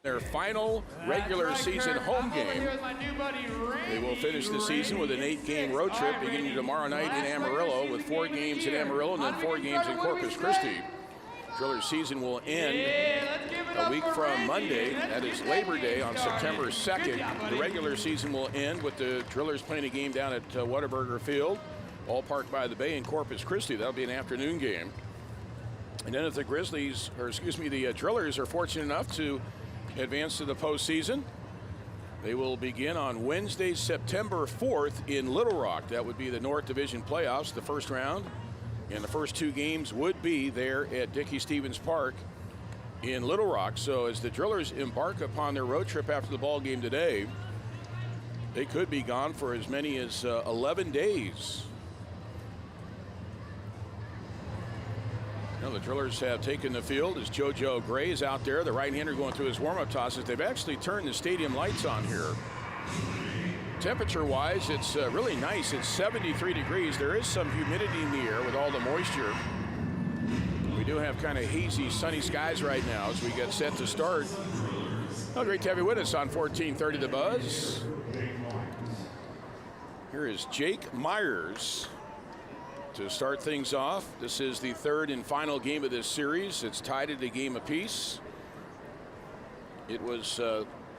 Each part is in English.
Their final regular season home game. They will finish the season with an 8-game road trip beginning tomorrow night in Amarillo with 4 games in Amarillo and then 4 games in Corpus Christi. Drillers season will end a week from Monday. That is Labor Day on September 2nd. The regular season will end with the Drillers playing a game down at Whataburger Field, ballpark by the Bay in Corpus Christi. That'll be an afternoon game. And then if the the Drillers are fortunate enough to advance to the postseason, they will begin on Wednesday, September 4th in Little Rock. That would be the North Division playoffs, the first round. And the first 2 games would be there at Dickey-Stevens Park in Little Rock. So as the Drillers embark upon their road trip after the ball game today, they could be gone for as many as 11 days. Now the Drillers have taken the field as JoJo Gray is out there, the right-hander going through his warm-up tosses. They've actually turned the stadium lights on here. Temperature-wise, it's really nice. It's 73 degrees. There is some humidity in the air with all the moisture. We do have kind of hazy, sunny skies right now as we get set to start. Oh, great to have you with us on 1430 The Buzz. Here is Jake Myers to start things off. This is the 3rd and final game of this series. It's tied at a game apiece. It was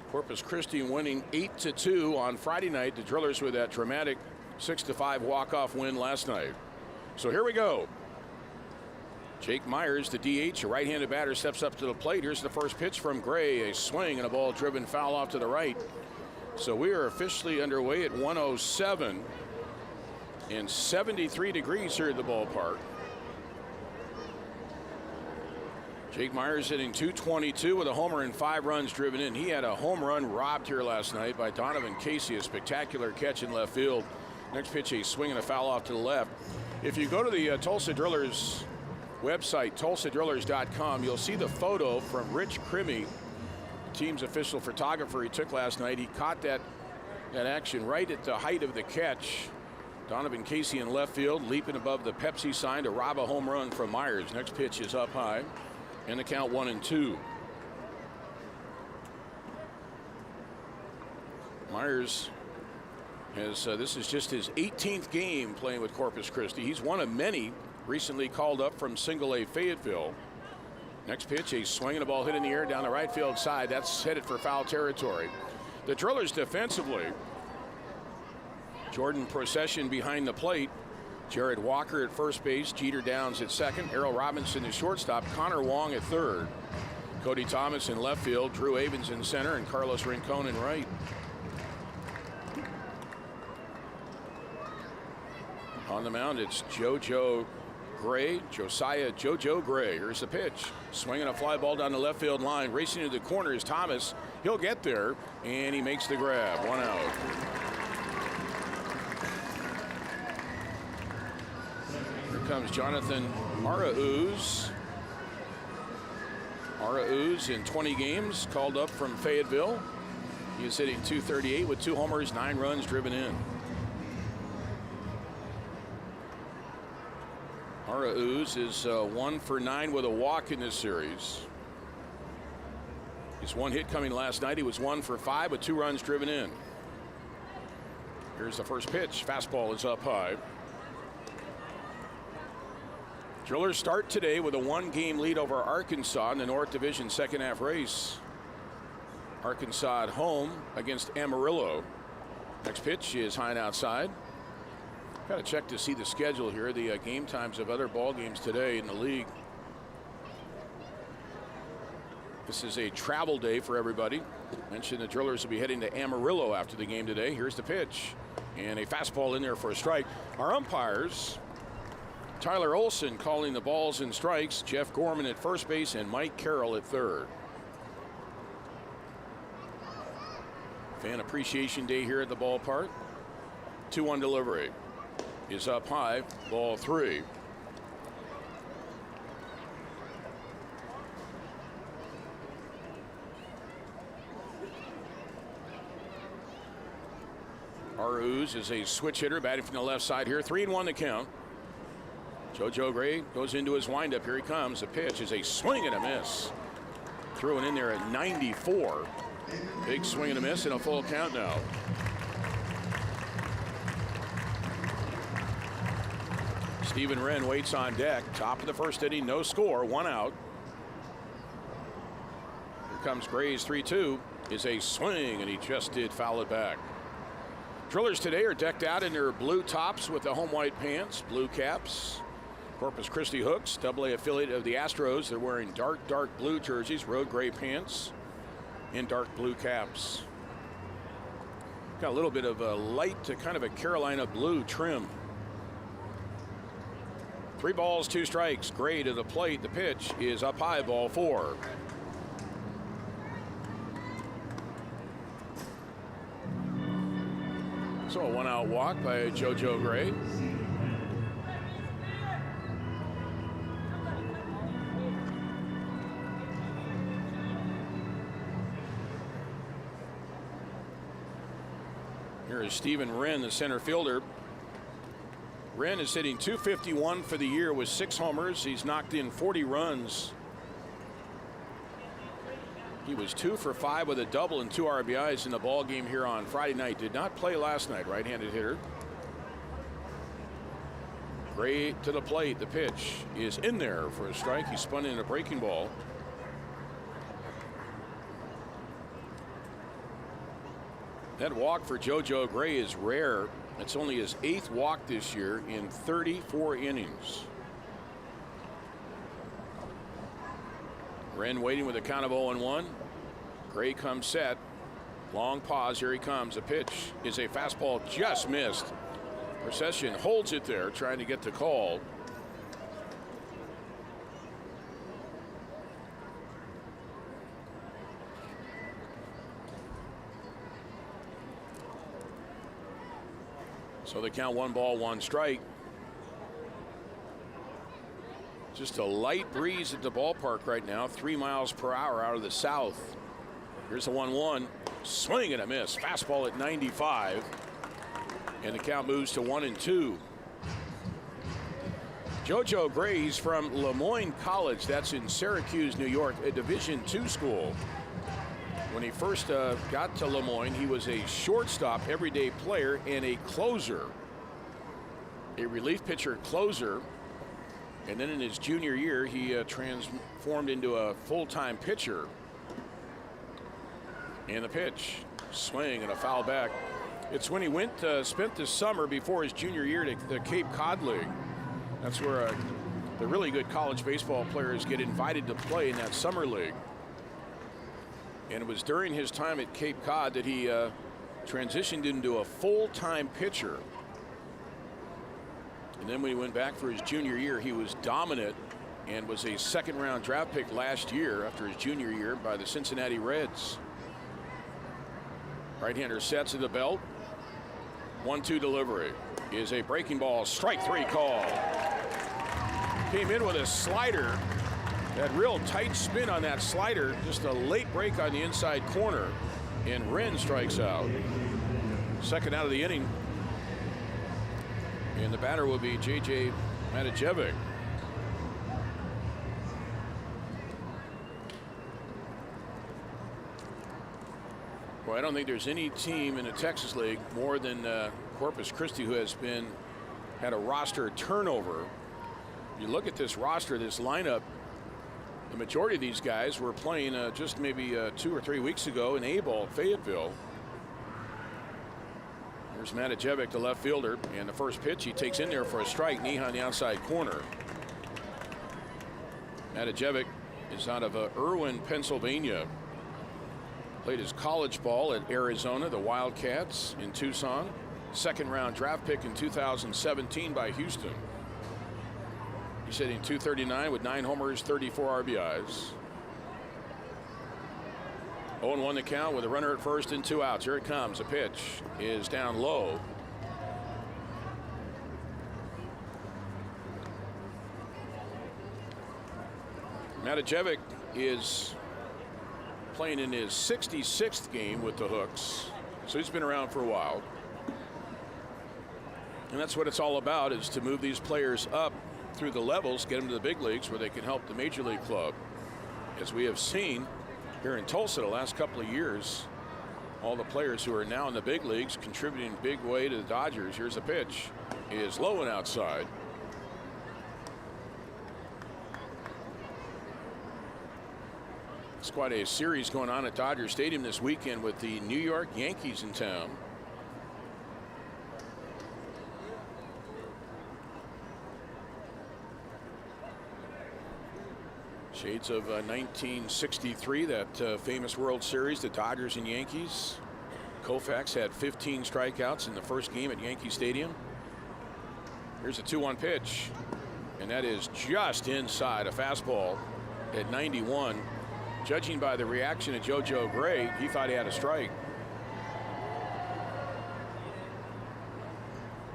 Corpus Christi winning 8-2 on Friday night. The Drillers with that dramatic 6-5 walk-off win last night. So here we go. Jake Myers, the DH, a right-handed batter, steps up to the plate. Here's the first pitch from Gray, a swing and a ball driven foul off to the right. So we are officially underway at 107 and 73 degrees here at the ballpark. Jake Myers hitting .222 with a homer and 5 runs driven in. He had a home run robbed here last night by Donovan Casey, a spectacular catch in left field. Next pitch, a swing and a foul off to the left. If you go to the Tulsa Drillers website, tulsadrillers.com, you'll see the photo from Rich Crimmy, the team's official photographer he took last night. He caught that action right at the height of the catch. Donovan Casey in left field, leaping above the Pepsi sign to rob a home run from Myers. Next pitch is up high, and the count 1-2. Myers has, this is just his 18th game playing with Corpus Christi. He's one of many recently called up from Single-A Fayetteville. Next pitch, a swing and a ball hit in the air down the right field side. That's headed for foul territory. The Drillers defensively, Jordan Procession behind the plate, Jared Walker at first base, Jeter Downs at second, Errol Robinson at shortstop, Connor Wong at third, Cody Thomas in left field, Drew Avens in center, and Carlos Rincon in right. On the mound, it's Josiah JoJo Gray. Here's the pitch. Swinging a fly ball down the left field line. Racing to the corner is Thomas. He'll get there, and he makes the grab. 1 out. Comes Jonathan Arauz. Arauz in 20 games, called up from Fayetteville. He is hitting .238 with 2 homers, 9 runs driven in. Arauz is 1 for 9 with a walk in this series. His 1 hit coming last night. He was 1 for 5 with 2 runs driven in. Here's the first pitch. Fastball is up high. Drillers start today with a 1-game lead over Arkansas in the North Division second half race. Arkansas at home against Amarillo. Next pitch is high and outside. Got to check to see the schedule here, the game times of other ball games today in the league. This is a travel day for everybody. Mentioned the Drillers will be heading to Amarillo after the game today. Here's the pitch, and a fastball in there for a strike. Our umpires, Tyler Olson calling the balls and strikes, Jeff Gorman at first base, and Mike Carroll at third. Fan Appreciation Day here at the ballpark. 2-1 delivery is up high, ball 3. Arauz is a switch hitter, batting from the left side here. 3-1 the count. JoJo Gray goes into his windup. Here he comes. The pitch is a swing and a miss. Threw it in there at 94. Big swing and a miss and a full count now. Steven Wren waits on deck. Top of the first inning, no score, 1 out. Here comes Gray's 3-2. Is a swing, and he just did foul it back. Drillers today are decked out in their blue tops with the home white pants, blue caps. Corpus Christi Hooks, AA affiliate of the Astros. They're wearing dark blue jerseys, road gray pants, and dark blue caps. Got a little bit of a light to kind of a Carolina blue trim. 3 balls, 2 strikes. Gray to the plate. The pitch is up high, ball 4. So a 1-out walk by JoJo Gray. Here is Steven Wren, the center fielder. Wren is hitting .251 for the year with 6 homers. He's knocked in 40 runs. He was 2 for 5 with a double and 2 RBIs in the ball game here on Friday night. Did not play last night, right-handed hitter. Gray to the plate. The pitch is in there for a strike. He spun in a breaking ball. That walk for JoJo Gray is rare. It's only his 8th walk this year in 34 innings. Wren waiting with a count of 0-1. Gray comes set. Long pause. Here he comes. A pitch is a fastball just missed. Procession holds it there, trying to get the call. So they count 1 ball, 1 strike. Just a light breeze at the ballpark right now, 3 miles per hour out of the south. Here's a 1-1. Swing and a miss. Fastball at 95. And the count moves to 1-2. JoJo Gray, he's from Lemoyne College. That's in Syracuse, New York, a Division II school. When he first got to Lemoyne, he was a shortstop, everyday player, and a closer. A relief pitcher closer. And then in his junior year, he transformed into a full-time pitcher. And the pitch, swing and a foul back. It's when he went, spent the summer before his junior year to the Cape Cod League. That's where the really good college baseball players get invited to play in that summer league. And it was during his time at Cape Cod that he transitioned into a full-time pitcher. And then when he went back for his junior year, he was dominant and was a 2nd-round draft pick last year after his junior year by the Cincinnati Reds. Right-hander sets at the belt. 1-2 delivery is a breaking ball. Strike 3 call. Came in with a slider. That real tight spin on that slider. Just a late break on the inside corner. And Wren strikes out. 2nd out of the inning. And the batter will be J.J. Matijevic. Well, I don't think there's any team in the Texas League more than Corpus Christi who has had a roster turnover. You look at this roster, this lineup, the majority of these guys were playing just maybe 2 or 3 weeks ago in A-ball at Fayetteville. Here's Matijevic, the left fielder, and the first pitch he takes in there for a strike, knee on the outside corner. Matijevic is out of Irwin, Pennsylvania. Played his college ball at Arizona, the Wildcats in Tucson. 2nd-round draft pick in 2017 by Houston. He's hitting .239 with 9 homers, 34 RBIs. 0-1 the count with a runner at first and 2 outs. Here it comes. A pitch is down low. Matijevic is playing in his 66th game with the Hooks. So he's been around for a while. And that's what it's all about, is to move these players up through the levels, get them to the big leagues where they can help the major league club. As we have seen, here in Tulsa the last couple of years. All the players who are now in the big leagues contributing big way to the Dodgers. Here's a pitch. It is low and outside. It's quite a series going on at Dodger Stadium this weekend with the New York Yankees in town. Shades of 1963, that famous World Series, the Dodgers and Yankees. Koufax had 15 strikeouts in the first game at Yankee Stadium. Here's a 2-1 pitch, and that is just inside. A fastball at 91. Judging by the reaction of JoJo Gray, he thought he had a strike.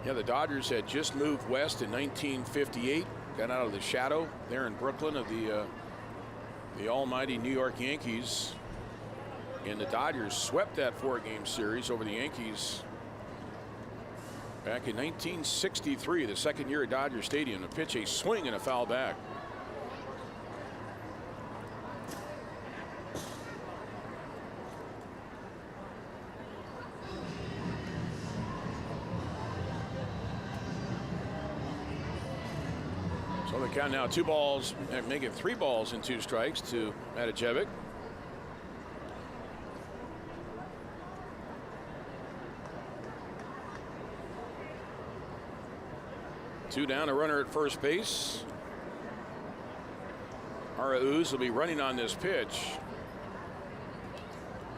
Yeah, the Dodgers had just moved west in 1958, got out of the shadow there in Brooklyn of the almighty New York Yankees, and the Dodgers swept that 4-game series over the Yankees back in 1963, the second year at Dodger Stadium. A pitch, a swing, and a foul back. So the count now 2 balls, make it 3 balls and 2 strikes to Matijevic. Two down, a runner at first base. Arauz will be running on this pitch.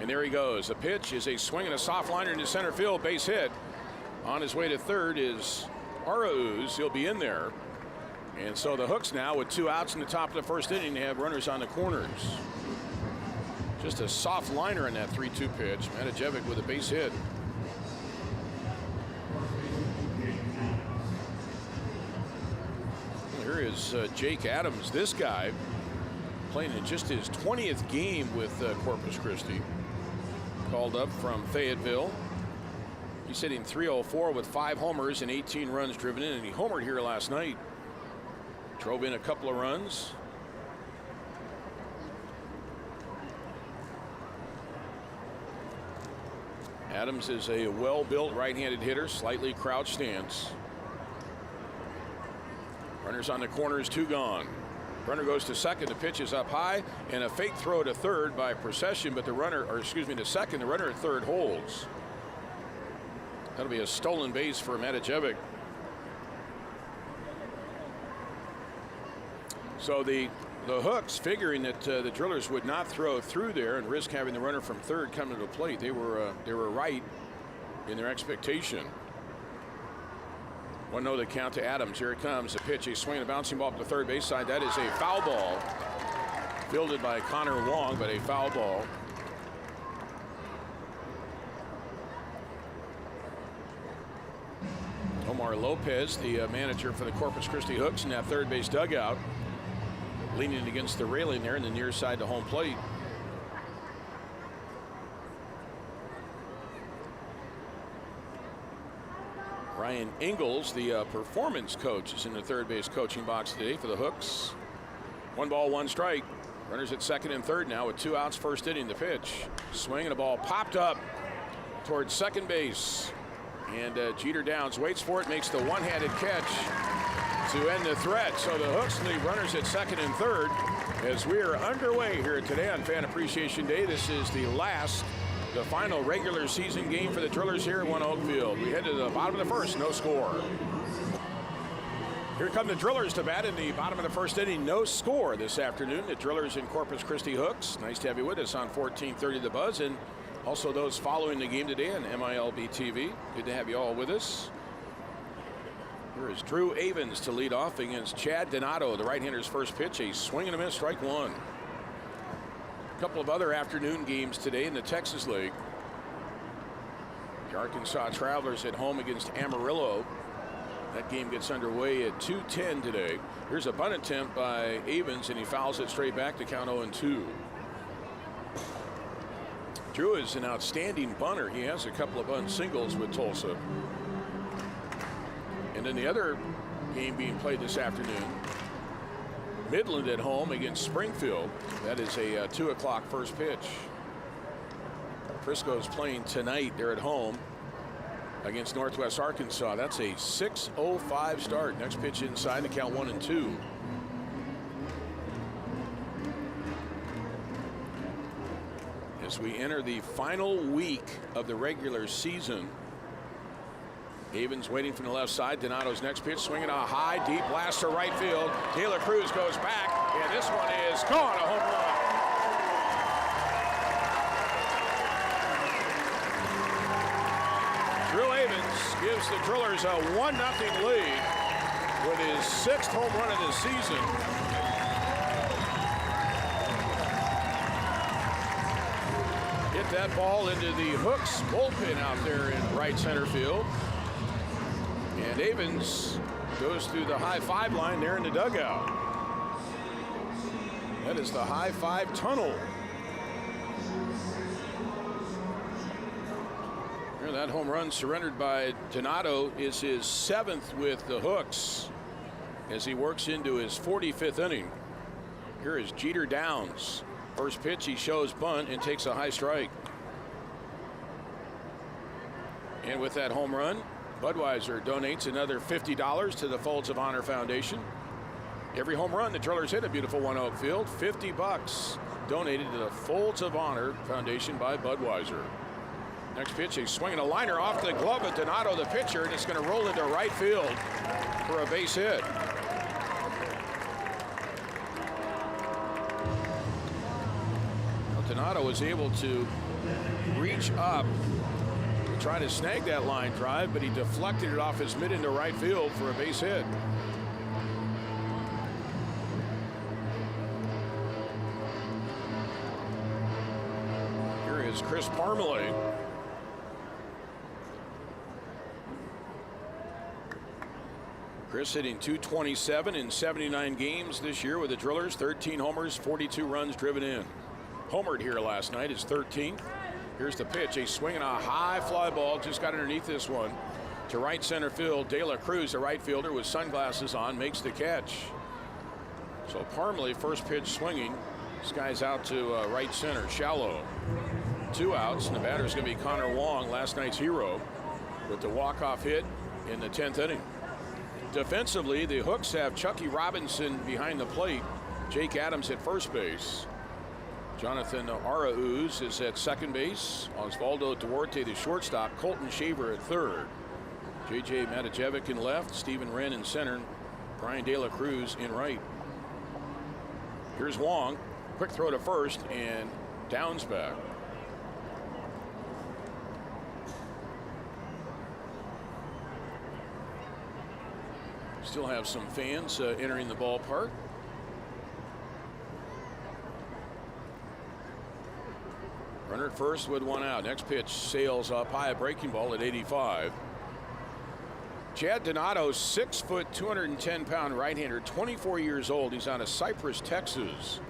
And there he goes. The pitch is a swing and a soft liner into center field, base hit. On his way to third is Arauz. He'll be in there. And so the Hooks now with 2 outs in the top of the first inning, they have runners on the corners. Just a soft liner in that 3-2 pitch. Matijevic with a base hit. Here is Jake Adams. This guy playing in just his 20th game with Corpus Christi. Called up from Fayetteville. He's hitting .304 with 5 homers and 18 runs driven in, and he homered here last night. Drove in a couple of runs. Adams is a well-built right-handed hitter, slightly crouched stance. Runners on the corners, 2 gone. Runner goes to second. The pitch is up high, and a fake throw to third by Procession, but the runner, or excuse me, to second, the runner at third holds. That'll be a stolen base for Matijevic. So the Hooks, figuring that the Drillers would not throw through there and risk having the runner from third come to the plate, they were right in their expectation. 1-0 the count to Adams. Here it comes. A pitch, a swing, a bouncing ball up the third base side. That is a foul ball. Fielded by Connor Wong, but a foul ball. Omar Lopez, the manager for the Corpus Christi Hooks, in that third base dugout, leaning against the railing there in the near side to home plate. Ryan Ingalls, the performance coach, is in the third base coaching box today for the Hooks. 1 ball, 1 strike. Runners at second and third now with 2 outs, first inning. The pitch, swing, and a ball popped up towards second base. And Jeter Downs waits for it, makes the one-handed catch to end the threat. So the Hooks leave runners at second and third as we are underway here today on Fan Appreciation Day. This is the final regular season game for the Drillers here at One Oak Field. We head to the bottom of the first, no score. Here come the Drillers to bat in the bottom of the first inning, no score this afternoon. The Drillers in Corpus Christi Hooks. Nice to have you with us on 1430 The Buzz, and also those following the game today on MILB TV. Good to have you all with us. Here is Drew Avens to lead off against Chad Donato, the right-hander's first pitch, a swing and a miss, strike 1. A couple of other afternoon games today in the Texas League. The Arkansas Travelers at home against Amarillo. That game gets underway at 2:10 today. Here's a bunt attempt by Avens, and he fouls it straight back to count 0-2. Drew is an outstanding bunter. He has a couple of bunt singles with Tulsa. And then the other game being played this afternoon Midland at home against Springfield. That is a 2 o'clock first pitch. Frisco's playing tonight. They're at home against Northwest Arkansas. That's a 6:05 start. Next pitch inside, the count 1-2. As we enter the final week of the regular season, Havens waiting from the left side. Donato's next pitch, swinging a high, deep blast to right field. De La Cruz goes back, and this one is gone, a home run. Drew Havens gives the Drillers a 1-0 lead with his 6th home run of the season. Hit that ball into the Hooks bullpen out there in right center field. And Havens goes through the high five line there in the dugout. That is the high five tunnel. Here, that home run surrendered by Donato is his 7th with the Hooks as he works into his 45th inning. Here is Jeter Downs. First pitch, he shows bunt and takes a high strike. And with that home run, Budweiser donates another $50 to the Folds of Honor Foundation. Every home run the Drillers hit at beautiful One Oak Field, $50 donated to the Folds of Honor Foundation by Budweiser. Next pitch, he's swinging a liner off the glove of Donato, the pitcher, and it's going to roll into right field for a base hit. Well, Donato was able to reach up, try to snag that line drive, but he deflected it off his mid into right field for a base hit. Here is Chris Parmalee. Chris hitting .227 in 79 games this year with the Drillers, 13 homers, 42 runs driven in. Homered here last night, his 13th. Here's the pitch, a swing and a high fly ball, just got underneath this one to right center field. De La Cruz, the right fielder with sunglasses on, makes the catch. So Parmalee, first pitch swinging. This guy's out to right center, shallow. 2 outs, and the batter's going to be Connor Wong, last night's hero, with the walk-off hit in the 10th inning. Defensively, the Hooks have Chucky Robinson behind the plate, Jake Adams at first base. Jonathan Arauz is at second base. Osvaldo Duarte, the shortstop. Colton Shaver at third. J.J. Matajevic in left. Stephen Wren in center. Brian De La Cruz in right. Here's Wong. Quick throw to first, and Downs back. Still have some fans entering the ballpark. Runner at first with 1 out. Next pitch sails up high, a breaking ball at 85. Chad Donato, 6 foot, 210-pound right-hander, 24 years old. He's out of Cypress, Texas.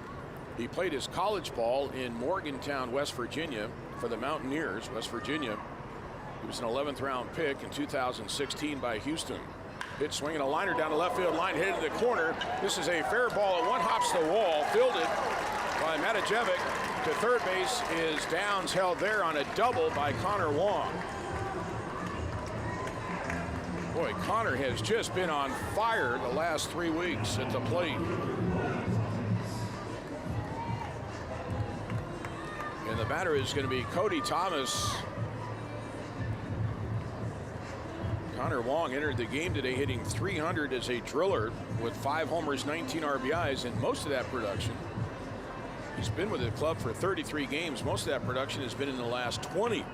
He played his college ball in Morgantown, West Virginia for the Mountaineers, West Virginia. He was an 11th round pick in 2016 by Houston. Pitch swinging a liner down the left field line, hit into the corner. This is a fair ball. It one hops the wall, fielded by Matajevic. To third base is Downs, held there on a double by Connor Wong. Boy, Connor has just been on fire the last 3 weeks at the plate. And the batter is going to be Cody Thomas. Connor Wong entered the game today hitting .300 as a Driller with 5 homers, 19 RBIs, and most of that production, he's been with the club for 33 games. Most of that production has been in the last 20.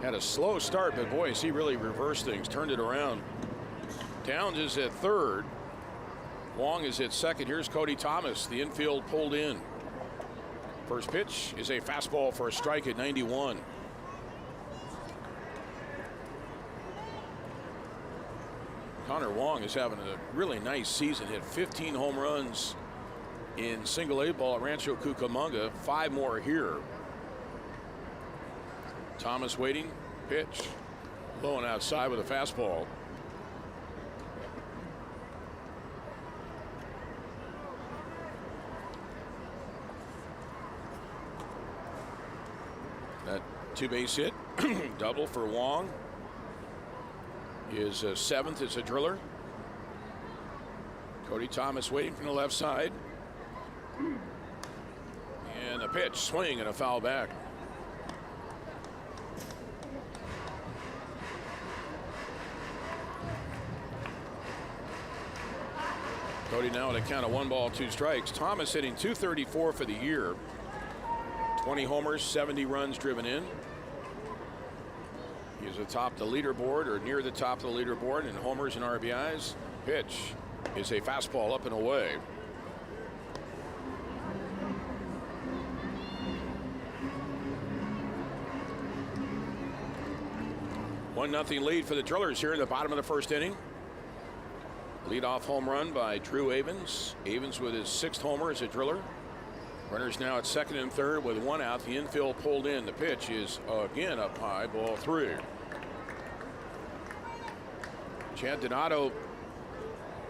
Had a slow start, but boy, has he really reversed things, turned it around. Downs is at third. Wong is at second. Here's Cody Thomas. The infield pulled in. First pitch is a fastball for a strike at 91. Connor Wong is having a really nice season. Hit 15 home runs in single A ball at Rancho Cucamonga. 5 more here. Thomas waiting. Pitch. Low and outside with a fastball. That two-base hit, double for Wong. His seventh as a Driller. Cody Thomas waiting from the left side. And a pitch, swing, and a foul back. Cody now at a count of 1 ball, 2 strikes. Thomas hitting .234 for the year. 20 homers, 70 runs driven in. He's atop the leaderboard, or near the top of the leaderboard, in homers and RBIs. Pitch is a fastball up and away. One nothing lead for the Drillers here in the bottom of the first inning. Leadoff home run by Drew Avens. Avens with his 6th homer as a Driller. Runners now at second and third with 1 out. The infield pulled in. The pitch is again up high, ball 3. Chad Donato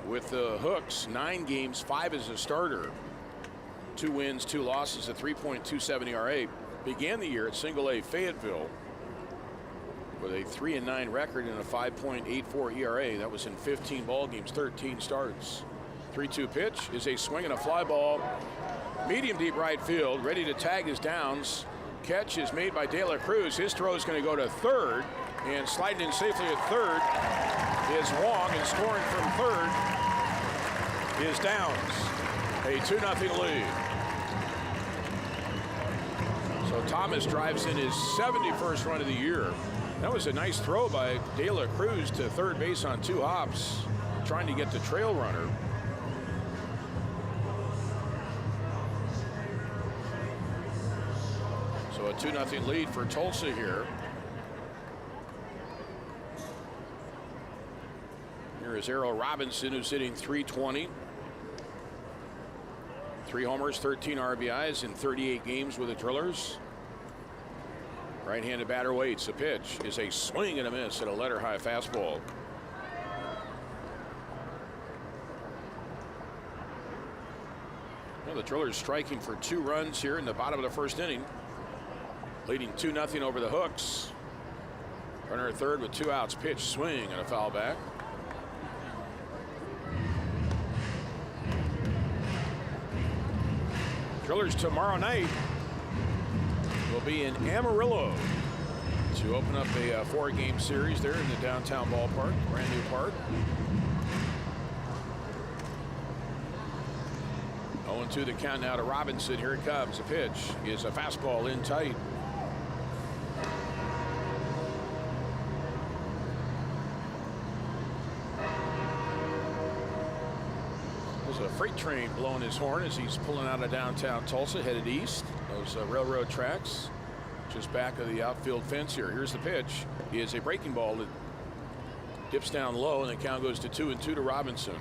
with the Hooks, 9 games, 5 as a starter. 2 wins, 2 losses, a 3.27 ERA. Began the year at Single-A Fayetteville with a 3-9 record and a 5.84 ERA. That was in 15 ball games, 13 starts. 3-2 pitch is a swing and a fly ball. Medium deep right field, ready to tag his downs. Catch is made by De La Cruz. His throw is going to go to third, and sliding in safely at third is Wong, and scoring from third is Downs. A 2-0 lead. So Thomas drives in his 71st run of the year. That was a nice throw by De La Cruz to third base on 2 hops, trying to get the trail runner. So a 2-0 lead for Tulsa here. Here is Errol Robinson, who's hitting .320. 3 homers, 13 RBIs in 38 games with the Drillers. Right-handed batter waits. The pitch is a swing and a miss at a letter-high fastball. Well, the Drillers striking for 2 runs here in the bottom of the first inning, leading 2-0 over the Hooks. Runner at third with 2 outs. Pitch, swing, and a foul back. Drillers tomorrow night will be in Amarillo to open up a 4-game series there in the downtown ballpark, brand new park. 0-2 the count now to Robinson. Here it comes. The pitch is a fastball in tight. There's a freight train blowing his horn as he's pulling out of downtown Tulsa, headed east. Those railroad tracks just back of the outfield fence here. Here's the pitch. He is a breaking ball that dips down low, and the count goes to 2-2 to Robinson.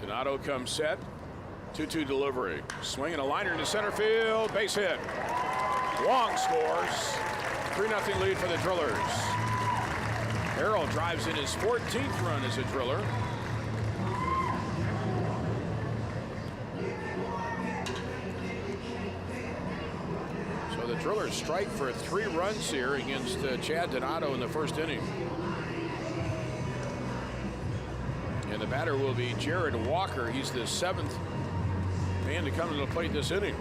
Donato comes set. 2-2 delivery. Swinging a liner into center field. Base hit. Wong scores. 3-0 lead for the Drillers. Errol drives in his 14th run as a Driller. So the Drillers strike for 3 runs here against Chad Donato in the first inning. And the batter will be Jared Walker. He's the 7th man to come to the plate this inning.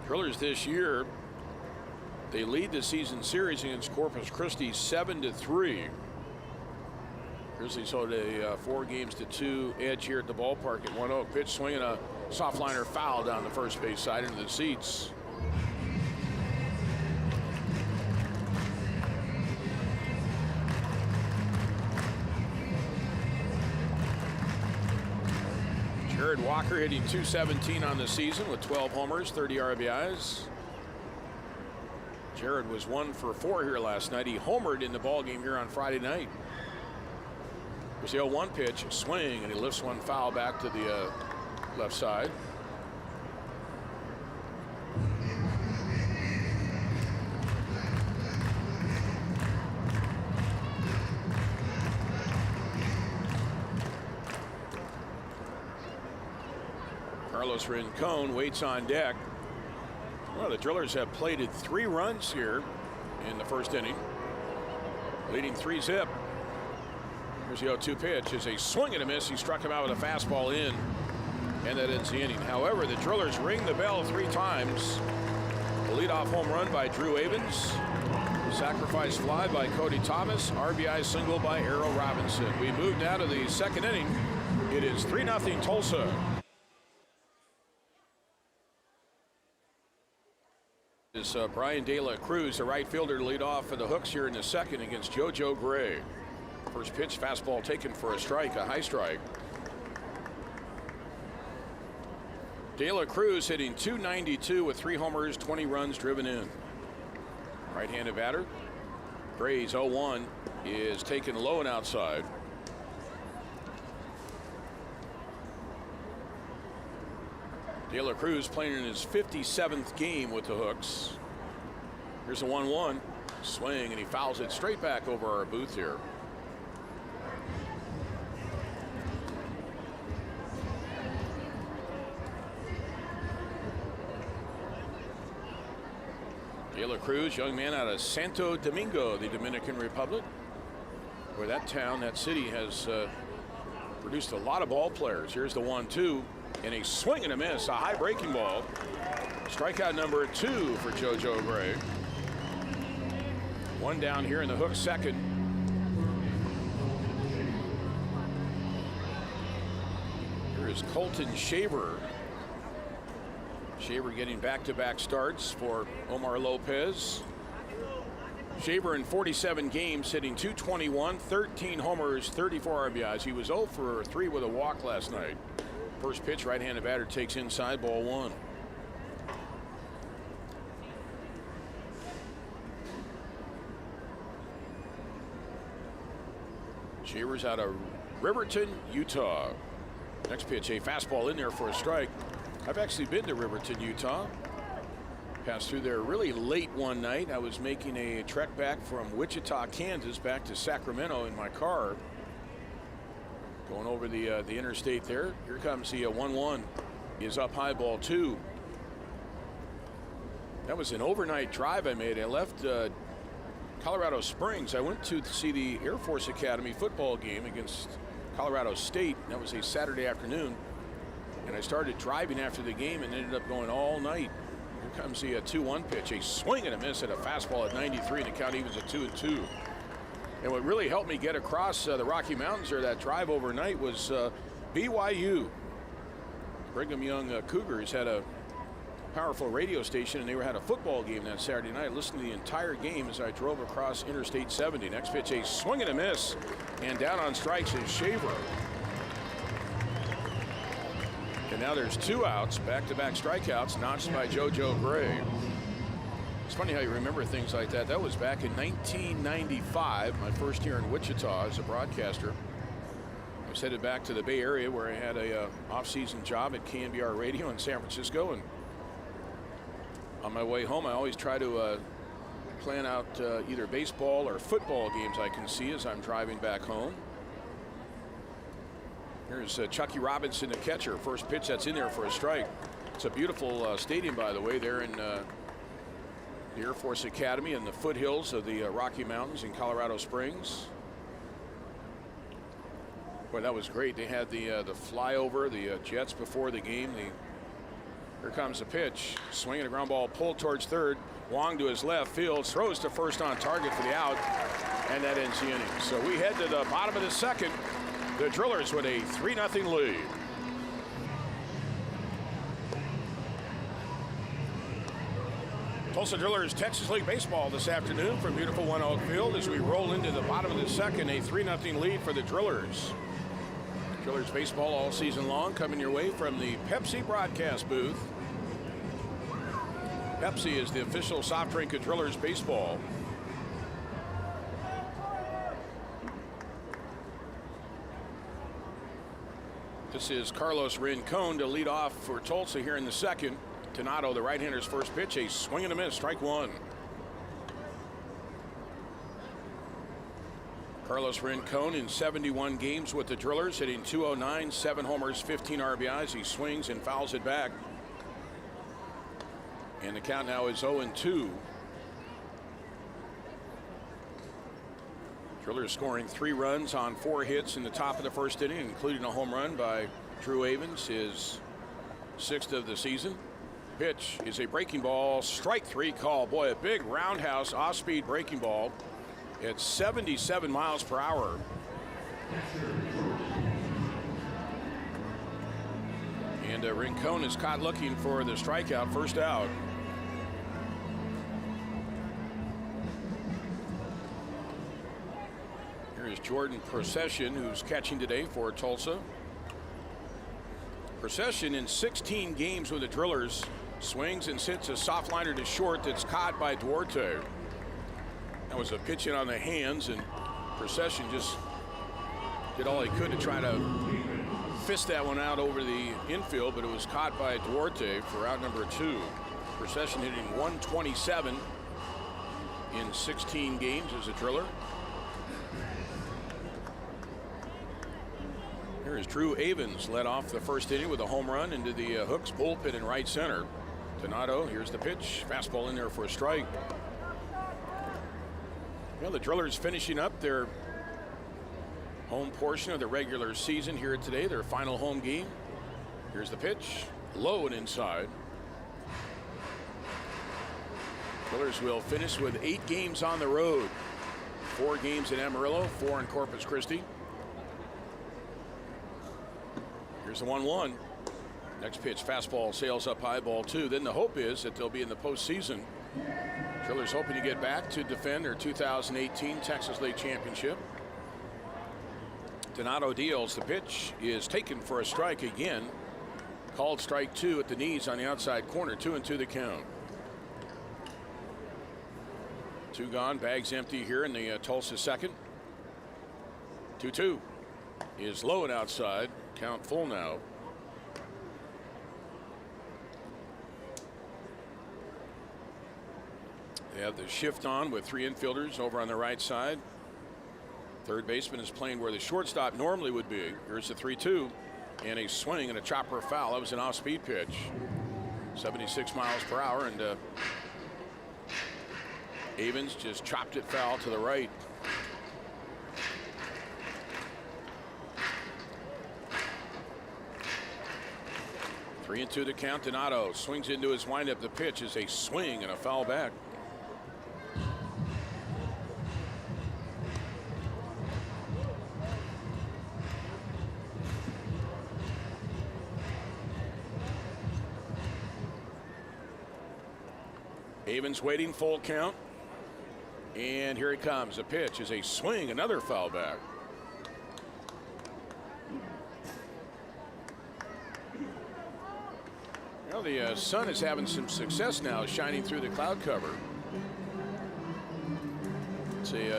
Drillers this year, they lead the season series against Corpus Christi 7-3. Grizzlies hold a 4-2 edge here at the ballpark at 1-0. Pitch, swinging a soft liner foul down the first base side into the seats. Jared Walker hitting .217 on the season with 12 homers, 30 RBIs. Jared was 1 for 4 here last night. He homered in the ballgame here on Friday night. Here's the 0-1 pitch, swing, and he lifts one foul back to the left side. Carlos Rincon waits on deck. Well, the Drillers have plated 3 runs here in the first inning, leading 3-zip. Here's the 0-2 pitch. Is a swing and a miss. He struck him out with a fastball in, and that ends the inning. However, the Drillers ring the bell 3 times. The leadoff home run by Drew Avens. Sacrifice fly by Cody Thomas. RBI single by Errol Robinson. We move now to the second inning. It is 3-0 Tulsa. Is Brian De La Cruz, the right fielder, to lead off for the Hooks here in the second against JoJo Gray. First pitch, fastball taken for a strike, a high strike. De La Cruz hitting .292 with 3 homers, 20 runs driven in. Right-handed batter. Gray's 0-1 is taken low and outside. De La Cruz playing in his 57th game with the Hooks. Here's a 1-1 swing, and he fouls it straight back over our booth here. De La Cruz, young man out of Santo Domingo, the Dominican Republic, where that town, that city has produced a lot of ball players. Here's the 1-2, and a swing and a miss, a high breaking ball. Strikeout number 2 for JoJo Gray. 1 down here in the Hooks second. Here is Colton Shaver. Shaver getting back-to-back starts for Omar Lopez. Shaver in 47 games hitting .221, 13 homers, 34 RBIs. He was 0 for 3 with a walk last night. First pitch, right-handed batter takes inside, ball 1. Shaver's out of Riverton, Utah. Next pitch, a fastball in there for a strike. I've actually been to Riverton, Utah. Passed through there really late one night. I was making a trek back from Wichita, Kansas, back to Sacramento in my car. Going over the interstate there. Here comes the 1-1. Is up high, ball 2. That was an overnight drive I made. I left Colorado Springs. I went to see the Air Force Academy football game against Colorado State. That was a Saturday afternoon. And I started driving after the game and ended up going all night. Here comes the 2-1 pitch. A swing and a miss at a fastball at 93, and the count evens at 2-2. And what really helped me get across the Rocky Mountains or that drive overnight was BYU. Brigham Young Cougars had a powerful radio station, and they had a football game that Saturday night. I listened to the entire game as I drove across Interstate 70. Next pitch, a swing and a miss, and down on strikes is Shaver. And now there's 2 outs, back-to-back strikeouts notched by JoJo Gray. It's funny how you remember things like that. That was back in 1995, my first year in Wichita as a broadcaster. I was headed back to the Bay Area where I had a off-season job at KNBR Radio in San Francisco. And on my way home, I always try to plan out either baseball or football games I can see as I'm driving back home. Here's Chucky Robinson, the catcher. First pitch that's in there for a strike. It's a beautiful stadium, by the way, there in the Air Force Academy in the foothills of the Rocky Mountains in Colorado Springs. Boy, that was great. They had the flyover, the jets before the game. Here comes the pitch. Swinging a ground ball, pulled towards third. Wong to his left field, throws to first on target for the out, and that ends the inning. So we head to the bottom of the second. The Drillers with a 3-0 lead. Tulsa Drillers Texas League Baseball this afternoon from beautiful One Oak Field as we roll into the bottom of the second. A 3-0 lead for the Drillers. Drillers baseball all season long coming your way from the Pepsi broadcast booth. Pepsi is the official soft drink of Drillers baseball. This is Carlos Rincon to lead off for Tulsa here in the second. Donato, the right-hander's first pitch, a swing and a miss, strike 1. Carlos Rincon in 71 games with the Drillers, hitting .209, 7 homers, 15 RBIs. He swings and fouls it back. And the count now is 0-2. Drillers scoring 3 runs on 4 hits in the top of the first inning, including a home run by Drew Avens, his 6th of the season. Pitch is a breaking ball, strike 3 call. Boy, a big roundhouse off-speed breaking ball at 77 miles per hour. And Rincon is caught looking for the strikeout, first out. Here is Jordan Procession, who's catching today for Tulsa. Procession in 16 games with the Drillers swings and sits a soft liner to short that's caught by Duarte. That was a pitch in on the hands, and Procession just did all he could to try to fist that one out over the infield, but it was caught by Duarte for out number 2. Procession hitting .127 in 16 games as a Driller. Here is Drew Avens, led off the first inning with a home run into the Hooks bullpen in right center. Donato, here's the pitch, fastball in there for a strike. Well, the Drillers finishing up their home portion of the regular season here today, their final home game. Here's the pitch, low and inside. Drillers will finish with 8 games on the road. 4 games in Amarillo, 4 in Corpus Christi. Here's the 1-1. Next pitch, fastball, sails up high, ball 2. Then the hope is that they'll be in the postseason. Drillers hoping to get back to defend their 2018 Texas League Championship. Donato deals. The pitch is taken for a strike again. Called strike 2 at the knees on the outside corner. 2-2 the count. 2 gone. Bags empty here in the Tulsa second. 2-2 is low and outside. Count full now. They have the shift on with 3 infielders over on the right side. Third baseman is playing where the shortstop normally would be. Here's the 3-2 and a swing and a chopper foul. That was an off-speed pitch. 76 miles per hour, and Avens just chopped it foul to the right. Three and 2 to count. Donato swings into his windup. The pitch is a swing and a foul back. Avens waiting, full count. And here he comes. The pitch is a swing, another foul back. Well, the sun is having some success now, shining through the cloud cover.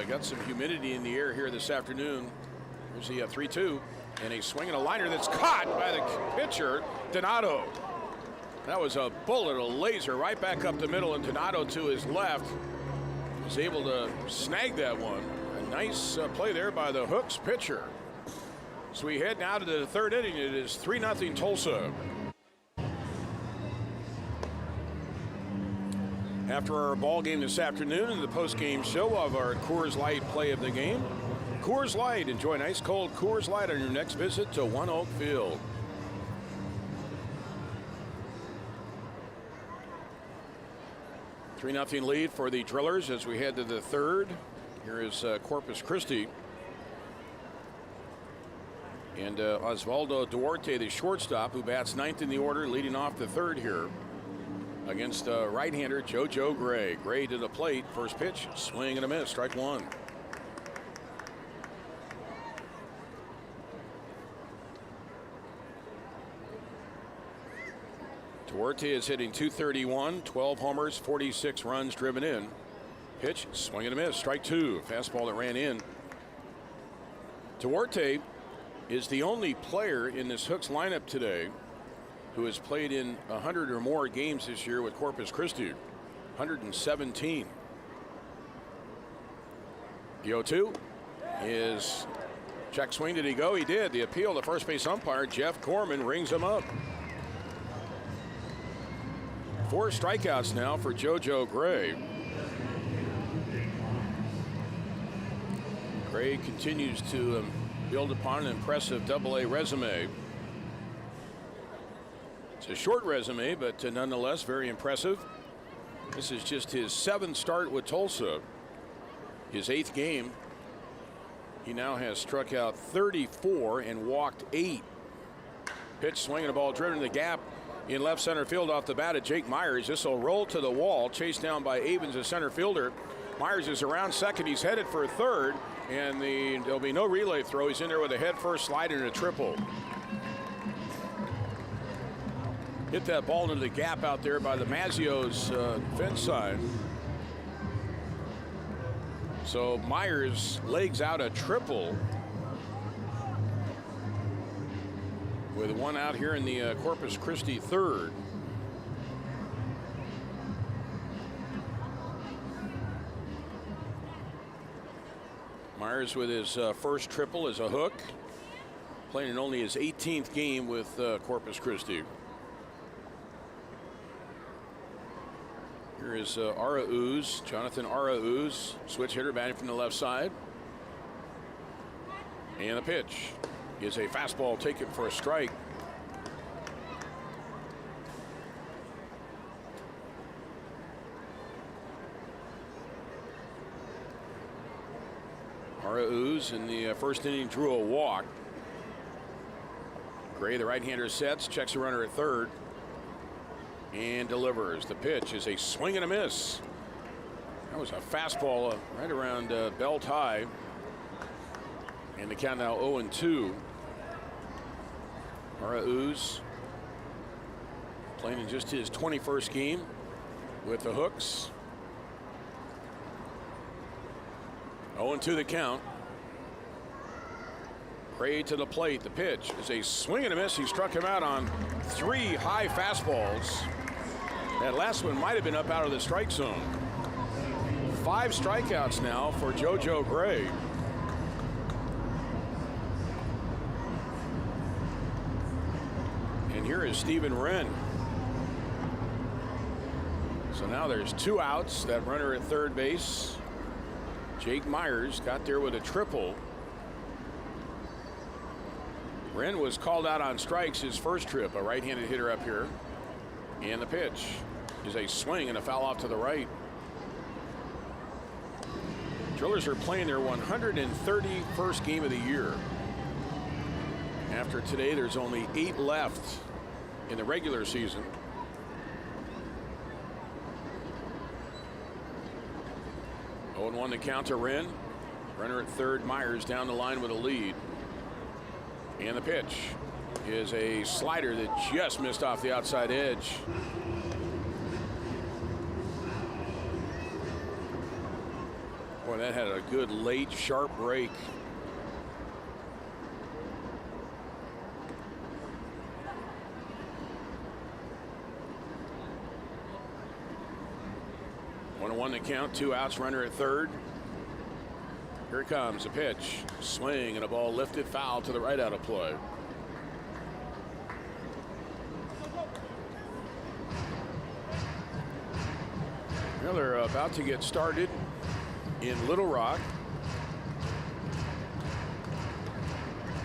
Got some humidity in the air here this afternoon. Here's the 3-2 and a swing and a liner that's caught by the pitcher, Donato. That was a bullet, a laser right back up the middle, and Donato to his left was able to snag that one. A nice play there by the Hooks pitcher. So we head now to the third inning. It is 3-0 Tulsa. After our ball game this afternoon and the post-game show of our Coors Light play of the game. Coors Light, enjoy an ice cold Coors Light on your next visit to One Oak Field. 3-0 lead for the Drillers as we head to the third. Here is Corpus Christi. And Osvaldo Duarte, the shortstop, who bats 9th in the order, leading off the third here against right-hander JoJo Gray. Gray to the plate. First pitch, swing and a miss. Strike 1. Duarte is hitting .231, 12 homers, 46 runs driven in. Pitch, swing and a miss. Strike 2. Fastball that ran in. Duarte is the only player in this Hooks lineup today who has played in 100 or more games this year with Corpus Christi. 117. The 0-2 Is check swing, did he go? He did. The appeal, the first base umpire, Jeff Corman, rings him up. 4 strikeouts now for JoJo Gray. Gray continues to build upon an impressive Double-A resume. It's a short resume, but nonetheless very impressive. This is just his 7th start with Tulsa. His 8th game. He now has struck out 34 and walked 8. Pitch, swinging a ball driven to the gap in left center field off the bat of Jake Myers. This will roll to the wall, chased down by Avens, the center fielder. Myers is around second. He's headed for third, and there'll be no relay throw. He's in there with a head first slide and a triple. Hit that ball into the gap out there by the Mazzio's fence side. So Myers legs out a triple with 1 out here in the Corpus Christi third. Myers with his first triple as a hook, playing in only his 18th game with Corpus Christi. Here is Arauz, Jonathan Arauz, switch hitter batting from the left side. And the pitch is a fastball taken for a strike. Arauz in the first inning drew a walk. Gray, the right-hander, sets, checks a runner at third, and delivers. The pitch is a swing and a miss. That was a fastball right around belt high. And the count now 0-2. Arauz playing in just his 21st game with the Hooks. 0-2 the count. Gray to the plate. The pitch is a swing and a miss. He struck him out on 3 high fastballs. That last one might have been up out of the strike zone. 5 strikeouts now for JoJo Gray. And here is Steven Wren. So now there's 2 outs. That runner at third base, Jake Myers, got there with a triple. Wren was called out on strikes his first trip, a right-handed hitter up here. And the pitch is a swing and a foul off to the right. Drillers are playing their 131st game of the year. After today, there's only 8 left in the regular season. Oh, 0-1 to count to Wren. Runner at third, Myers down the line with a lead. And the pitch is a slider that just missed off the outside edge. Boy, that had a good late sharp break. One to count, 2 outs, runner at third. Here comes a pitch, swing, and a ball lifted foul to the right out of play. Well, they're about to get started in Little Rock.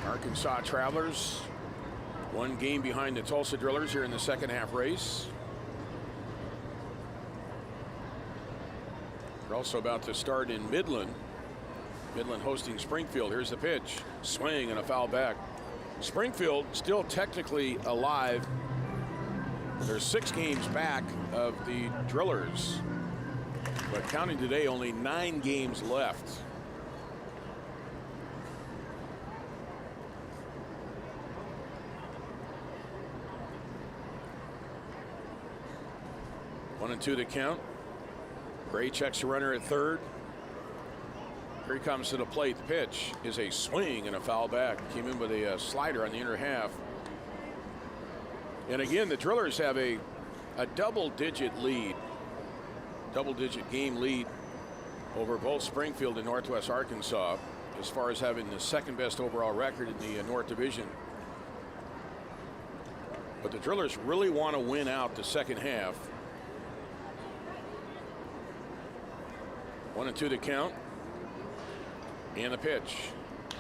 Arkansas Travelers, 1 game behind the Tulsa Drillers here in the second half race. They're also about to start in Midland. Midland hosting Springfield. Here's the pitch, swing and a foul back. Springfield still technically alive. They're 6 games back of the Drillers, but counting today, only 9 games left. One and 2 to count. Gray checks the runner at third. Here he comes to the plate. The pitch is a swing and a foul back. Came in with a slider on the inner half. And again, the Drillers have a double-digit lead, double-digit game lead over both Springfield and Northwest Arkansas. as far as having the second best overall record in the North Division. But the Drillers really want to win out the second half. 1-2 to count. And the pitch.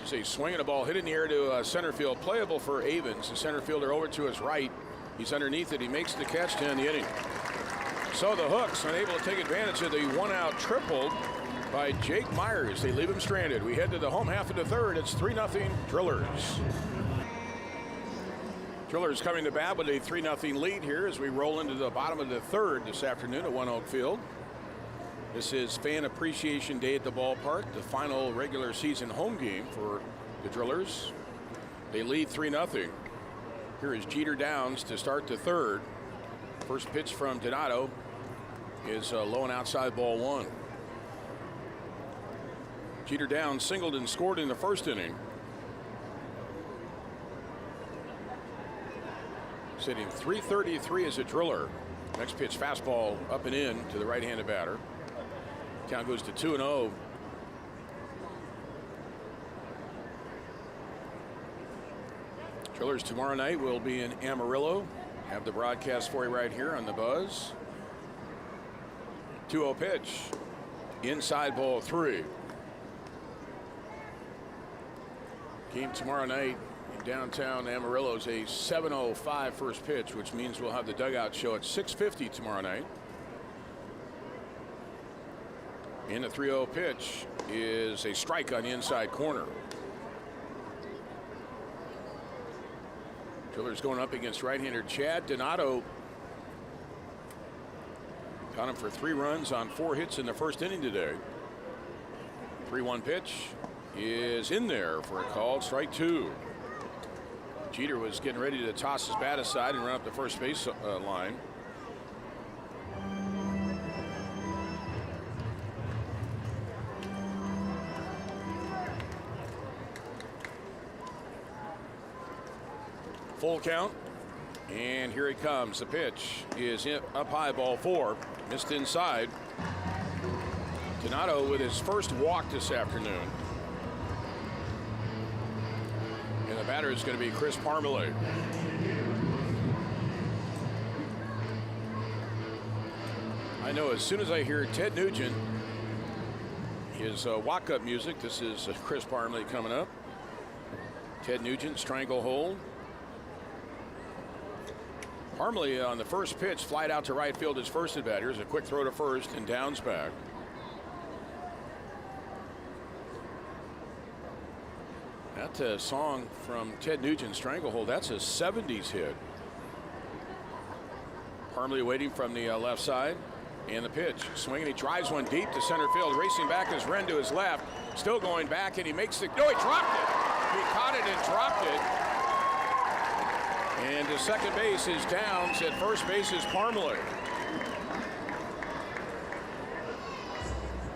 So he's swinging the ball, hit in the air to center field, playable for Avens. The center fielder over to his right. He's underneath it. He makes the catch to end the inning. So the Hooks unable to take advantage of the one-out triple by Jake Myers. They leave him stranded. We head to the home half of the third. It's 3-0 Drillers. Drillers coming to bat with a 3-0 lead here as we roll into the bottom of the third this afternoon at One Oak Field. This is Fan Appreciation Day at the ballpark, the final regular season home game for the Drillers. They lead 3-0. Here is Jeter Downs to start the third. First pitch from Donato is low and outside, ball one. Jeter Downs singled and scored in the first inning. Sitting .333 as a Driller. Next pitch, fastball up and in to the right-handed batter. Count goes to 2-0. Drillers tomorrow night will be in Amarillo. Have the broadcast for you right here on the Buzz. 2-0 pitch. Inside, ball three. Game tomorrow night in downtown Amarillo is a 7:05 first pitch, which means we'll have the dugout show at 6:50 tomorrow night. And the 3-0 pitch is a strike on the inside corner. Drillers going up against right-hander Chad Donato. Got him for 3 runs on 4 hits in the first inning today. 3-1 pitch is in there for a called strike 2. Jeter was getting ready to toss his bat aside and run up the first base line. Full count, and here he comes. The pitch is up high, ball 4, missed inside. Donato with his first walk this afternoon. And the batter is going to be Chris Parmalee. I know as soon as I hear Ted Nugent, his walk-up music, this is Chris Parmalee coming up. Ted Nugent, stranglehold. Parmalee on the first pitch, flied out to right field his first at bat. Here's a quick throw to first, and Downs back. That song from Ted Nugent, Stranglehold, that's a 70s hit. Parmalee waiting from the left side, and the pitch. Swinging, he drives one deep to center field. Racing back is Wren to his left. Still going back, and he makes the, no, he dropped it. He caught it and dropped it. And to second base is Downs. At first base is Parmalee.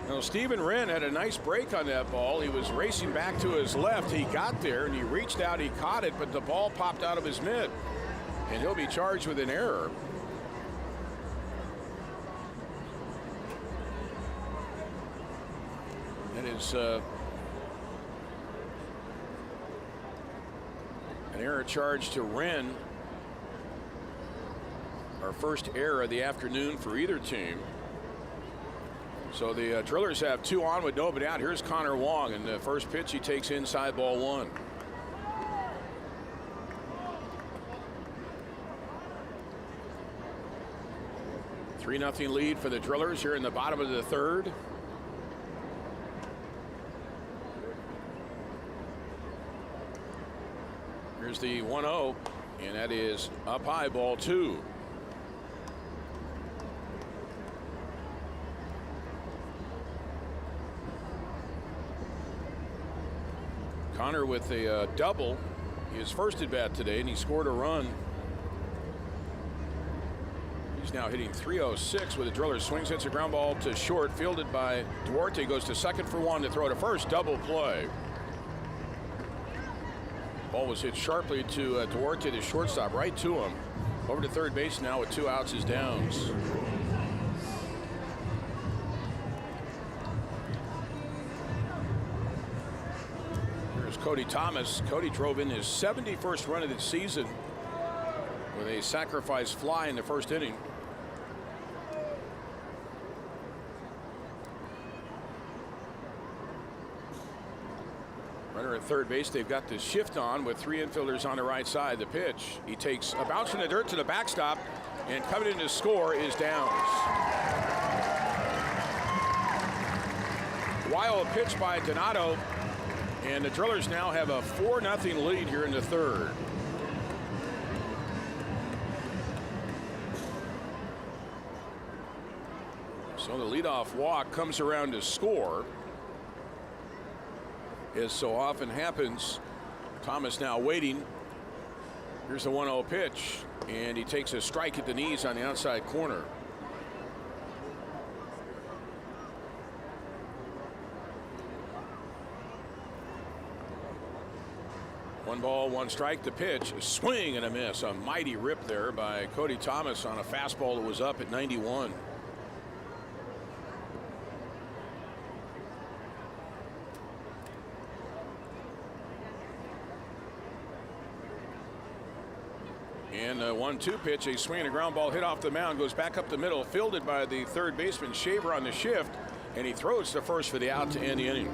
Now, Stephen Wren had a nice break on that ball. He was racing back to his left. He got there and he reached out, he caught it, but the ball popped out of his mitt. And he'll be charged with an error. That is an error charge to Wren. Our first error of the afternoon for either team. So the Drillers have 2 on with nobody out. Here's Connor Wong, and the first pitch he takes inside, ball 1. Three 3-0 lead for the Drillers here in the bottom of the third. Here's the 1-0, and that is up high, ball 2. Connor with a double, his first at bat today, and he scored a run. He's now hitting .306 with the Drillers. Swings, hits a ground ball to short, fielded by Duarte, goes to second for 1 to throw to first. Double play. Ball was hit sharply to Duarte, the shortstop, right to him. Over to third base now with 2 outs is Downs. Cody Thomas. Cody drove in his 71st run of the season with a sacrifice fly in the first inning. Runner at third base. They've got the shift on with 3 infielders on the right side. The pitch. He takes a bounce in the dirt to the backstop, and coming in to score is Downs. Wild pitch by Donato, and the Drillers now have a 4-0 lead here in the third. So the leadoff walk comes around to score. As so often happens, Thomas now waiting. Here's the 1-0 pitch, and he takes a strike at the knees on the outside corner. One ball, one strike. The pitch, a swing and a miss. A mighty rip there by Cody Thomas on a fastball that was up at 91. And a 1-2 pitch, a swing and a ground ball hit off the mound, goes back up the middle, fielded by the third baseman Shaver on the shift, and he throws to first for the out to end the inning.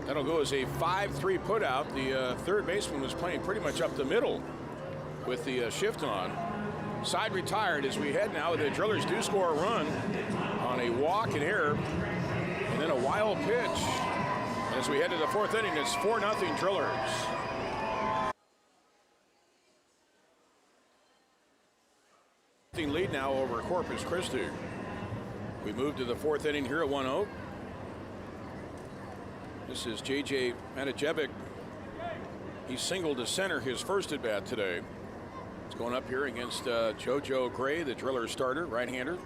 That'll go as a 5-3 putout. The third baseman was playing pretty much up the middle with the shift on. Side retired as we head now. The Drillers do score a run on a walk and error, and then a wild pitch. As we head to the fourth inning, it's 4-0 Drillers. Lead now over Corpus Christi. We move to the fourth inning here at 1-0. This is J.J. Matajevic. He singled to center his first at bat today. It's going up here against JoJo Gray, the Drillers starter, right-hander.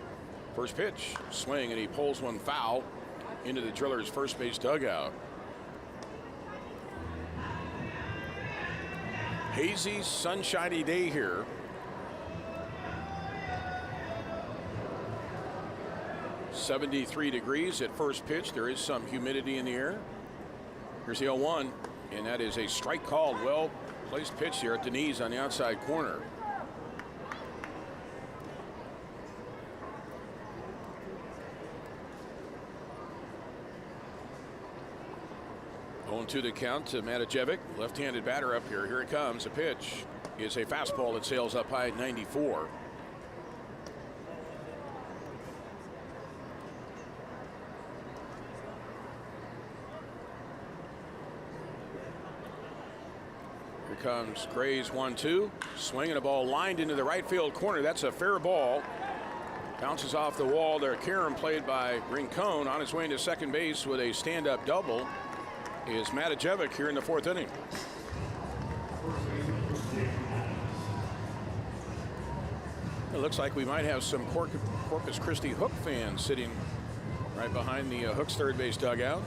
First pitch, swing, and he pulls one foul into the Drillers first base dugout. Hazy, sunshiny day here. .73 degrees at first pitch. There is some humidity in the air. Here's the 0-1, and that is a strike called. Well placed pitch here at the knees on the outside corner. On to the count to Matajevic, left-handed batter up here. Here it comes. A pitch is a fastball that sails up high at 94. Comes Gray's 1-2, swinging a ball lined into the right field corner. That's a fair ball. Bounces off the wall there. Karam, played by Rincon, on his way into second base with a stand-up double, is Matajevic here in the fourth inning. It looks like we might have some Corpus Christi Hook fans sitting right behind the Hooks third base dugout.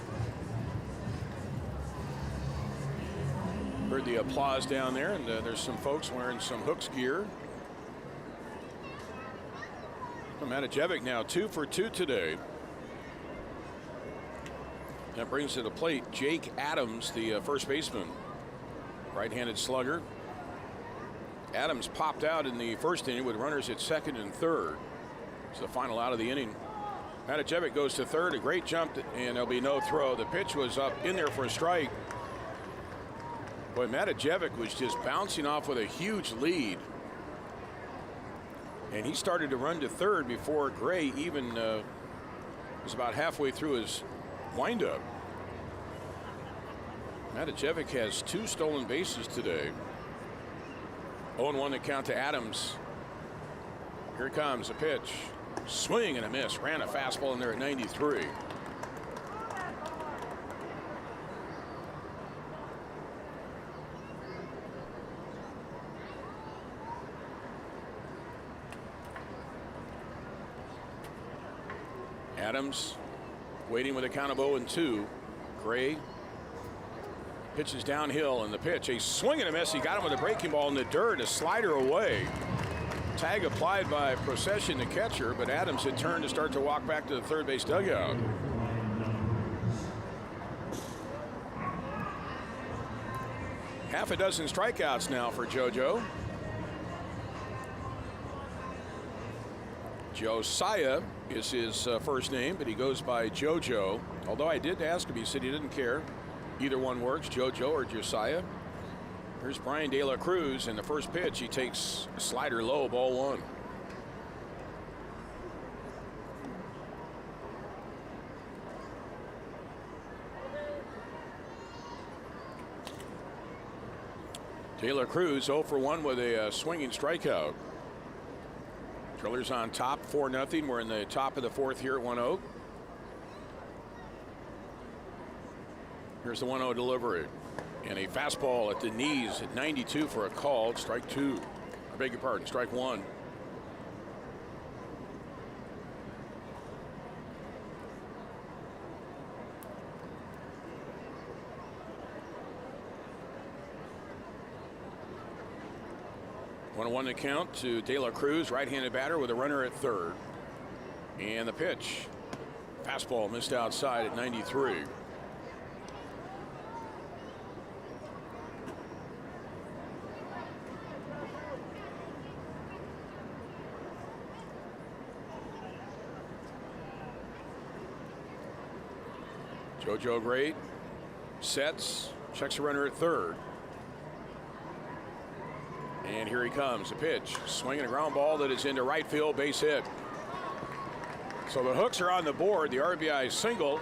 Heard the applause down there, and there's some folks wearing some Hooks gear. Matajevic now 2 for 2 today. That brings to the plate Jake Adams, the first baseman, right-handed slugger. Adams popped out in the first inning with runners at second and third. It's the final out of the inning. Matajevic goes to third, a great jump, and there'll be no throw. The pitch was up in there for a strike. Boy, Matajevic was just bouncing off with a huge lead. And he started to run to third before Gray even was about halfway through his windup. Matajevic has 2 stolen bases today. 0-1 to count to Adams. Here comes a pitch. Swing and a miss. Ran a fastball in there at 93. Adams waiting with a count of 0-2. Gray pitches downhill, and the pitch, a swing and a miss. He got him with a breaking ball in the dirt, a slider away. Tag applied by Procession, the catcher, but Adams had turned to start to walk back to the third base dugout. Half a dozen strikeouts now for JoJo. Josiah is his first name, but he goes by JoJo. Although I did ask him, he said he didn't care. Either one works, JoJo or Josiah. Here's Brian De La Cruz, and the first pitch, he takes a slider low, ball one. De La Cruz 0 for 1 with a swinging strikeout. Drillers on top, 4-0. We're in the top of the fourth here at 1-0. Here's the 1-0 delivery. And a fastball at the knees at 92 for a call. Strike two. I beg your pardon, strike one. One to count to De La Cruz, right-handed batter with a runner at third. And the pitch. Fastball missed outside at 93. JoJo Gray sets, checks a runner at third. And here he comes, a pitch, swinging a ground ball that is into right field, base hit. So the Hooks are on the board, the RBI single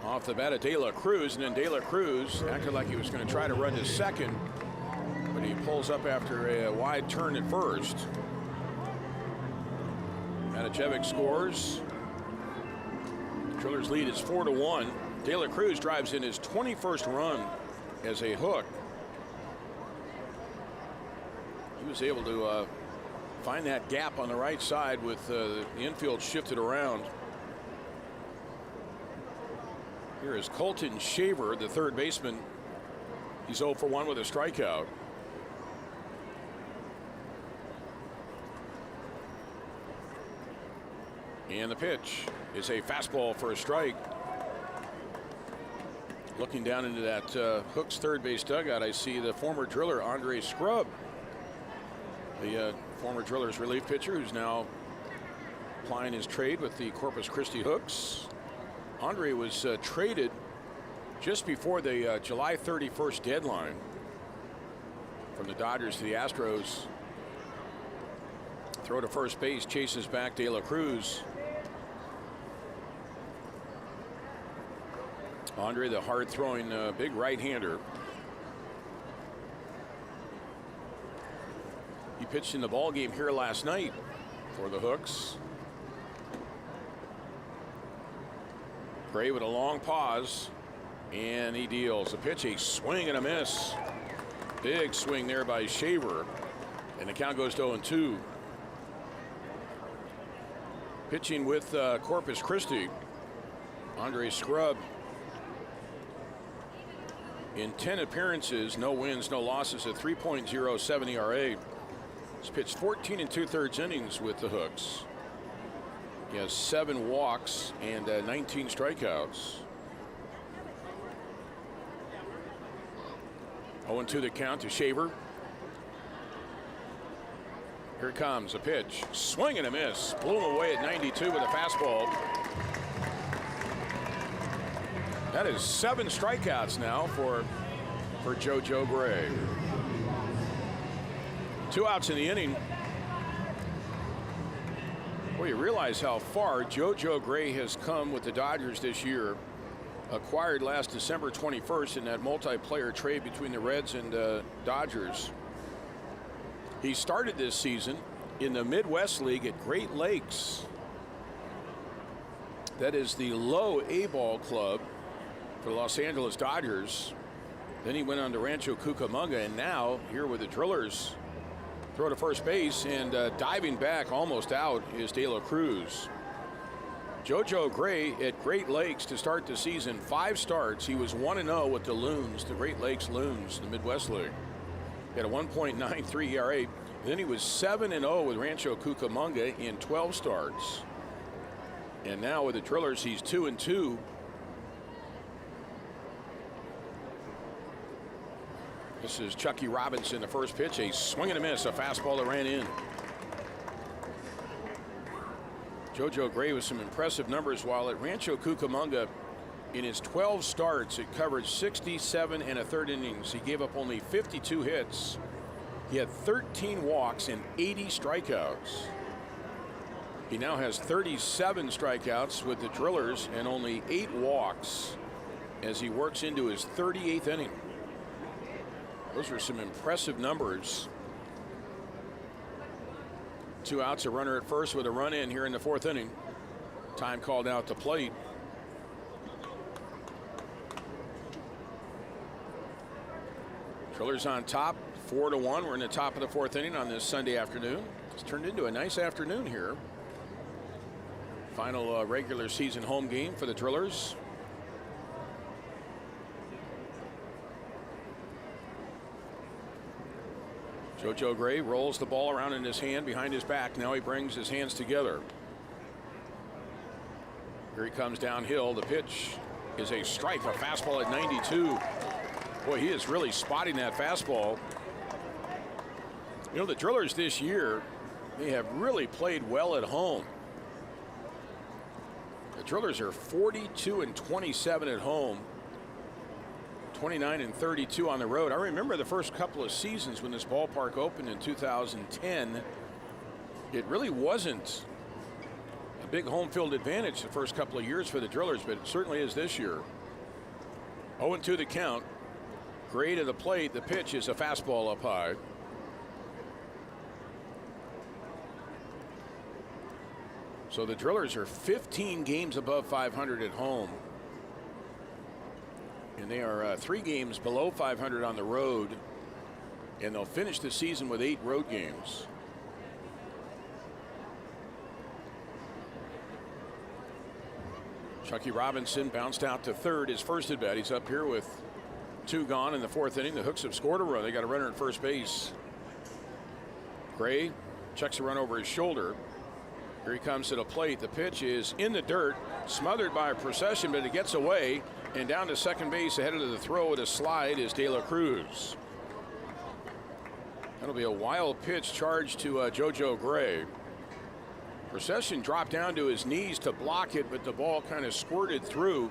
off the bat of De La Cruz, and then De La Cruz acted like he was going to try to run to second, but he pulls up after a wide turn at first. Matijevic scores. Drillers lead is 4-1. De La Cruz drives in his 21st run as a Hook. He was able to find that gap on the right side with the infield shifted around. Here is Colton Shaver, the third baseman. He's 0 for 1 with a strikeout. And the pitch is a fastball for a strike. Looking down into that Hooks third base dugout, I see the former Driller Andre Scrub, the former Drillers relief pitcher, who's now plying his trade with the Corpus Christi Hooks. Andre was traded just before the July 31st deadline from the Dodgers to the Astros. Throw to first base, chases back De La Cruz. Andre, the hard-throwing big right-hander. He pitched in the ball game here last night for the Hooks. Gray with a long pause, and he deals a pitch, a swing and a miss. Big swing there by Shaver, and the count goes to 0-2. Pitching with Corpus Christi, Andre Scrub. In 10 appearances, no wins, no losses, a 3.07 ERA. He's pitched 14 2/3 innings with the Hooks. He has 7 walks and 19 strikeouts. 0-2 the count to Shaver. Here it comes, a pitch, swing and a miss. Blew him away at 92 with a fastball. That is 7 strikeouts now for JoJo Gray. 2 outs in the inning. Well, you realize how far JoJo Gray has come with the Dodgers this year. Acquired last December 21st in that multiplayer trade between the Reds and Dodgers. He started this season in the Midwest League at Great Lakes. That is the low A-ball club for the Los Angeles Dodgers. Then he went on to Rancho Cucamonga, and now here with the Drillers. Throw to first base, and diving back almost out is De La Cruz. JoJo Gray at Great Lakes to start the season, 5 starts. He was 1-0 with the Loons, the Great Lakes Loons, the Midwest League. He had a 1.93 ERA. Then he was 7-0 with Rancho Cucamonga in 12 starts. And now with the Drillers, he's 2-2. This is Chucky Robinson, the first pitch, a swing and a miss, a fastball that ran in. JoJo Gray with some impressive numbers while at Rancho Cucamonga. In his 12 starts, it covered 67 1/3 innings. He gave up only 52 hits. He had 13 walks and 80 strikeouts. He now has 37 strikeouts with the Drillers and only 8 walks as he works into his 38th inning. Those are some impressive numbers. 2 outs, a runner at first with a run in here in the 4th inning. Time called out to plate. Drillers on top, 4-1. We're in the top of the 4th inning on this Sunday afternoon. It's turned into a nice afternoon here. Final regular season home game for the Drillers. JoJo Gray rolls the ball around in his hand behind his back. Now he brings his hands together. Here he comes downhill. The pitch is a strike, a fastball at 92. Boy, he is really spotting that fastball. You know, the Drillers this year, they have really played well at home. The Drillers are 42-27 at home. 29-32 on the road. I remember the first couple of seasons when this ballpark opened in 2010. It really wasn't a big home field advantage the first couple of years for the Drillers, but it certainly is this year. 0-2 the count. Gray to the plate. The pitch is a fastball up high. So the Drillers are 15 games above 500 at home. And they are 3 games below 500 on the road. And they'll finish the season with 8 road games. Chucky Robinson bounced out to third, his first at bat. He's up here with 2 gone in the 4th inning. The Hooks have scored a run. They got a runner at first base. Gray checks a run over his shoulder. Here he comes to the plate. The pitch is in the dirt, smothered by a Procession, but it gets away. And down to second base ahead of the throw with a slide is De La Cruz. That'll be a wild pitch charged to JoJo Gray. Procession dropped down to his knees to block it, but the ball kind of squirted through.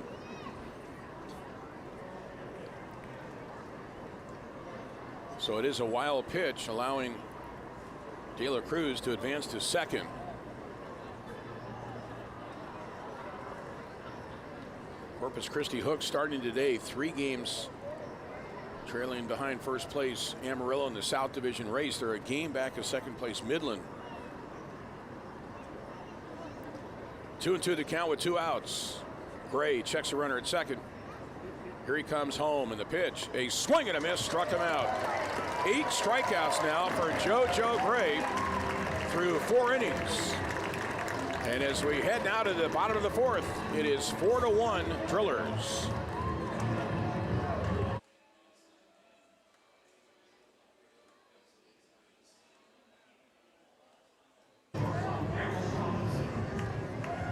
So it is a wild pitch, allowing De La Cruz to advance to second. Corpus Christi Hooks starting today, 3 games trailing behind first place Amarillo in the South Division race. They're a game back of second place Midland. 2-2 the count with 2 outs. Gray checks a runner at second. Here he comes home, and the pitch, a swing and a miss, struck him out. 8 strikeouts now for JoJo Gray through 4 innings. And as we head now to the bottom of the 4th, it is 4-1 Drillers.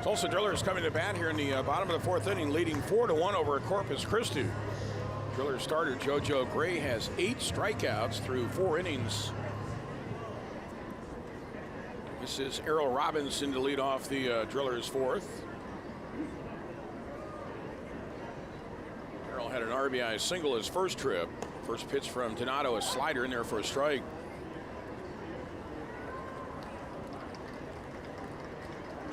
Tulsa Drillers coming to bat here in the bottom of the 4th inning, leading 4-1 over Corpus Christi. Drillers starter JoJo Gray has 8 strikeouts through 4 innings. This is Errol Robinson to lead off the Drillers 4th. Errol had an RBI single his first trip. First pitch from Donato, a slider in there for a strike.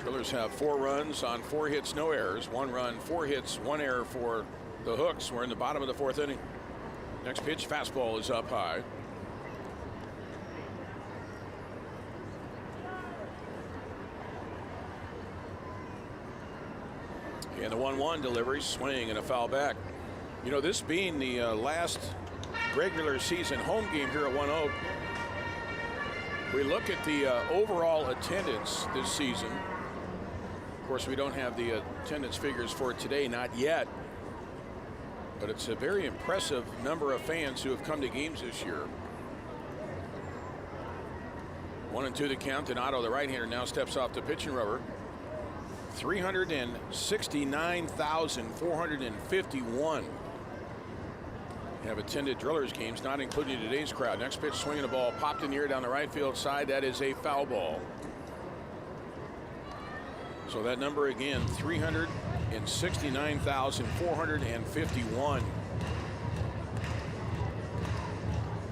Drillers have 4 runs on 4 hits, no errors. 1 run, 4 hits, 1 error for the Hooks. We're in the bottom of the 4th inning. Next pitch, fastball is up high. And the 1-1 delivery, swing and a foul back. You know, this being the last regular season home game here at One Oak, we look at the overall attendance this season. Of course, we don't have the attendance figures for today, not yet. But it's a very impressive number of fans who have come to games this year. 1-2 the count. Donato, the right-hander, now steps off the pitching rubber. 369,451 have attended Drillers games, not including today's crowd. Next pitch, swinging the ball, popped in the air down the right field side. That is a foul ball. So that number again, 369,451.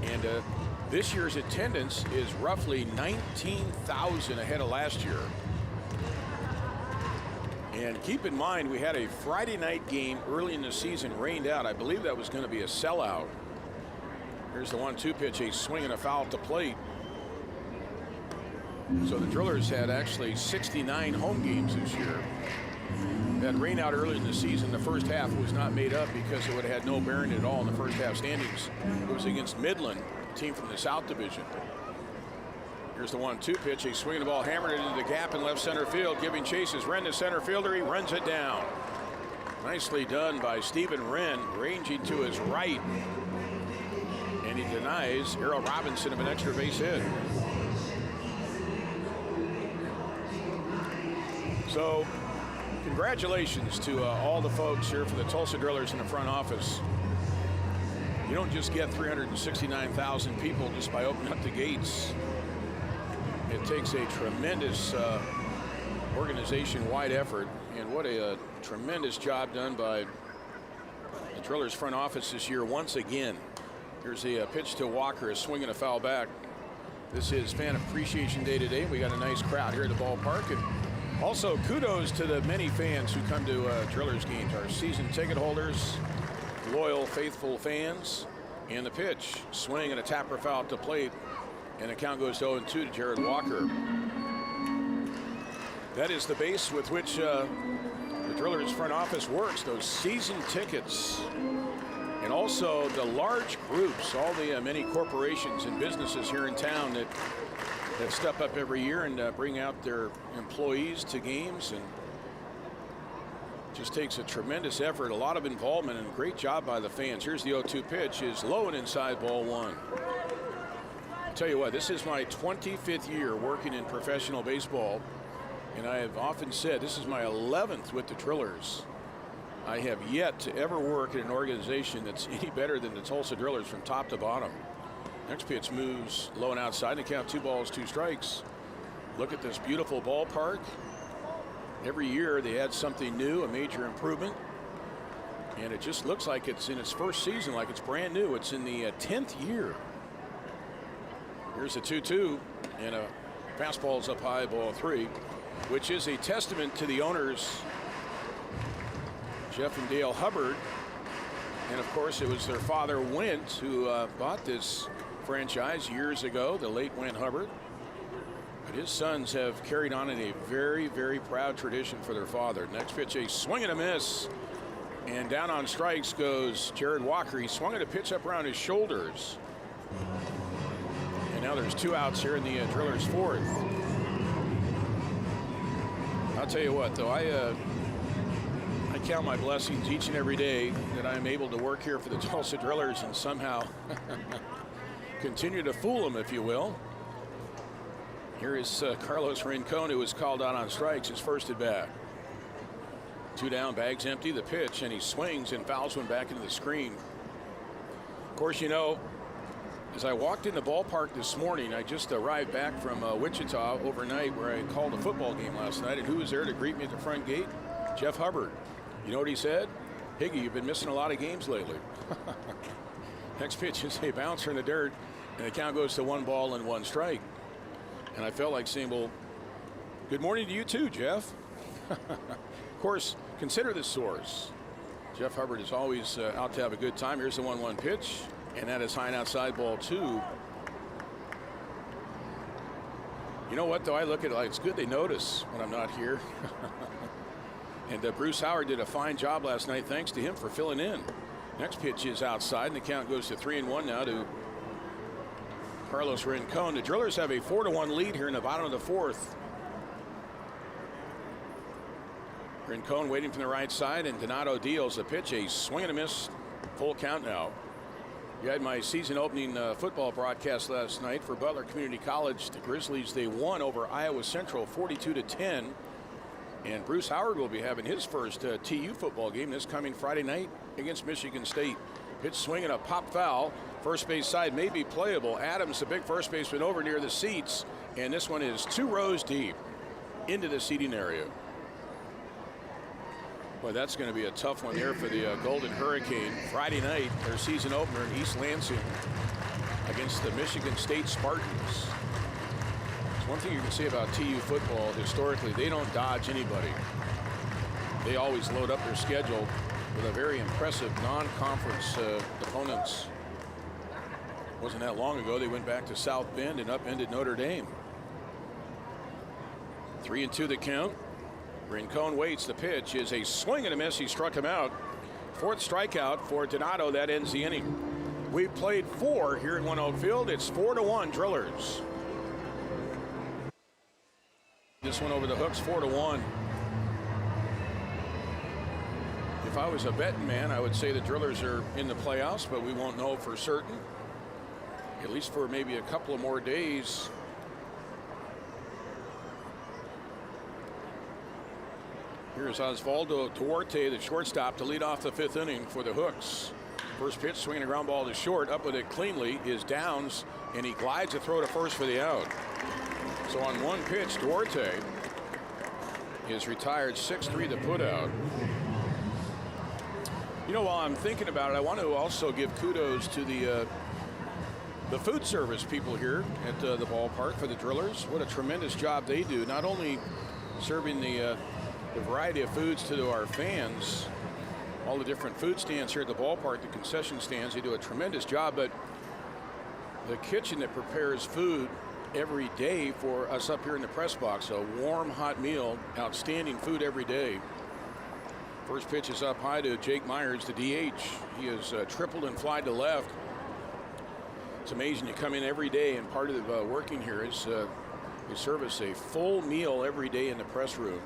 And this year's attendance is roughly 19,000 ahead of last year. And keep in mind, we had a Friday night game early in the season, rained out. I believe that was going to be a sellout. Here's the 1-2 pitch, a swing and a foul at the plate. So the Drillers had actually 69 home games this year. That rain out early in the season, the first half was not made up because it would have had no bearing at all in the first half standings. It was against Midland, a team from the South Division. Here's the 1-2 pitch. He's swinging the ball, hammered it into the gap in left center field, giving chases. Wren, the center fielder, he runs it down. Nicely done by Stephen Wren, ranging to his right. And he denies Errol Robinson of an extra base hit. So, congratulations to all the folks here for the Tulsa Drillers in the front office. You don't just get 369,000 people just by opening up the gates. It takes a tremendous organization-wide effort, and what a tremendous job done by the Drillers front office this year once again. Here's a pitch to Walker, a swing and a foul back. This is Fan Appreciation Day today. We got a nice crowd here at the ballpark, and also kudos to the many fans who come to Drillers games, our season ticket holders, loyal, faithful fans. And the pitch, swing and a tapper foul at the plate, and the count goes to 0-2 to Jared Walker. That is the base with which the Drillers front office works, those season tickets. And also the large groups, all the many corporations and businesses here in town that step up every year and bring out their employees to games. And just takes a tremendous effort, a lot of involvement, and a great job by the fans. Here's the 0-2 pitch, is low and inside, ball one. I'll tell you what, this is my 25th year working in professional baseball, and I have often said this is my 11th with the Drillers. I have yet to ever work in an organization that's any better than the Tulsa Drillers from top to bottom. Next pitch moves low and outside, and the count 2 balls, 2 strikes. Look at this beautiful ballpark. Every year they add something new, a major improvement, and it just looks like it's in its first season, like it's brand new. It's in the 10th year. Here's a 2-2, and a fastball is up high, ball 3, which is a testament to the owners, Jeff and Dale Hubbard, and of course it was their father Went who bought this franchise years ago, the late Went Hubbard. But his sons have carried on in a very, very proud tradition for their father. Next pitch, a swing and a miss. And down on strikes goes Jared Walker. He swung at a pitch up around his shoulders. And now there's 2 outs here in the Drillers' 4th. I'll tell you what, though, I count my blessings each and every day that I'm able to work here for the Tulsa Drillers and somehow continue to fool them, if you will. Here is Carlos Rincon, who was called out on strikes, his first at bat. 2 down, bags empty, the pitch, and he swings and fouls one back into the screen. Of course, you know, as I walked in the ballpark this morning, I just arrived back from Wichita overnight, where I called a football game last night, and who was there to greet me at the front gate? Jeff Hubbard. You know what he said? Higgy, you've been missing a lot of games lately. Next pitch is a bouncer in the dirt, and the count goes to 1 ball and 1 strike. And I felt like saying, well, good morning to you too, Jeff. Of course, consider this source. Jeff Hubbard is always out to have a good time. Here's the 1-1 pitch, and that is high and outside, ball 2. You know what, though? I look at it like it's good they notice when I'm not here. And Bruce Howard did a fine job last night. Thanks to him for filling in. Next pitch is outside, and the count goes to 3-1 now to Carlos Rincon. The Drillers have a 4-1 lead here in the bottom of the 4th. Rincon waiting from the right side, and Donato deals the pitch, a swing and a miss, full count now. You had my season opening football broadcast last night for Butler Community College. The Grizzlies, they won over Iowa Central 42-10. And Bruce Howard will be having his first TU football game this coming Friday night against Michigan State. Pitch swinging, a pop foul. First base side may be playable. Adams, the big first baseman, over near the seats. And this one is 2 rows deep into the seating area. Boy, that's going to be a tough one there for the Golden Hurricane. Friday night, their season opener in East Lansing against the Michigan State Spartans. It's one thing you can say about TU football. Historically, they don't dodge anybody. They always load up their schedule with a very impressive non-conference opponents. Wasn't that long ago they went back to South Bend and upended Notre Dame. 3-2 the count. Rincon waits. The pitch is a swing and a miss. He struck him out. 4th strikeout for Donato. That ends the inning. We've played 4 here at One Oak Field. It's 4-1 Drillers. This one over the hooks, 4-1. If I was a betting man, I would say the Drillers are in the playoffs, but we won't know for certain. At least for maybe a couple of more days. Here's Osvaldo Duarte, the shortstop, to lead off the 5th inning for the Hooks. First pitch, swinging a ground ball to short. Up with it cleanly is Downs, and he glides a throw to first for the out. So on one pitch, Duarte is retired, 6-3 the put out. You know, while I'm thinking about it, I want to also give kudos to the food service people here at the ballpark for the Drillers. What a tremendous job they do, not only serving the variety of foods to our fans, all the different food stands here at the ballpark, the concession stands, they do a tremendous job, but the kitchen that prepares food every day for us up here in the press box, a warm, hot meal, outstanding food every day. First pitch is up high to Jake Myers, the DH. He has tripled and flied to left. It's amazing. You come in every day, and part of the working here is they service a full meal every day in the press room.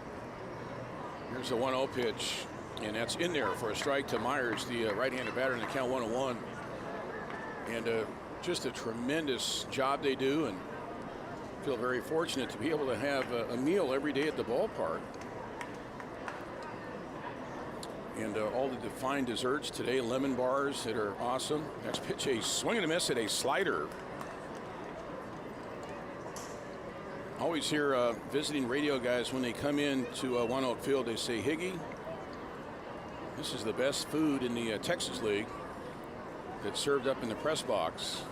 Here's the 1-0 pitch, and that's in there for a strike to Myers, the right-handed batter, in the count 1-1. And just a tremendous job they do, and feel very fortunate to be able to have a meal every day at the ballpark. And all the fine desserts today, lemon bars that are awesome. Next pitch, a swing and a miss at a slider. Always hear visiting radio guys when they come in to One Oak Field, they say, Higgy, this is the best food in the Texas League that's served up in the press box.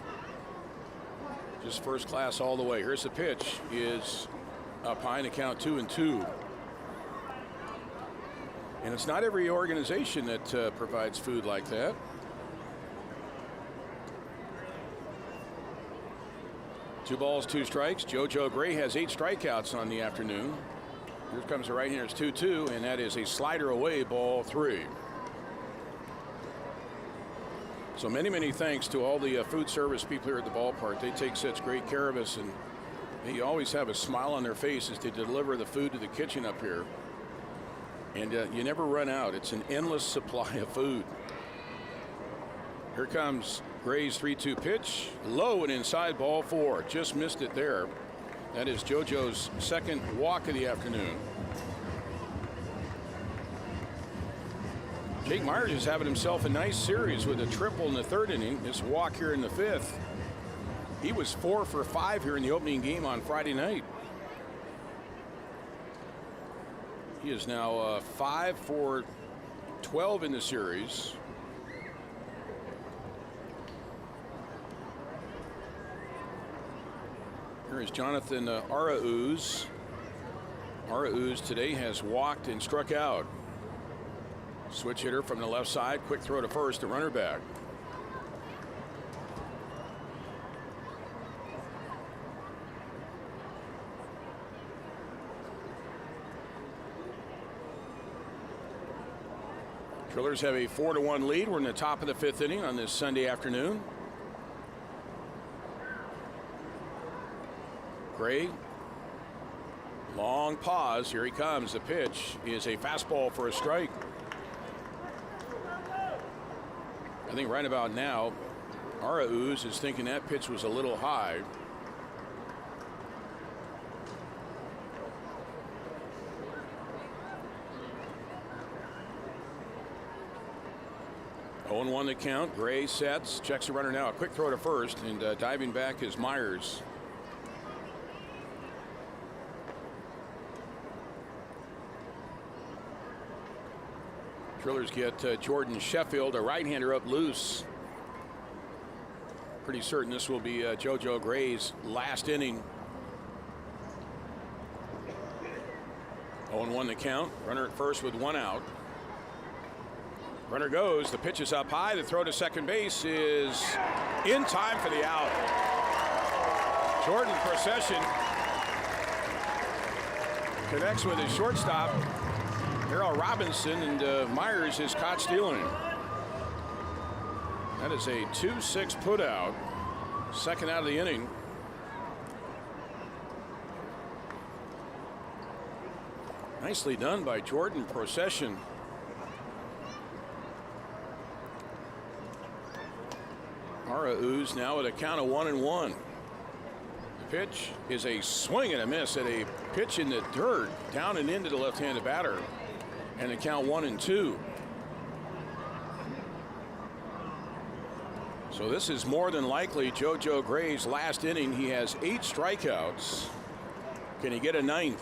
Just first class all the way. Here's the pitch, is up high in the count, 2-2. And it's not every organization that provides food like that. Two balls, 2 strikes. JoJo Gray has 8 strikeouts on the afternoon. Here comes the right-hander, 2-2, and that is a slider away, ball 3. So many thanks to all the food service people here at the ballpark. They take such great care of us, and they always have a smile on their face as they deliver the food to the kitchen up here. And you never run out. It's an endless supply of food. Here comes Gray's 3-2 pitch. Low and inside, ball 4. Just missed it there. That is JoJo's second walk of the afternoon. Jake Myers is having himself a nice series with a triple in the 3rd inning. This walk here in the 5th. He was 4 for 5 here in the opening game on Friday night. He is now 5 for 12 in the series. Here is Jonathan Arauz. Arauz today has walked and struck out. Switch hitter from the left side. Quick throw to first, the runner back. Drillers have a 4-1 lead. We're in the top of the 5th inning on this Sunday afternoon. Gray, long pause. Here he comes. The pitch is a fastball for a strike. I think right about now, Arauz is thinking that pitch was a little high. 0-1 the count. Gray sets, checks the runner now. A quick throw to first, and diving back is Myers. Drillers get Jordan Sheffield, a right-hander, up loose. Pretty certain this will be JoJo Gray's last inning. 0-1 the count. Runner at first with 1 out. Runner goes. The pitch is up high. The throw to second base is in time for the out. Jordan Procession connects with his shortstop, Harold Robinson, and Myers is caught stealing. That is a 2-6 putout. Second out of the inning. Nicely done by Jordan Procession. Arauz now at a count of 1-1. The pitch is a swing and a miss at a pitch in the dirt, down and into the left-handed batter. And a count 1-2. So this is more than likely JoJo Gray's last inning. He has 8 strikeouts. Can he get a 9th?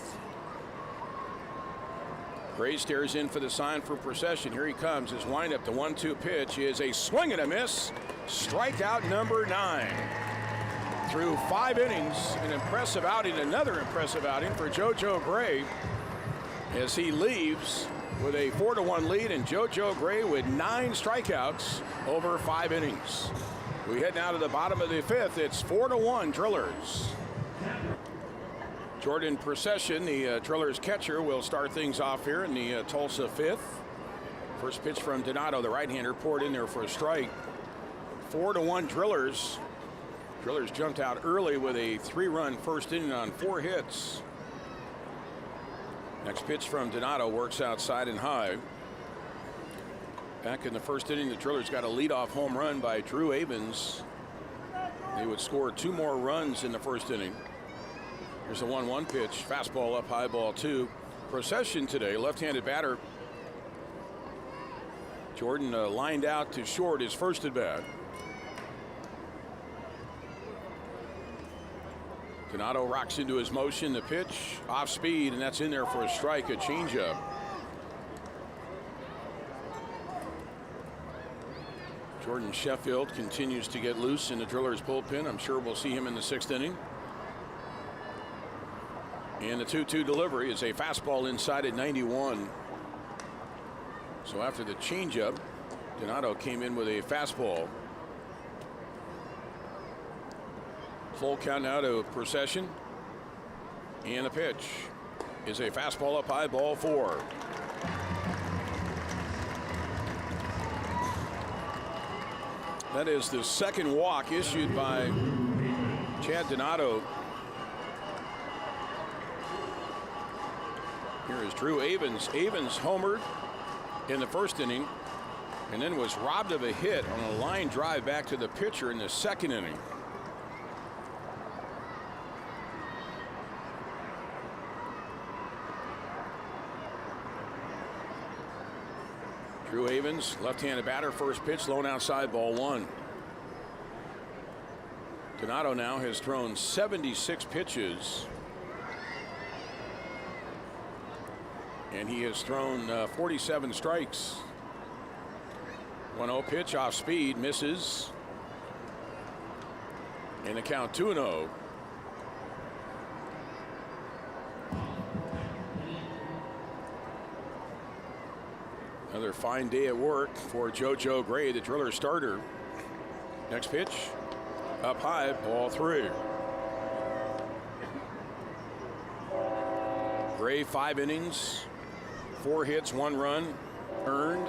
Gray stares in for the sign for Procession. Here he comes. His windup, the 1-2 pitch is a swing and a miss. Strikeout number 9. Through 5 innings, an impressive outing, another impressive outing for JoJo Gray as he leaves with a 4-1 lead, and JoJo Gray with 9 strikeouts over 5 innings. We head now to the bottom of the 5th. It's 4-1 Drillers. Jordan Procession, the Drillers catcher, will start things off here in the Tulsa 5th. First pitch from Donato, the right-hander, poured in there for a strike. 4-1 Drillers. Drillers jumped out early with a 3-run first inning on 4 hits. Next pitch from Donato works outside and high. Back in the first inning, the Drillers got a leadoff home run by Drew Avens. They would score 2 more runs in the first inning. Here's a 1-1 pitch. Fastball up high, ball 2. Procession today, left-handed batter. Jordan lined out to short his first at bat. Donato rocks into his motion. The pitch off speed, and that's in there for a strike, a changeup. Jordan Sheffield continues to get loose in the Drillers bullpen. I'm sure we'll see him in the 6th inning. And the 2-2 delivery is a fastball inside at 91. So after the changeup, Donato came in with a fastball. Full count now to Procession. And the pitch is a fastball up high, ball 4. That is the second walk issued by Chad Donato. Here is Drew Avens. Avens homered in the first inning and then was robbed of a hit on a line drive back to the pitcher in the second inning. Drew Avens, left-handed batter, first pitch, lone outside, ball 1. Donato now has thrown 76 pitches. And he has thrown 47 strikes. 1-0 pitch off speed, misses. And the count 2-0. Another fine day at work for JoJo Gray, the Driller starter. Next pitch, up high, ball 3. Gray, 5 innings, 4 hits, 1 run earned,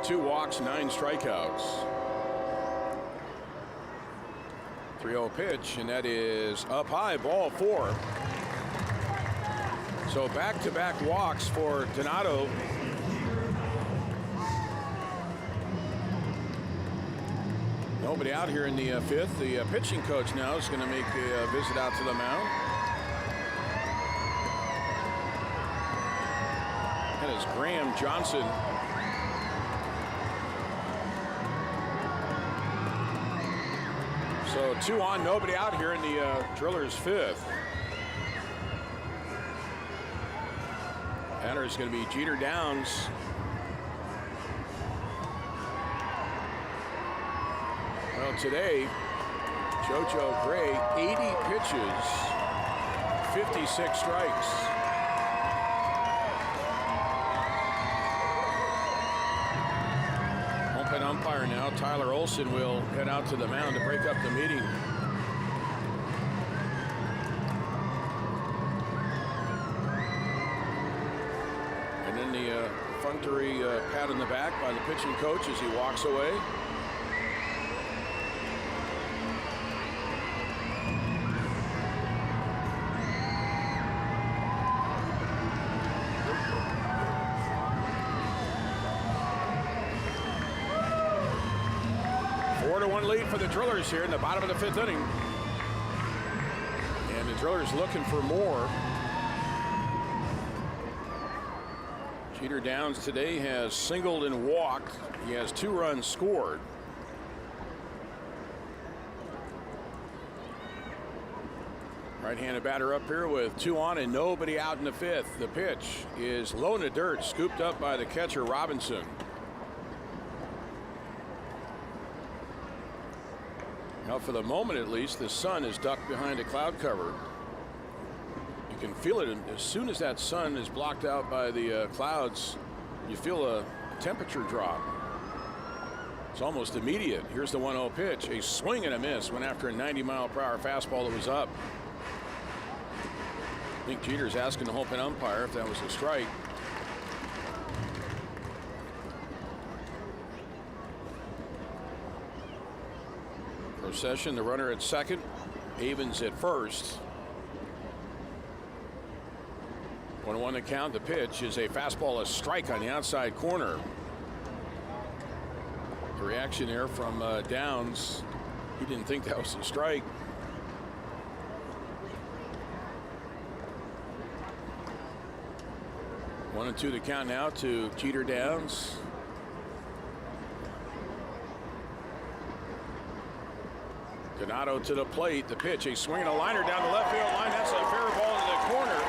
2 walks, 9 strikeouts. 3-0 pitch, and that is up high, ball 4. So back-to-back walks for Donato. Nobody out here in the 5th. The pitching coach now is going to make a visit out to the mound. That is Graham Johnson. So 2 on, nobody out here in the Drillers' 5th. Batter is going to be Jeter Downs. Well, today, JoJo Gray, 80 pitches, 56 strikes. Open umpire now, Tyler Olson, will head out to the mound to break up the meeting. And then the perfunctory pat on the back by the pitching coach as he walks away. Lead for the Drillers here in the bottom of the 5th inning. And the Drillers looking for more. Jeter Downs today has singled and walked. He has 2 runs scored. Right-handed batter up here with 2 on and nobody out in the 5th. The pitch is low in the dirt, scooped up by the catcher Robinson. Now, for the moment at least, the sun is ducked behind a cloud cover. You can feel it as soon as that sun is blocked out by the clouds. You feel a temperature drop. It's almost immediate. Here's the 1-0 pitch. A swing and a miss. Went after a 90-mile-per-hour fastball that was up. I think Jeter's asking the home plate umpire if that was a strike. Procession, the runner at second, Havens at first. 1-1 to count. The pitch is a fastball, a strike on the outside corner. The reaction there from Downs. He didn't think that was a strike. One and two to count now to Jeter Downs. Donato to the plate. The pitch, a swing and a liner down the left field line. That's a fair ball into the corner.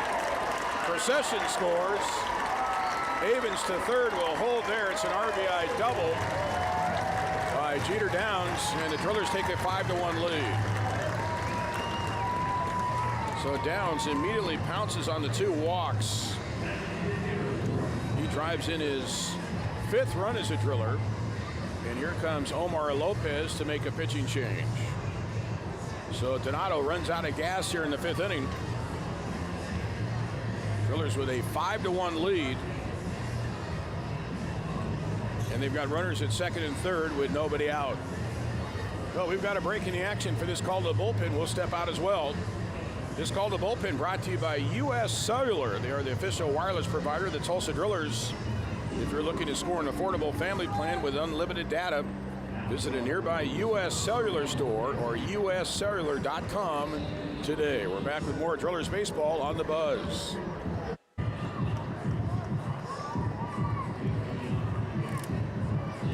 Procession scores. Havens to third will hold there. It's an RBI double by Jeter Downs, and the Drillers take a 5-1 lead. So Downs immediately pounces on the 2 walks. He drives in his 5th run as a Driller, and here comes Omar Lopez to make a pitching change. So Donato runs out of gas here in the 5th inning. Drillers with a 5-1 lead. And they've got runners at second and third with nobody out. Well, we've got a break in the action for this call to the bullpen. We'll step out as well. This call to the bullpen brought to you by U.S. Cellular. They are the official wireless provider of the Tulsa Drillers. If you're looking to score an affordable family plan with unlimited data, visit a nearby U.S. Cellular store or uscellular.com today. We're back with more Drillers baseball on the Buzz.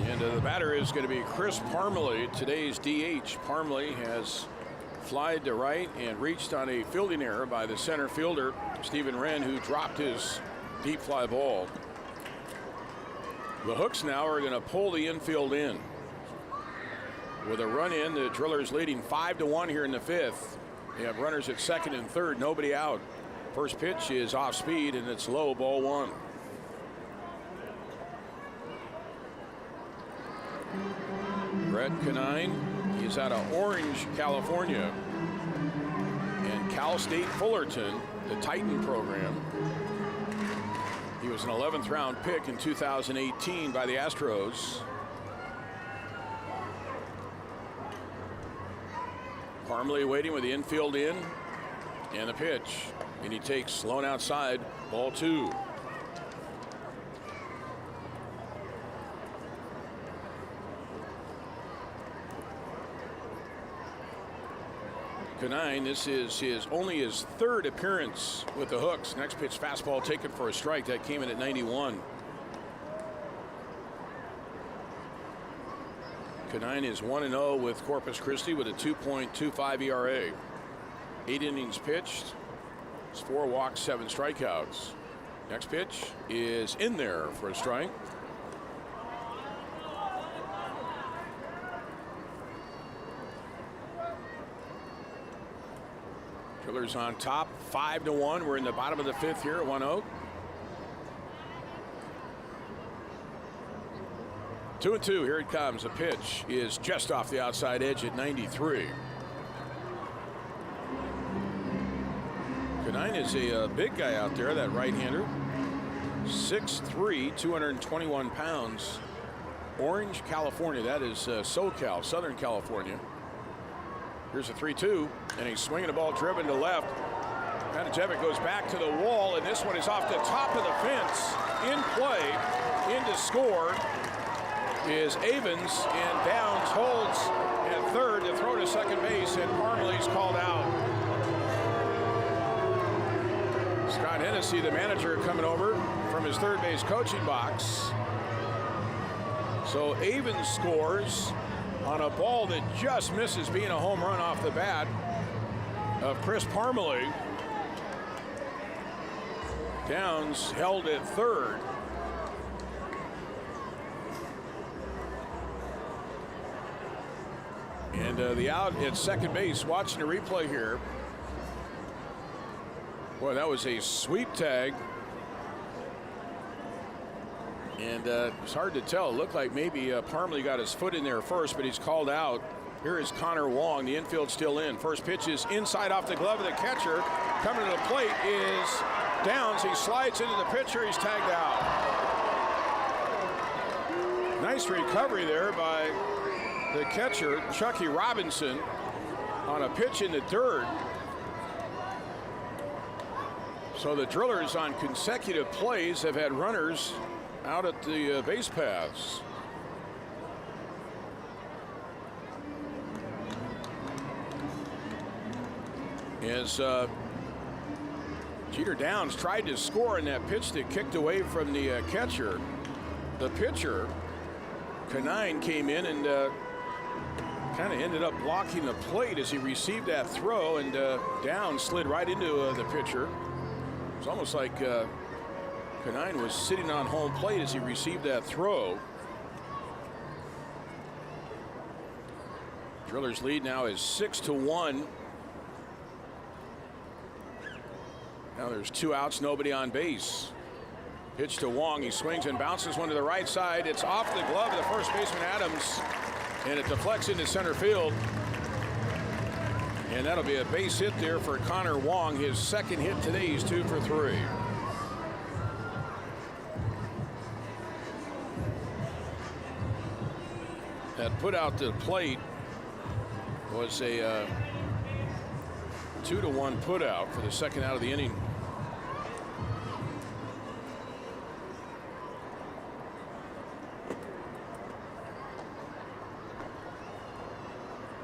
And the batter is going to be Chris Parmalee, today's DH. Parmalee has flied to right and reached on a fielding error by the center fielder, Stephen Wren, who dropped his deep fly ball. The Hooks now are going to pull the infield in. With a run in, the Drillers leading 5-1 here in the 5th. They have runners at second and third, nobody out. First pitch is off speed and it's low, ball 1. Brett Canine, he's out of Orange, California. And Cal State Fullerton, the Titan program. He was an 11th round pick in 2018 by the Astros. Parmalee waiting with the infield in, and the pitch, and he takes Sloan outside, ball 2. Canine, this is only his 3rd appearance with the Hooks. Next pitch, fastball taken for a strike. That came in at 91. Canine is 1-0 with Corpus Christi with a 2.25 ERA. 8 innings pitched. It's 4 walks, 7 strikeouts. Next pitch is in there for a strike. Drillers on top, 5-1. We're in the bottom of the 5th here at 1-0. 2-2. Here it comes. The pitch is just off the outside edge at 93. Canine is a big guy out there, that right-hander. 6'3", 221 pounds. Orange, California. That is SoCal, Southern California. Here's a 3-2, and he's swinging the ball driven to left. Matajevic goes back to the wall, and this one is off the top of the fence. In play, in to score is Avens, and Downs holds at third to throw to second base, and Parmley's called out. Scott Hennessy, the manager, coming over from his third base coaching box. So Avens scores on a ball that just misses being a home run off the bat of Chris Parmley. Downs held at third. And the out at second base, watching the replay here. Boy, that was a sweep tag. And it's hard to tell. It looked like maybe Parmley got his foot in there first, but he's called out. Here is Connor Wong. The infield still in. First pitch is inside off the glove of the catcher. Coming to the plate is Downs. He slides into the pitcher. He's tagged out. Nice recovery there by the catcher, Chucky Robinson, on a pitch in the dirt. So the Drillers on consecutive plays have had runners out at the base paths. As Jeter Downs tried to score in that pitch that kicked away from the catcher, the pitcher, Canine, came in and kind of ended up blocking the plate as he received that throw, and Downs slid right into the pitcher. It's almost like Canine was sitting on home plate as he received that throw. Drillers lead now is 6-1. Now there's 2 outs, nobody on base. Pitch to Wong. He swings and bounces one to the right side. It's off the glove of the first baseman Adams, and it deflects into center field. And that'll be a base hit there for Connor Wong. His second hit today. He's 2 for 3. That put out the plate was a 2-1 put out for the second out of the inning.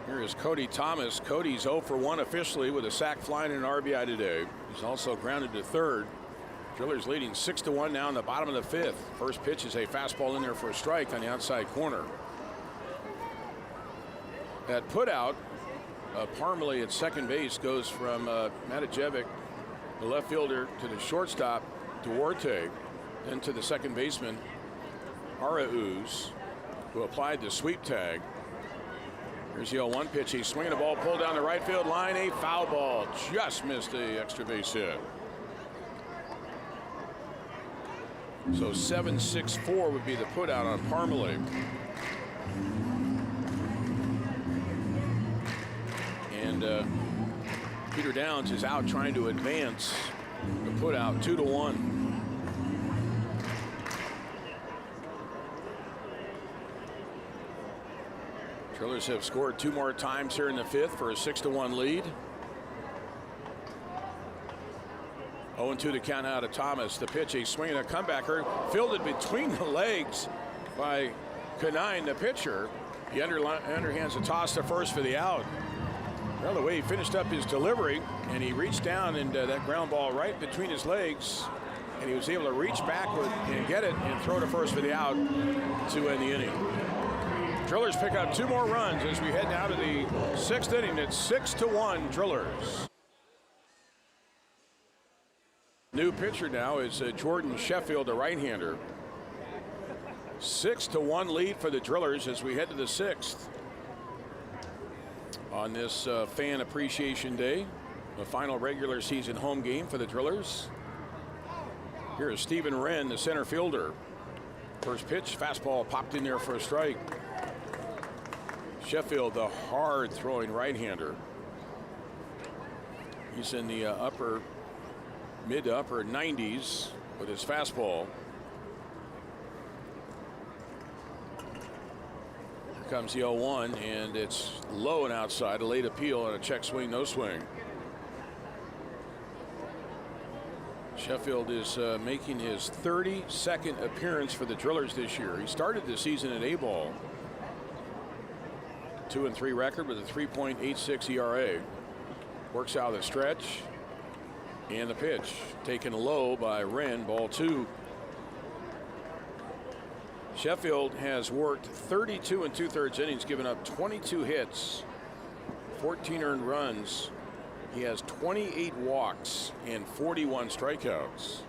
Here is Cody Thomas. Cody's 0 for 1 officially with a sac fly and an RBI today. He's also grounded to third. Drillers leading 6-1 now in the bottom of the 5th. First pitch is a fastball in there for a strike on the outside corner. That put out, Parmley at second base goes from Matajevic, the left fielder, to the shortstop, Duarte, then to the second baseman, Arauz, who applied the sweep tag. Here's the 0-1 pitch. He's swinging the ball, pulled down the right field line. A foul ball. Just missed the extra base hit. So 7-6-4 would be the put out on Parmley. And Peter Downs is out trying to advance the put out. 2-1. Drillers have scored 2 more times here in the 5th for a 6-1 lead. 0-2 to count out of Thomas. The pitch, he's swinging a comebacker, fielded between the legs by Canine, the pitcher. He underhands a toss to first for the out. Well, the way he finished up his delivery, and he reached down, and that ground ball right between his legs, and he was able to reach backward and get it and throw to first for the out to end the inning. Drillers pick up 2 more runs as we head now to the 6th inning. It's 6-1 Drillers. New pitcher now is Jordan Sheffield, a right-hander. 6-1 lead for the Drillers as we head to the 6th. On this Fan Appreciation Day, the final regular season home game for the Drillers. Here is Stephen Wren, the center fielder. First pitch, fastball popped in there for a strike. Sheffield, the hard-throwing right-hander. He's in the mid to upper 90s with his fastball. Here comes the 0-1, and it's low and outside. A late appeal and a check swing, no swing. Sheffield is making his 32nd appearance for the Drillers this year. He started the season at A-ball. 2-3 record with a 3.86 ERA. Works out the stretch. And the pitch taken low by Wren, ball 2. Sheffield has worked 32 2/3 innings, given up 22 hits, 14 earned runs. He has 28 walks and 41 strikeouts.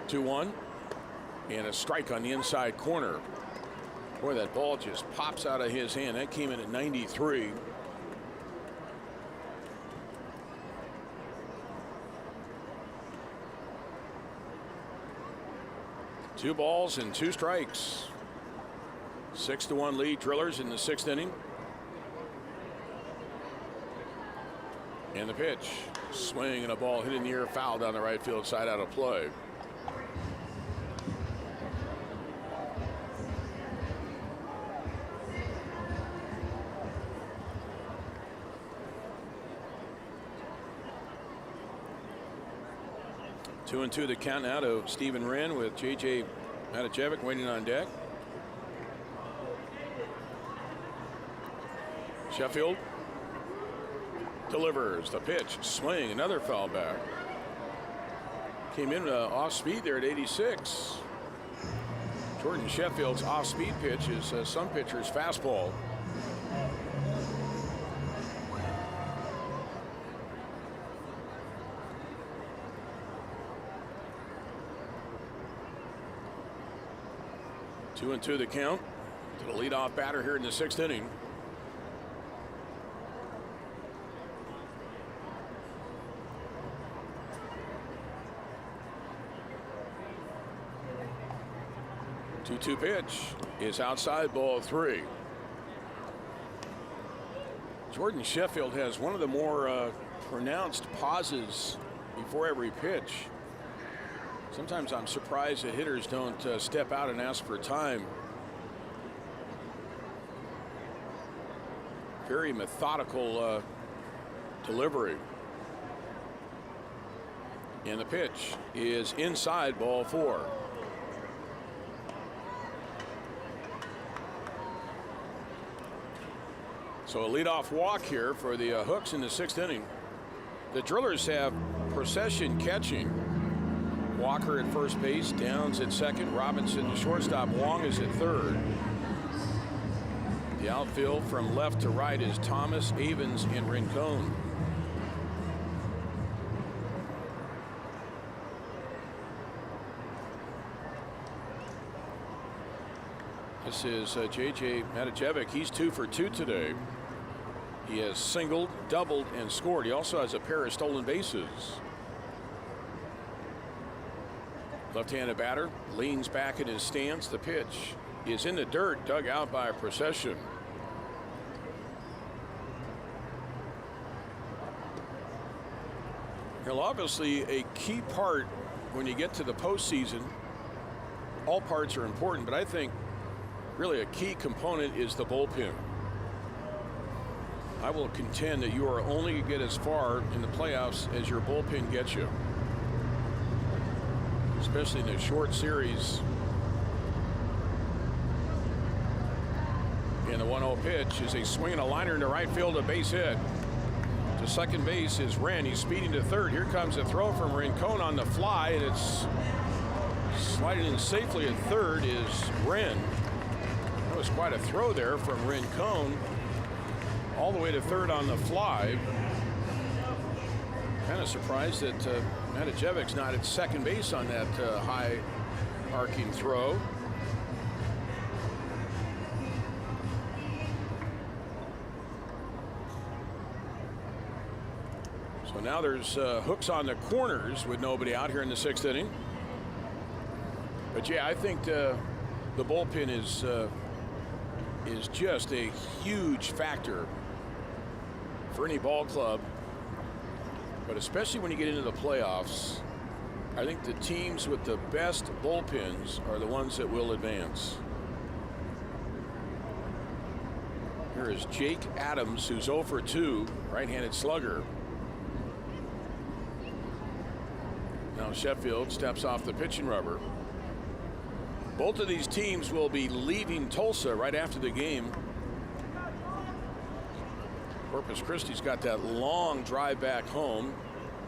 Two-one, and a strike on the inside corner. Boy, that ball just pops out of his hand. That came in at 93. Two balls and 2 strikes. 6-1 lead, Drillers in the 6th inning. And the pitch. Swing and a ball hit in the air, foul down the right field side, out of play. 2-2 the count now to Stephen Wren with J.J. Matijevic waiting on deck. Sheffield delivers the pitch, swing, another foul back. Came in off speed there at 86. Jordan Sheffield's off speed pitch is some pitchers' fastball. Two and two the count to the leadoff batter here in the 6th inning. Two pitch is outside, ball 3. Jordan Sheffield has one of the more pronounced pauses before every pitch. Sometimes I'm surprised that hitters don't step out and ask for time. Very methodical delivery. And the pitch is inside, ball 4. So a leadoff walk here for the Hooks in the 6th inning. The Drillers have Procession catching. Walker at first base, Downs at second, Robinson the shortstop, Wong is at third. The outfield from left to right is Thomas, Avens, and Rincon. This is J.J. Matijevic. He's 2 for 2 today. He has singled, doubled, and scored. He also has a pair of stolen bases. Left-handed batter leans back in his stance. The pitch is in the dirt, dug out by Procession. Well, obviously a key part when you get to the postseason. All parts are important, but I think really a key component is the bullpen. I will contend that you are only going to get as far in the playoffs as your bullpen gets you, especially in a short series. And the 1-0 pitch is a swing and a liner into right field, a base hit to second base is Wren. He's speeding to third. Here comes a throw from Rincon on the fly, and it's sliding in safely at third is Wren. That was quite a throw there from Rincon all the way to third on the fly. Kind of surprised that Matajevic's not at second base on that high arcing throw. So now there's Hooks on the corners with nobody out here in the sixth inning. But yeah, I think the bullpen is just a huge factor for any ball club. But especially when you get into the playoffs, I think the teams with the best bullpens are the ones that will advance. Here is Jake Adams, who's 0 for 2, right-handed slugger. Now Sheffield steps off the pitching rubber. Both of these teams will be leaving Tulsa right after the game. Corpus Christi's got that long drive back home,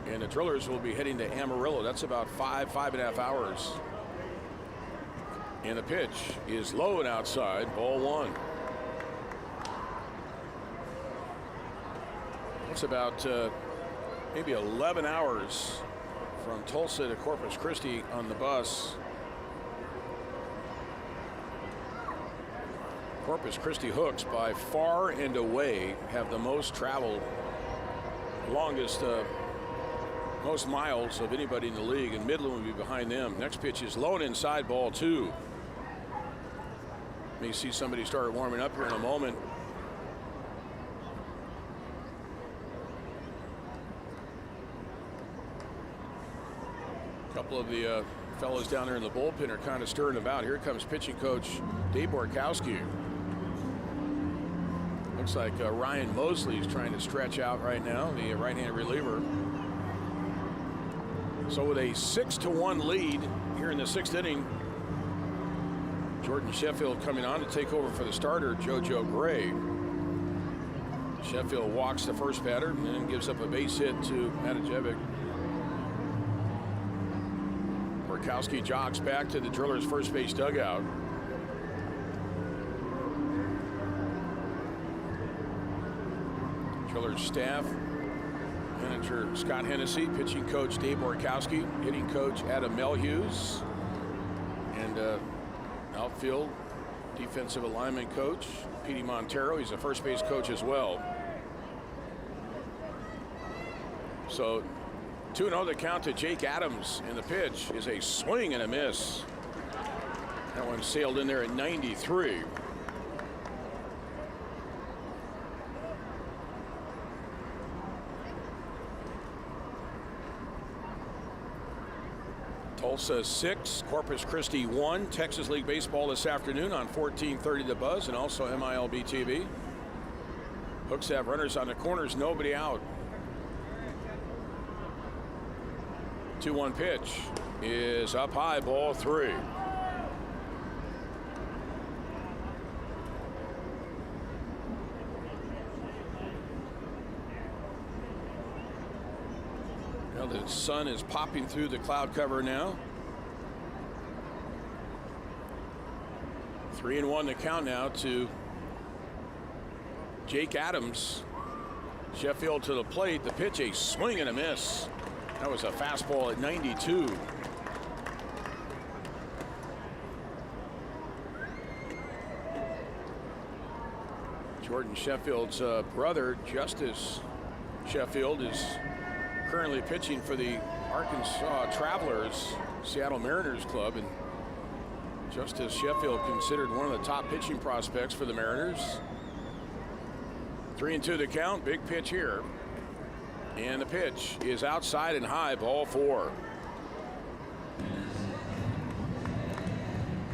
and the Drillers will be heading to Amarillo. That's about 5.5 hours. And the pitch is low and outside, ball one. It's about maybe 11 hours from Tulsa to Corpus Christi on the bus. Corpus Christi Hooks by far and away have the most travel, longest, most miles of anybody in the league, and Midland will be behind them. Next pitch is low and inside, ball two. May see somebody start warming up here in a moment. A couple of the fellas down there in the bullpen are kind of stirring about. Here comes pitching coach Dave Borkowski. Looks like Ryan Mosley is trying to stretch out right now, the right-hand reliever. So with a 6-1 lead here in the sixth inning, Jordan Sheffield coming on to take over for the starter, JoJo Gray. Sheffield walks the first batter and then gives up a base hit to Matajevic. Borkowski jogs back to the Drillers' first base dugout. Drillers staff, manager Scott Hennessy, pitching coach Dave Borkowski, hitting coach Adam Melhuse, and outfield defensive alignment coach Petey Montero. He's a first base coach as well. So 2-0 the count to Jake Adams, and the pitch is a swing and a miss. That one sailed in there at 93. Tulsa 6, Corpus Christi 1. Texas League Baseball this afternoon on 1430 The Buzz and also MILB TV. Hooks have runners on the corners, nobody out. 2-1 pitch is up high, ball three. Well, the sun is popping through the cloud cover now. 3-1 the count now to Jake Adams. Sheffield to the plate. The pitch, a swing and a miss. That was a fastball at 92. Jordan Sheffield's brother, Justice Sheffield, is currently pitching for the Arkansas Travelers, Seattle Mariners club, and Justice Sheffield considered one of the top pitching prospects for the Mariners. 3-2 the count, big pitch here. And the pitch is outside and high, ball four.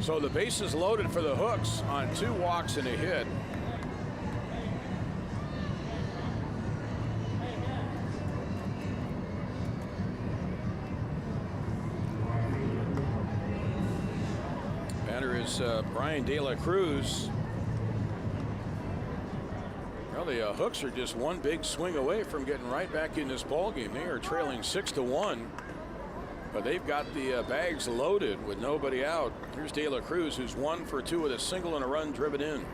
So the base is loaded for the Hooks on 2 walks and a hit. Batter is Brian De La Cruz. Well, the Hooks are just one big swing away from getting right back in this ball game. They are trailing 6-1, but they've got the bags loaded with nobody out. Here's De La Cruz, who's 1 for 2 with a single and a run driven in.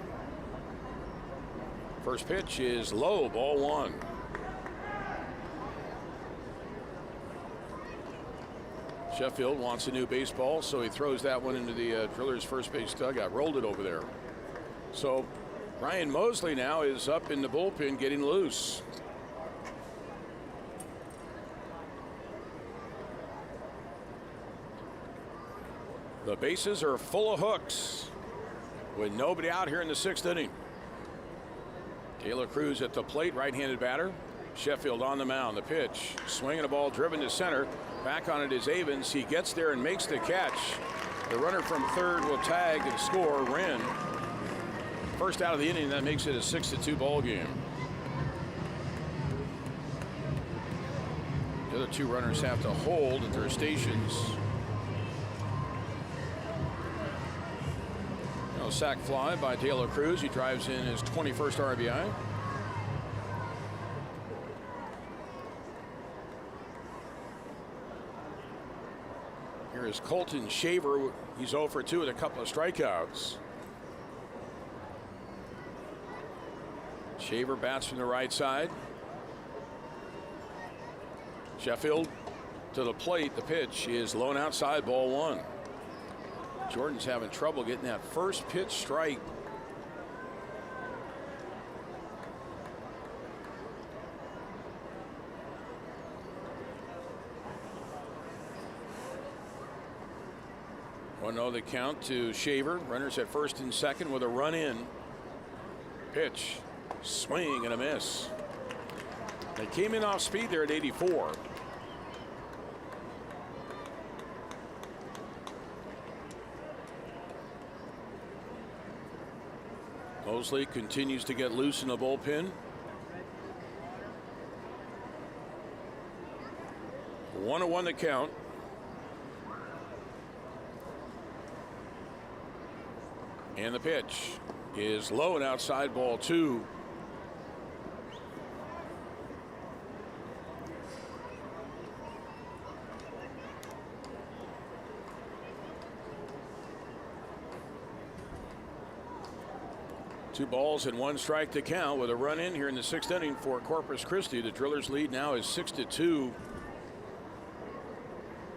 First pitch is low, ball 1. Sheffield wants a new baseball, so he throws that one into the Drillers' first base dugout. Rolled it over there. So Ryan Mosley now is up in the bullpen getting loose. The bases are full of Hooks with nobody out here in the 6th inning. De La Cruz at the plate, right-handed batter. Sheffield on the mound. The pitch, swinging a ball driven to center. Back on it is Avens. He gets there and makes the catch. The runner from third will tag and score. Wren. First out of the inning, that makes it a 6-2 ball game. The other 2 runners have to hold at their stations. Now, sac fly by De La Cruz. He drives in his 21st RBI. Here is Colton Shaver. He's 0 for 2 with a couple of strikeouts. Shaver bats from the right side. Sheffield to the plate. The pitch is low and outside, ball 1. Jordan's having trouble getting that first pitch strike. One 0 the count to Shaver. Runners at first and second with a run in. Pitch, swing and a miss. They came in off speed there at 84. Mosley continues to get loose in the bullpen. 1-1 the count. And the pitch is low and outside, ball 2. Two balls and 1 strike to count with a run in here in the 6th inning for Corpus Christi. The Drillers lead now is 6-2.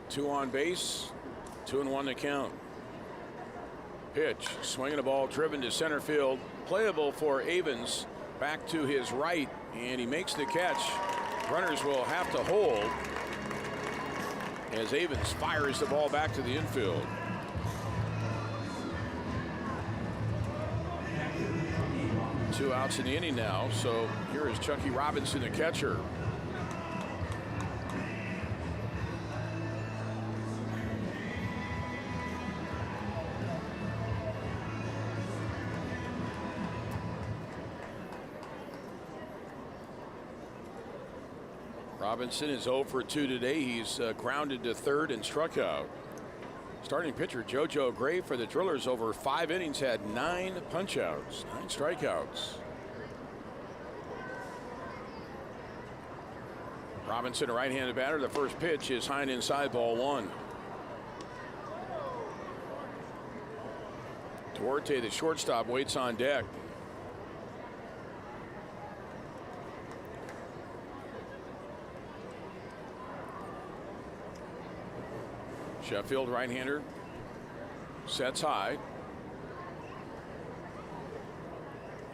2 on base, 2-1 to count. Pitch, swinging a ball driven to center field, playable for Avens, back to his right, and he makes the catch. Runners will have to hold as Avens fires the ball back to the infield. Two outs in the inning now, so here is Chucky Robinson, the catcher. Robinson is 0 for 2 today. He's grounded to third and struck out. Starting pitcher JoJo Gray for the Drillers over 5 innings had 9 punchouts, 9 strikeouts. Robinson, a right-handed batter. The first pitch is high and inside, ball 1. Duarte, the shortstop, waits on deck. Sheffield, right-hander, sets high.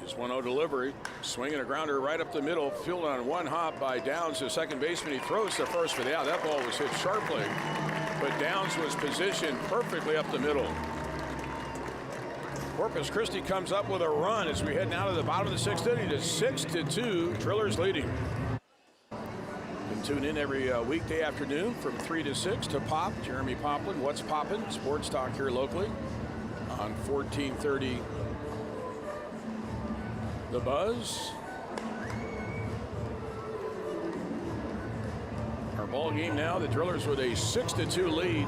His 1-0 delivery, swinging a grounder right up the middle, fielded on 1 hop by Downs, the second baseman. He throws to first for the out. That ball was hit sharply, but Downs was positioned perfectly up the middle. Corpus Christi comes up with a run as we head now to the bottom of the 6th inning to 6-2. Drillers leading. Tune in every weekday afternoon from 3 to 6 to Pop. Jeremy Poplin, What's Poppin'? Sports talk here locally on 1430 The Buzz. Our ball game now, the Drillers with a 6-2 lead.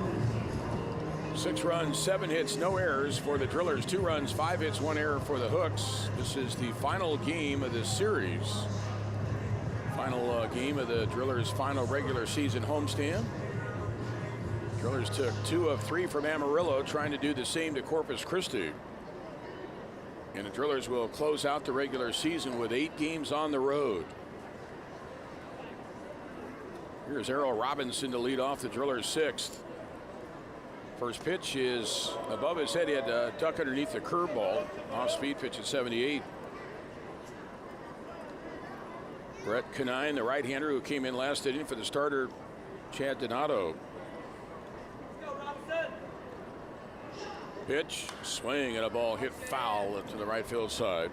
6 runs, 7 hits, no errors for the Drillers. 2 runs, 5 hits, 1 error for the Hooks. This is the final game of this series. Final game of the Drillers' final regular season homestand. Drillers took 2 of 3 from Amarillo, trying to do the same to Corpus Christi. And the Drillers will close out the regular season with 8 games on the road. Here's Errol Robinson to lead off the Drillers' 6th. First pitch is above his head. He had to duck underneath the curveball. Off-speed pitch at 78. Brett Canine, the right-hander who came in last inning for the starter, Chad Donato. Pitch, swing, and a ball hit foul to the right field side.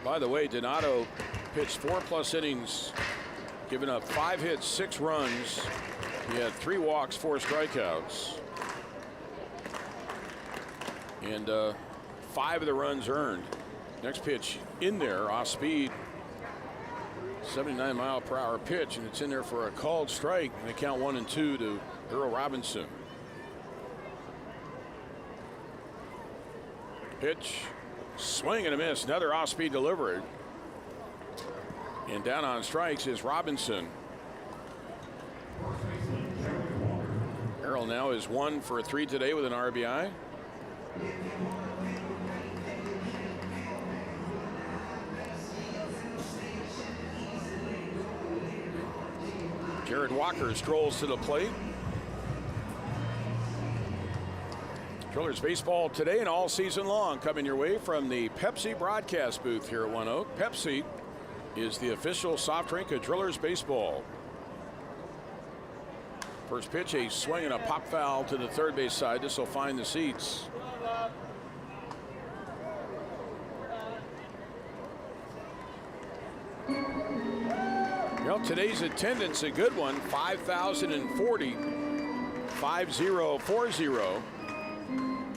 By the way, Donato pitched 4+ innings, giving up 5 hits, 6 runs. He had 3 walks, 4 strikeouts. And 5 of the runs earned. Next pitch in there, off speed. 79-mile-per-hour pitch, and it's in there for a called strike. And they count 1 and 2 to Errol Robinson. Pitch, swing and a miss. Another off-speed delivery. And down on strikes is Robinson. Errol now is 1 for 3 today with an RBI. Jared Walker strolls to the plate. Drillers baseball today and all season long coming your way from the Pepsi broadcast booth here at ONEOK. Pepsi is the official soft drink of Drillers baseball. First pitch, a swing and a pop foul to the third base side. This will find the seats. Well, today's attendance a good one, 5,040, 5040,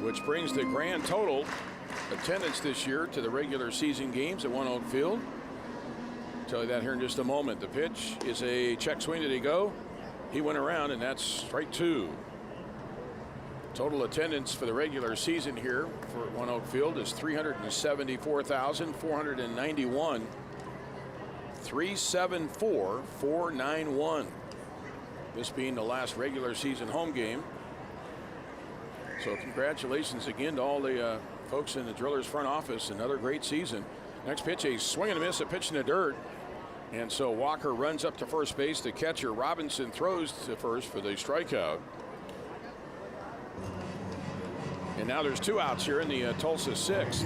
which brings the grand total attendance this year to the regular season games at ONEOK Field. I'll tell you that here in just a moment. The pitch is a check swing. Did he go? He went around, and that's strike 2. Total attendance for the regular season here for ONEOK Field is 374,491. 374,491. This being the last regular season home game. So congratulations again to all the folks in the Drillers front office. Another great season. Next pitch, a swing and a miss, a pitch in the dirt. And so Walker runs up to first base. The catcher Robinson throws to first for the strikeout. And now there's 2 outs here in the Tulsa 6th.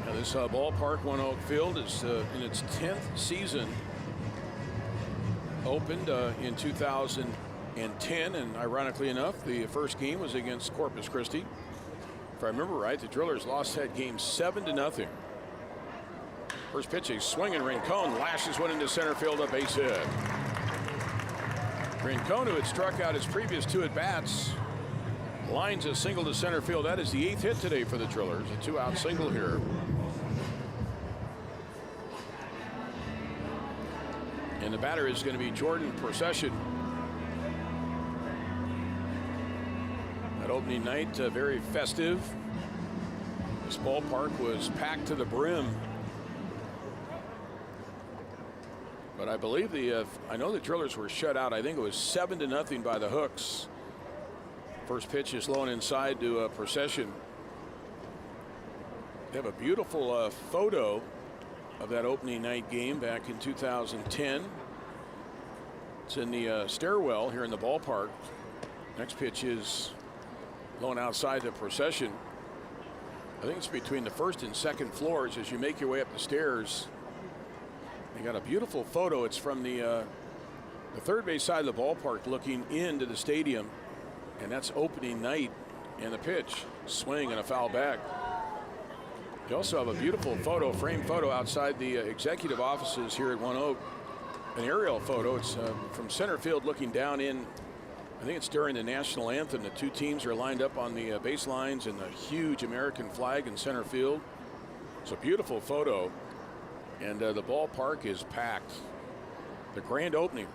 Now this ballpark, ONEOK Field, is in its 10th season. Opened in 2010, and ironically enough, the first game was against Corpus Christi. If I remember right, the Drillers lost that game 7-0. First pitch, a swing, and Rincon lashes one into center field, a base hit. Rincon, who had struck out his previous 2 at-bats, lines a single to center field. That is the 8th hit today for the Drillers, a 2-out single here. And the batter is going to be Jordan Procession. That opening night, very festive. This ballpark was packed to the brim. But I believe I know the Drillers were shut out. I think it was 7-0 by the Hooks. First pitch is low and inside to Procession. They have a beautiful photo of that opening night game back in 2010. It's in the stairwell here in the ballpark. Next pitch is low and outside the Procession. I think it's between the first and second floors as you make your way up the stairs. They got a beautiful photo. It's from the third base side of the ballpark looking into the stadium. And that's opening night. And the pitch, swing and a foul back. You also have a beautiful photo, framed photo outside the executive offices here at ONEOK. An aerial photo. It's from center field looking down in. I think it's during the national anthem. The 2 teams are lined up on the baselines and the huge American flag in center field. It's a beautiful photo. And the ballpark is packed. The grand opening.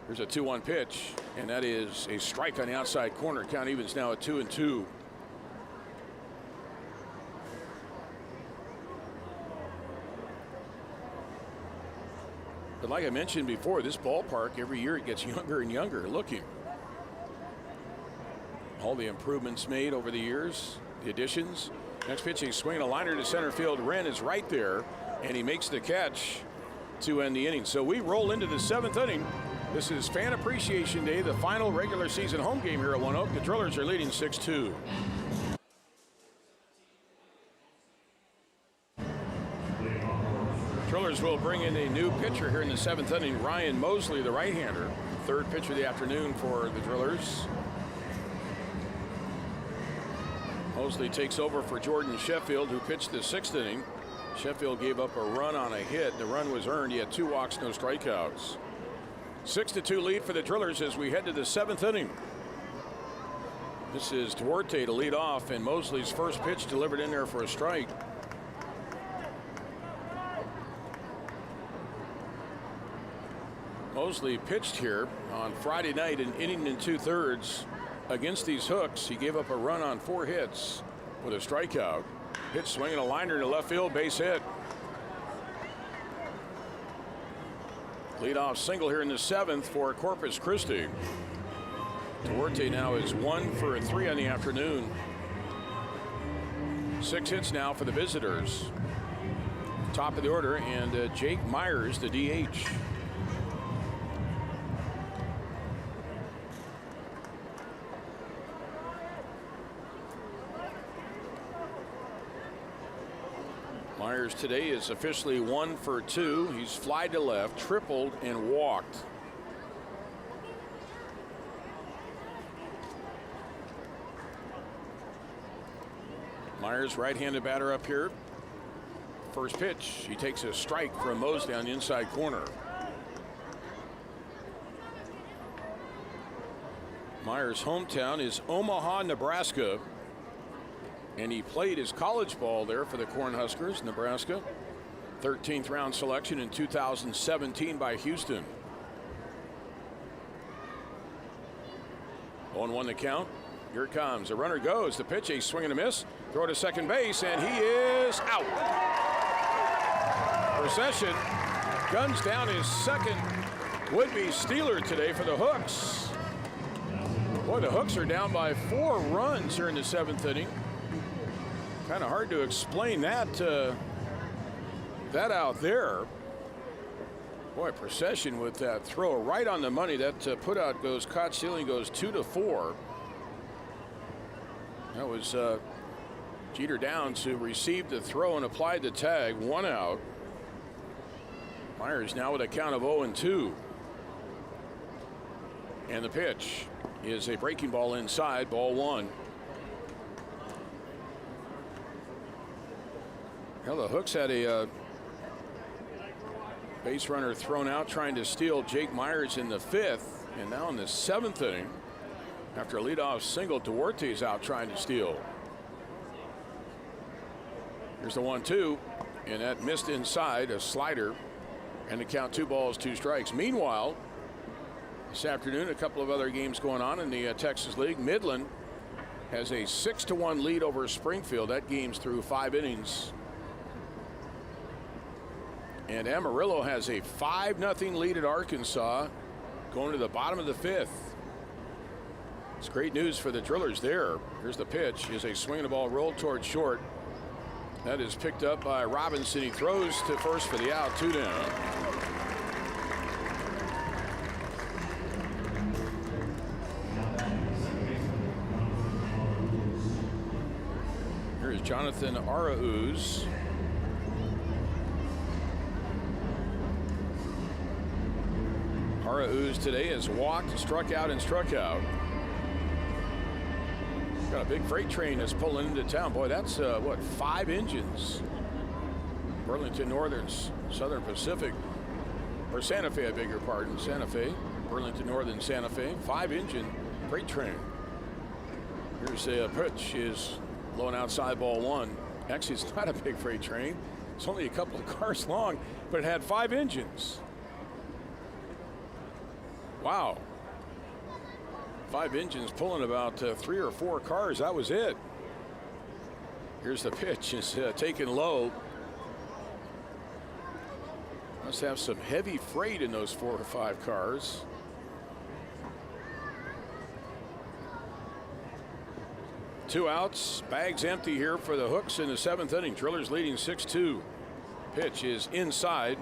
Here's a 2-1 pitch, and that is a strike on the outside corner. Count evens now at 2-2. But like I mentioned before, this ballpark, every year it gets younger and younger looking. All the improvements made over the years, the additions. Next pitch, he's swinging a liner to center field. Wren is right there, and he makes the catch to end the inning. So we roll into the 7th inning. This is Fan Appreciation Day, the final regular season home game here at One Oak. The Drillers are leading 6-2. Drillers will bring in a new pitcher here in the 7th inning, Ryan Mosley, the right-hander. Third pitcher of the afternoon for the Drillers. Mosley takes over for Jordan Sheffield, who pitched the 6th inning. Sheffield gave up a run on a hit. The run was earned. He had 2 walks, no strikeouts. 6-2 lead for the Drillers as we head to the 7th inning. This is Duarte to lead off, and Mosley's first pitch delivered in there for a strike. Mosley pitched here on Friday night, an inning and 2/3 against these Hooks. He gave up a run on 4 hits with a strikeout. Pitch swinging a liner to left field, base hit. Leadoff single here in the 7th for Corpus Christi. Duarte now is 1 for 3 on the afternoon. 6 hits now for the visitors. Top of the order, and Jake Myers, the DH. Myers today is officially 1 for 2. He's flied to left, tripled, and walked. Myers, right-handed batter up here. First pitch, he takes a strike from Mosley on the inside corner. Myers' hometown is Omaha, Nebraska. And he played his college ball there for the Cornhuskers, Nebraska. 13th round selection in 2017 by Houston. 0-1 the count. Here it comes. The runner goes. The pitch, a swing and a miss. Throw to second base, and he is out. Procession guns down his second would-be stealer today for the Hooks. Boy, the Hooks are down by 4 runs here in the 7th inning. Kind of hard to explain that out there. Boy, Procession with that throw right on the money. That put-out goes, caught stealing goes 2-4. That was Jeter Downs who received the throw and applied the tag. 1 out. Myers now with a count of 0-2. And the pitch is a breaking ball inside, ball 1. Well, the Hooks had a base runner thrown out trying to steal Jake Myers in the 5th, and now in the 7th inning, after a leadoff single, Duarte's out trying to steal. Here's the 1-2, and that missed inside, a slider, and the count 2 balls, 2 strikes. Meanwhile, this afternoon, a couple of other games going on in the Texas League. Midland has a 6-1 lead over Springfield. That game's through 5 innings. And Amarillo has a 5-0 lead at Arkansas going to the bottom of the 5th. It's great news for the Drillers there. Here's the pitch. Is a swing and a ball rolled towards short. That is picked up by Robinson. He throws to first for the out, 2 down. Here's Jonathan Arauz. Arauz today has walked, struck out, and struck out. Got a big freight train that's pulling into town. Boy, that's what, 5 engines. Burlington Northern, Southern Pacific, or Santa Fe, I beg your pardon. Santa Fe, Burlington Northern, Santa Fe, 5-engine freight train. Here's a pitch, is low and outside, ball 1. Actually, it's not a big freight train. It's only a couple of cars long, but it had 5 engines. Wow. 5 engines pulling about 3 or 4 cars. That was it. Here's the pitch. It's taken low. Must have some heavy freight in those 4 or 5 cars. Two outs, bags empty here for the Hooks in the 7th inning. Drillers leading 6-2. Pitch is inside.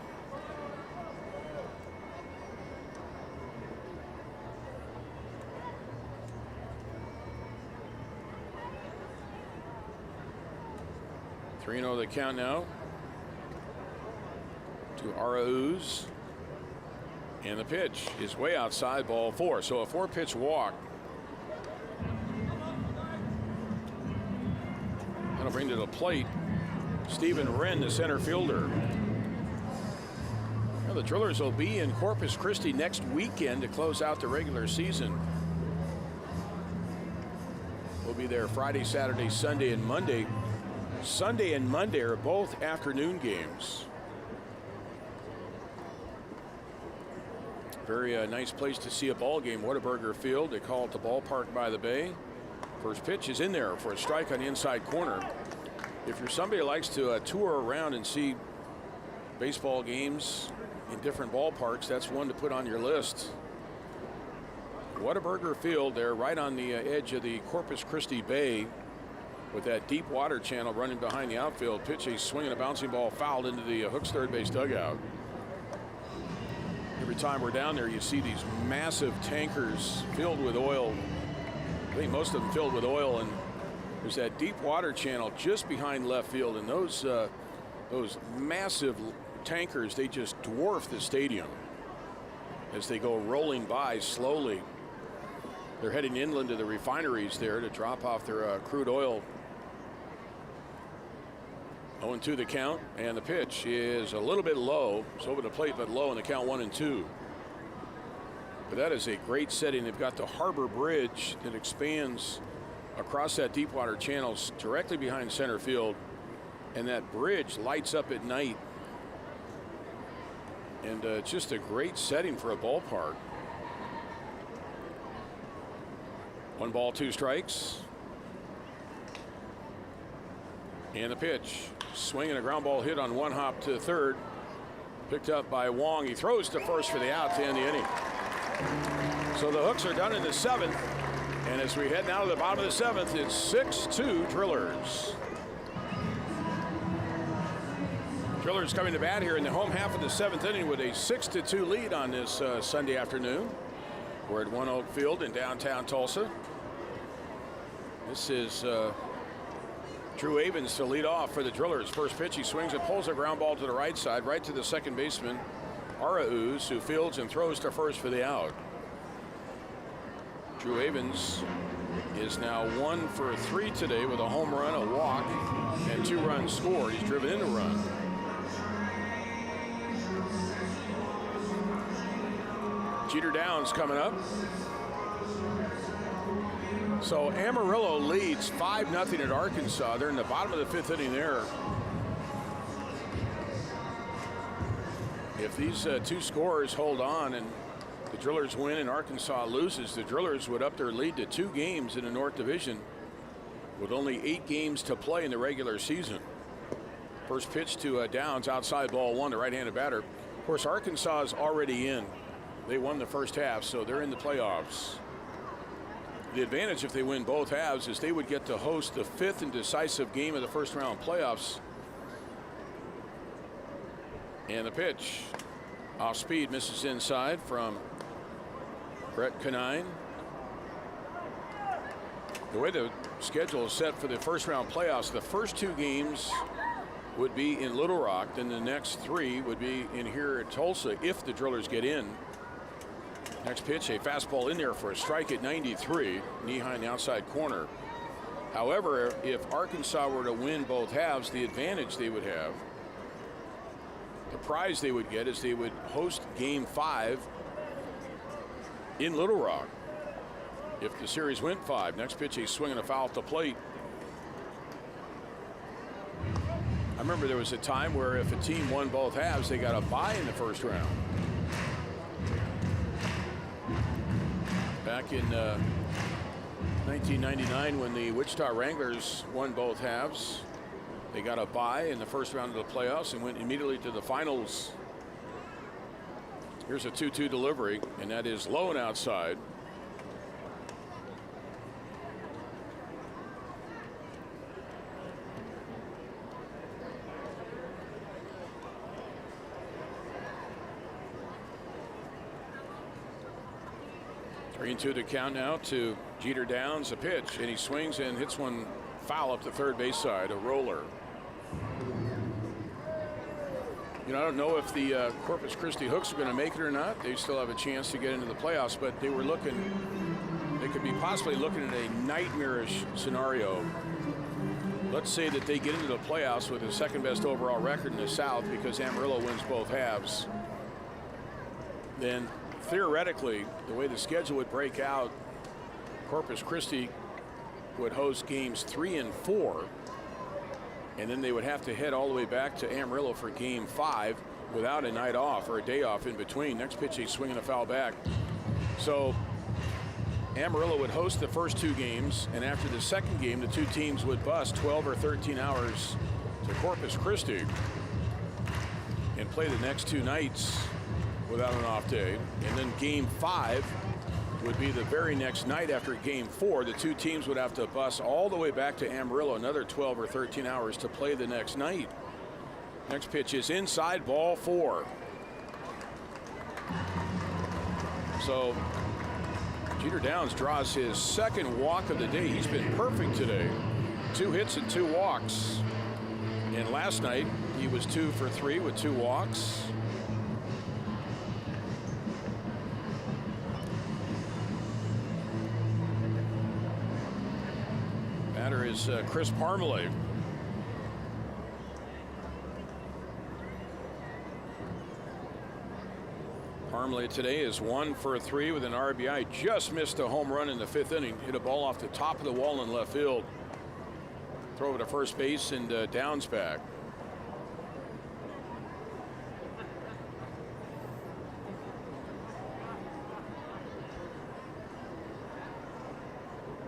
Three 0 the count now to Arauz. And the pitch is way outside, ball 4. So a 4-pitch walk. That'll bring to the plate Stephen Wren, the center fielder. Now the Drillers will be in Corpus Christi next weekend to close out the regular season. We'll be there Friday, Saturday, Sunday, and Monday. Sunday and Monday are both afternoon games. Very nice place to see a ball game. Whataburger Field. They call it the ballpark by the bay. First pitch is in there for a strike on the inside corner. If you're somebody who likes to tour around and see baseball games in different ballparks, that's one to put on your list. Whataburger Field, they're right on the edge of the Corpus Christi Bay with that deep water channel running behind the outfield. Pitch, a swing and a bouncing ball fouled into the Hooks third base dugout. Every time we're down there, you see these massive tankers filled with oil. I think most of them filled with oil, and there's that deep water channel just behind left field, and those massive tankers, they just dwarf the stadium as they go rolling by slowly. They're heading inland to the refineries there to drop off their crude oil. 0-2 the count, and the pitch is a little bit low. It's over the plate, but low, and the count 1-2. But that is a great setting. They've got the Harbor Bridge that expands across that deep water channels directly behind center field, and that bridge lights up at night. And just a great setting for a ballpark. 1 ball, 2 strikes. And the pitch. Swing and a ground ball hit on 1 hop to third. Picked up by Wong. He throws to first for the out to end the inning. So the Hooks are done in the 7th. And as we head now to the bottom of the 7th, it's 6-2 Drillers. Drillers coming to bat here in the home half of the 7th inning with a 6-2 lead on this Sunday afternoon. We're at One Oak Field in downtown Tulsa. This is Drew Avens to lead off for the Drillers. First pitch, he swings and pulls a ground ball to the right side, right to the second baseman, Arauz, who fields and throws to first for the out. Drew Avens is now 1 for 3 today with a home run, a walk, and 2 runs scored. He's driven in a run. Jeter Downs coming up. So Amarillo leads 5-0 at Arkansas. They're in the bottom of the 5th inning there. If these 2 scorers hold on and the Drillers win and Arkansas loses, the Drillers would up their lead to 2 games in the North Division with only 8 games to play in the regular season. First pitch to Downs, outside ball 1, the right-handed batter. Of course, Arkansas is already in. They won the first half, so they're in the playoffs. The advantage if they win both halves is they would get to host the 5th and decisive game of the first round playoffs. And the pitch off speed, misses inside from Brett Canine. The way the schedule is set for the first round playoffs, the first 2 games would be in Little Rock, then the next 3 would be in here at Tulsa if the Drillers get in. Next pitch, a fastball in there for a strike at 93, knee high in the outside corner. However, if Arkansas were to win both halves, the advantage they would have, the prize they would get, is they would host game 5 in Little Rock if the series went 5. Next pitch, a swing and a foul at the plate. remember there was a time where if a team won both halves, they got a bye in the first round. Back in 1999, when the Wichita Wranglers won both halves, they got a bye in the first round of the playoffs and went immediately to the finals. Here's a 2-2 delivery, and that is low and outside. Three and two to count now to Jeter Downs, a pitch, and he swings and hits one foul up the third base side, a roller. You know, I don't know if the Corpus Christi Hooks are going to make it or not. They still have a chance to get into the playoffs, but they were looking, they could be possibly looking at a nightmarish scenario. Let's say that they get into the playoffs with the second best overall record in the South because Amarillo wins both halves. Then theoretically, the way the schedule would break out, Corpus Christi would host games 3 and 4, and then they would have to head all the way back to Amarillo for game 5 without a night off or a day off in between. Next pitch, he's swinging a foul back. So Amarillo would host the first 2 games, and after the second game, the 2 teams would bus 12 or 13 hours to Corpus Christi and play the next 2 nights without an off day. And then game 5 would be the very next night after game 4. The 2 teams would have to bus all the way back to Amarillo, another 12 or 13 hours to play the next night. Next pitch is inside, ball 4. So Jeter Downs draws his second walk of the day. He's been perfect today. 2 hits and 2 walks. And last night he was 2 for 3 with 2 walks. Batter is Chris Parmalee. Parmalee today is 1 for 3 with an RBI. Just missed a home run in the 5th inning. Hit a ball off the top of the wall in left field. Throw it to first base and Downs back.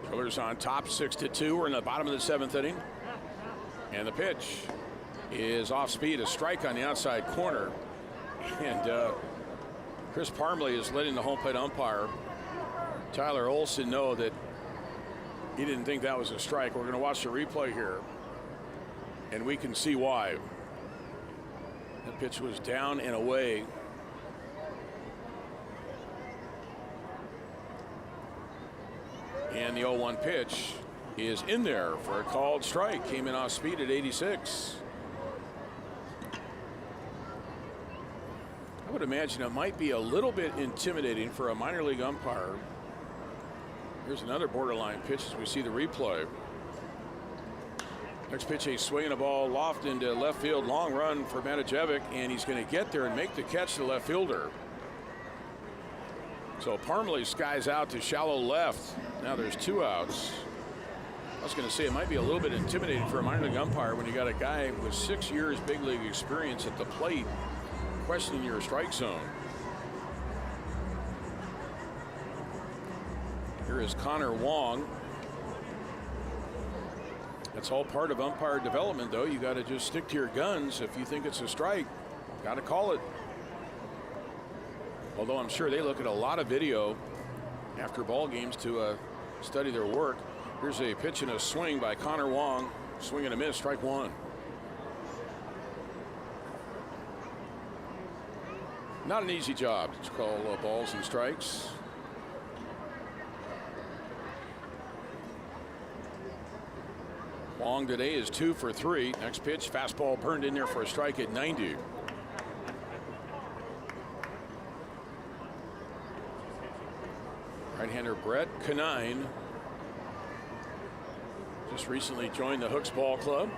Drillers on top 6-2. We're in the bottom of the 7th inning. And the pitch is off speed, a strike on the outside corner. And Chris Parmalee is letting the home plate umpire, Tyler Olson, know that he didn't think that was a strike. We're going to watch the replay here, and we can see why. The pitch was down and away. And the 0-1 pitch is in there for a called strike. Came in off speed at 86. I would imagine it might be a little bit intimidating for a minor league umpire. Here's another borderline pitch as we see the replay. Next pitch, he's swinging a ball loft into left field. Long run for Matajevic, and he's going to get there and make the catch to the left fielder. So Parmalee skies out to shallow left. Now there's 2 outs. I was going to say it might be a little bit intimidating for a minor league umpire when you got a guy with 6 years big league experience at the plate questioning your strike zone. Here is Connor Wong. That's all part of umpire development, though. You got to just stick to your guns. If you think it's a strike, got to call it. Although I'm sure they look at a lot of video after ball games to study their work. Here's a pitch and a swing by Connor Wong. Swing and a miss, strike 1. Not an easy job to call balls and strikes. Wong today is 2 for 3. Next pitch, fastball burned in there for a strike at 90. Right-hander Brett Canine just recently joined the Hooks Ball Club.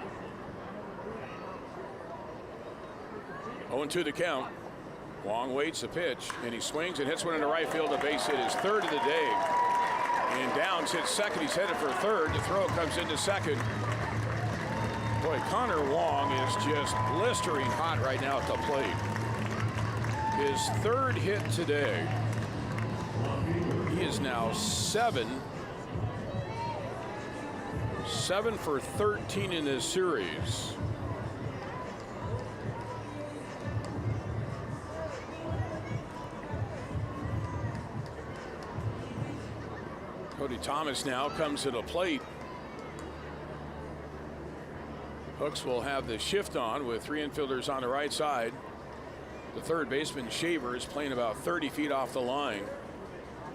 0-2 the count. Wong waits the pitch, and he swings and hits one into right field. A base hit, his 3rd of the day. And Downs hits second. He's headed for 3rd. The throw comes into second. Boy, Connor Wong is just blistering hot right now at the plate. His third hit today. He is now 7 for 13 in this series. Cody Thomas now comes to the plate. Hooks will have the shift on with 3 infielders on the right side. The third baseman, Shaver, is playing about 30 feet off the line.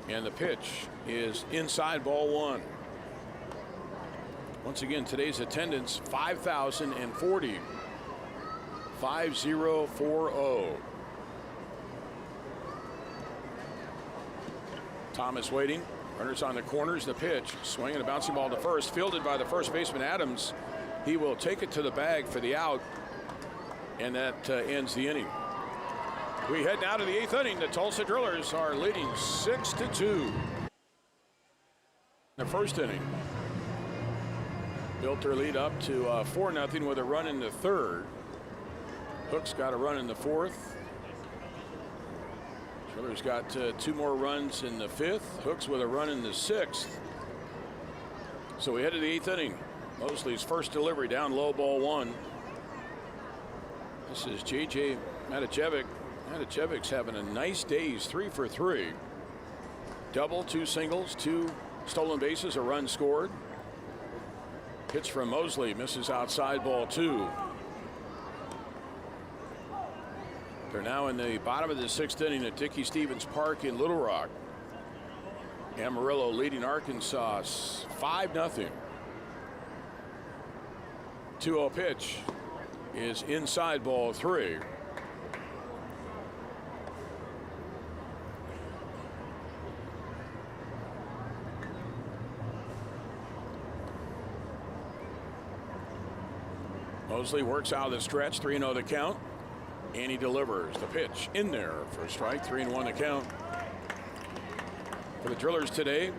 And the pitch is inside, ball 1. Once again, today's attendance, 5,040. 5040. Thomas waiting. Runners on the corners. The pitch. Swinging a bouncing ball to first. Fielded by the first baseman, Adams. He will take it to the bag for the out. And that ends the inning. We head now to the 8th inning. The Tulsa Drillers are leading 6-2. The first inning. Built their lead up to 4-0 with a run in the third. Hooks got a run in the fourth. Drillers got 2 more runs in the fifth. Hooks with a run in the sixth. So we head to the 8th inning. Mosley's first delivery down low, ball 1. This is J.J. Matijevic. Maticevic's having a nice day. He's 3 for 3. Double, 2 singles, 2 stolen bases, a run scored. Pitch from Mosley, misses outside, ball 2. They're now in the bottom of the 6th inning at Dickey Stevens Park in Little Rock. Amarillo leading Arkansas 5-0. 2-0 pitch is inside, ball 3. Mosley works out of the stretch, 3-0 the count, and he delivers the pitch in there for a strike, 3-1 the count. For the Drillers today,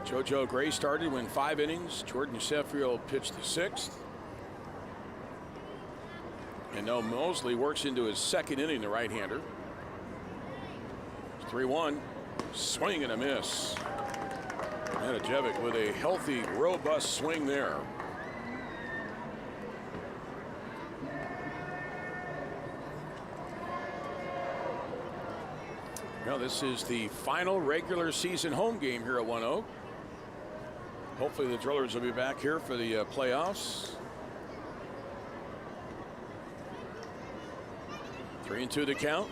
JoJo Gray started, went 5 innings. Jordan Sheffield pitched the 6th. And now Mosley works into his 2nd inning, the right-hander. 3-1, swing and a miss. Matijevic with a healthy, robust swing there. Now this is the final regular season home game here at ONE Oak. Hopefully the Drillers will be back here for the playoffs. 3-2 the count.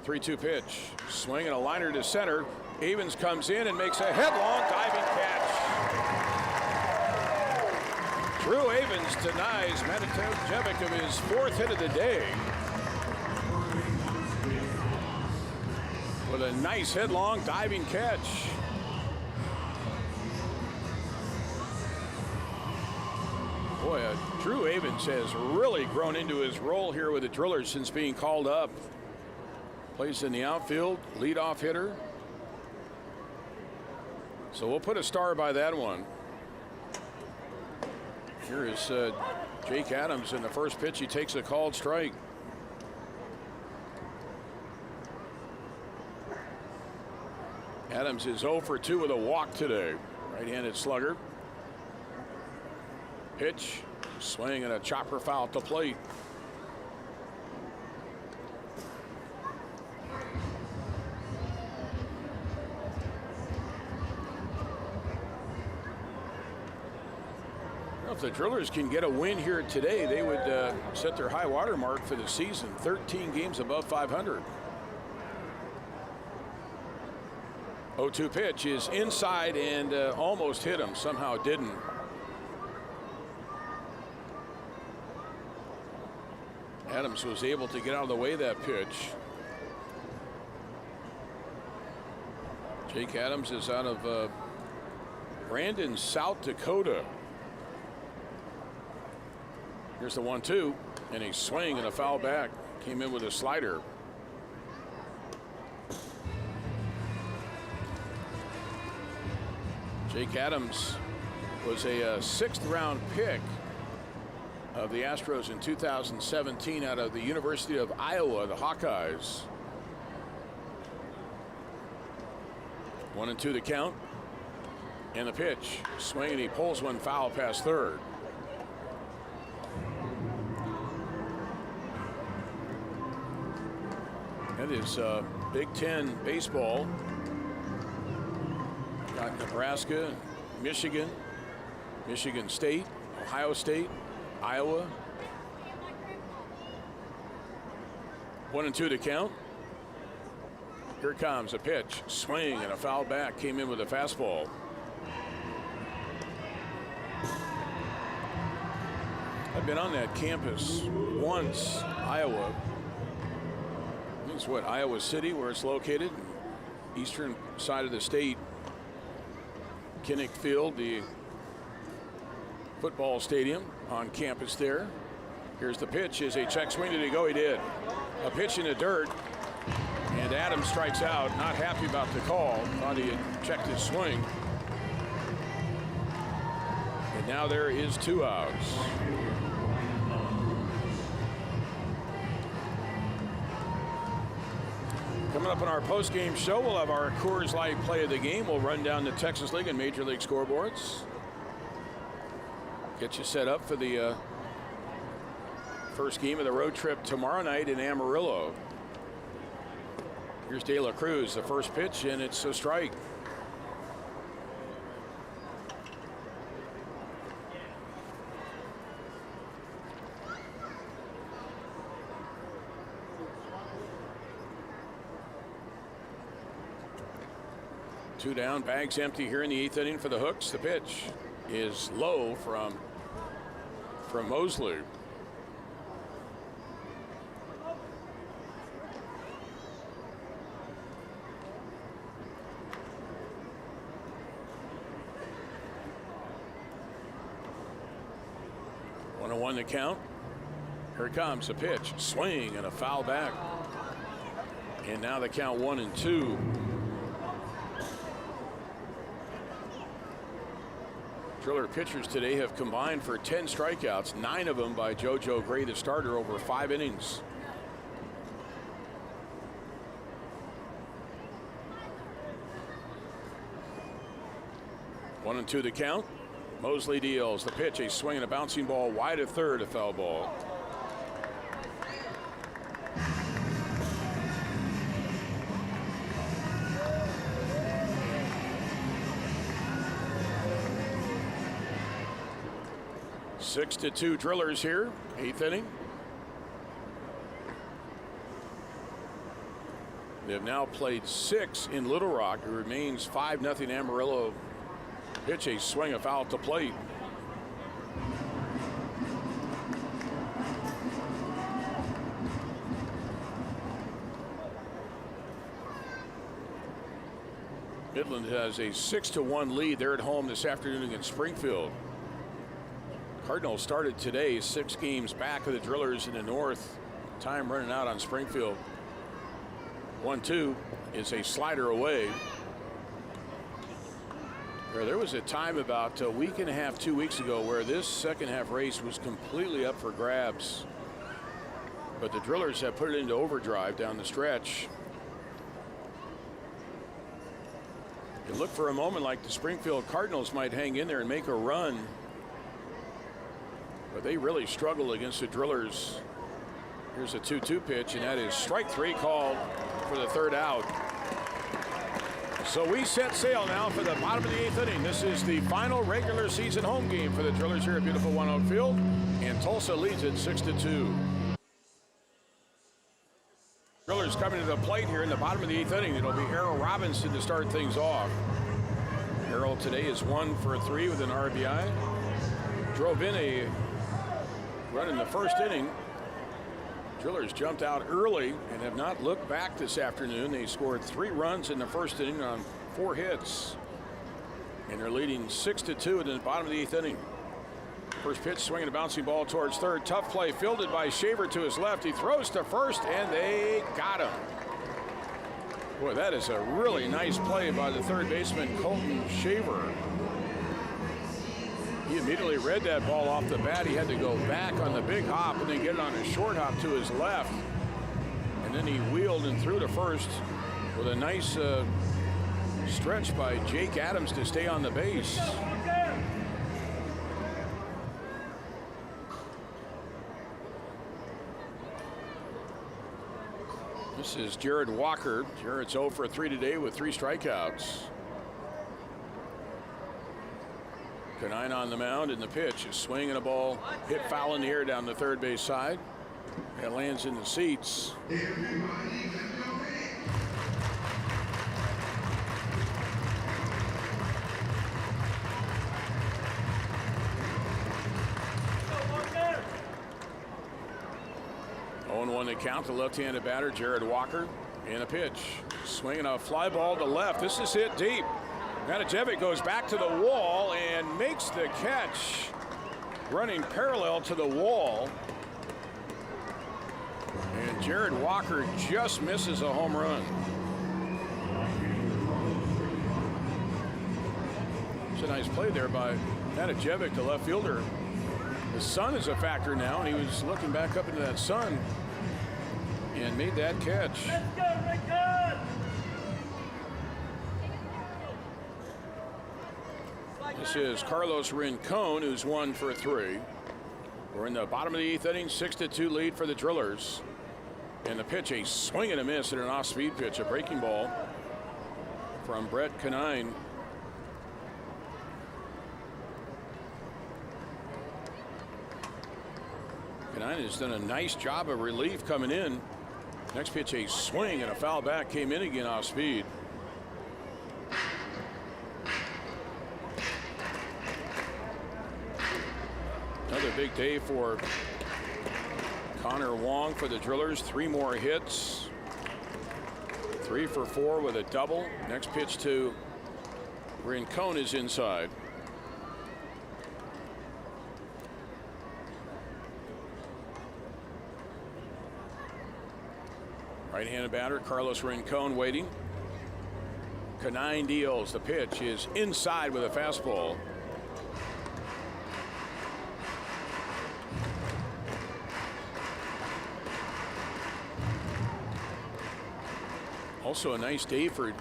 3-2 pitch. Swing and a liner to center. Avens comes in and makes a headlong diving catch. Drew Avens denies Matijevic of his 4th hit of the day. With a nice headlong diving catch. Boy, Drew Avens has really grown into his role here with the Drillers since being called up. Plays in the outfield, leadoff hitter. So we'll put a star by that one. Here is Jake Adams in the first pitch. He takes a called strike. Adams is 0 for 2 with a walk today. Right-handed slugger. Pitch, swing, and a chopper foul at the plate. Well, if the Drillers can get a win here today, they would set their high water mark for the season. 13 games above 500. 0-2 pitch is inside and almost hit him. Somehow didn't. Adams was able to get out of the way of that pitch. Jake Adams is out of Brandon, South Dakota. Here's the 1-2, and a swing and a foul back. Came in with a slider. Jake Adams was a 6th round pick of the Astros in 2017 out of the University of Iowa, the Hawkeyes. 1-2 the count. And the pitch. Swing, and he pulls one foul past third. That is Big Ten baseball. Got Nebraska, Michigan, Michigan State, Ohio State, Iowa. 1-2 to count. Here comes a pitch, swing, and a foul back. Came in with a fastball. I've been on that campus once, Iowa. This is what, Iowa City, where it's located, eastern side of the state. Kinnick Field, the football stadium on campus there. Here's the pitch. Is a check swing. Did he go? He did. A pitch in the dirt, and Adams strikes out. Not happy about the call. Thought he had checked his swing. And now there is 2 outs. Coming up on our post-game show, we'll have our Coors Light play of the game. We'll run down the Texas League and Major League scoreboards. Get you set up for the first game of the road trip tomorrow night in Amarillo. Here's De La Cruz, the first pitch, and it's a strike. Two down, bags empty here in the 8th inning for the Hooks. The pitch is low from Mosley. One on one to count. Here it comes, the pitch, swing, and a foul back. And now the count 1-2. Driller pitchers today have combined for 10 strikeouts, 9 of them by JoJo Gray, the starter, over 5 innings. One and two the count. Mosley deals the pitch, a swing and a bouncing ball wide of third, a foul ball. Six to 2 Drillers here, 8th inning. They have now played 6 in Little Rock. It remains 5-0 Amarillo. Pitch, a swing, a foul to plate. Midland has a 6-1 lead. They're at home this afternoon against Springfield. Cardinals started today 6 games back of the Drillers in the north. Time running out on Springfield. 1-2 is a slider away. There was a time about a week and a half, 2 weeks ago, where this second half race was completely up for grabs. But the Drillers have put it into overdrive down the stretch. It looked for a moment like the Springfield Cardinals might hang in there and make a run. But they really struggled against the Drillers. Here's a 2-2 pitch, and that is strike 3 called for the 3rd out. So we set sail now for the bottom of the 8th inning. This is the final regular season home game for the Drillers here at beautiful One Oak Field, and Tulsa leads it 6-2. Drillers coming to the plate here in the bottom of the 8th inning. It'll be Errol Robinson to start things off. Errol today is 1 for 3 with an RBI. Drove in a run in the first inning. Drillers jumped out early and have not looked back this afternoon. They scored 3 runs in the first inning on 4 hits. And they're leading 6-2 in the bottom of the 8th inning. First pitch, swinging a bouncing ball towards third. Tough play, fielded by Shaver to his left. He throws to first, and they got him. Boy, that is a really nice play by the third baseman, Colton Shaver. He immediately read that ball off the bat. He had to go back on the big hop and then get it on a short hop to his left. And then he wheeled and threw to first with a nice stretch by Jake Adams to stay on the base. This is Jared Walker. Jared's 0 for 3 today with 3 strikeouts. Canine on the mound, and the pitch is swinging a ball, hit foul in the air down the third base side. It lands in the seats. One to count, the left-handed batter, Jared Walker, and a pitch. Swinging a fly ball to left. This is hit deep. Matajevic goes back to the wall and makes the catch, running parallel to the wall. And Jared Walker just misses a home run. It's a nice play there by Matajevic, the left fielder. The sun is a factor now, and he was looking back up into that sun and made that catch. Let's go, Rickon! This is Carlos Rincon, who's 1 for 3. We're in the bottom of the 8th inning, 6-2 lead for the Drillers. And the pitch, a swing and a miss and an off-speed pitch, a breaking ball from Brett Canine. Canine has done a nice job of relief coming in. Next pitch, a swing and a foul back, came in again off speed. Another big day for Connor Wong for the Drillers. 3 more hits. 3 for 4 with a double. Next pitch to Rincon is inside. Right-handed batter, Carlos Rincon waiting. Canine deals. The pitch is inside with a fastball. Also a nice day for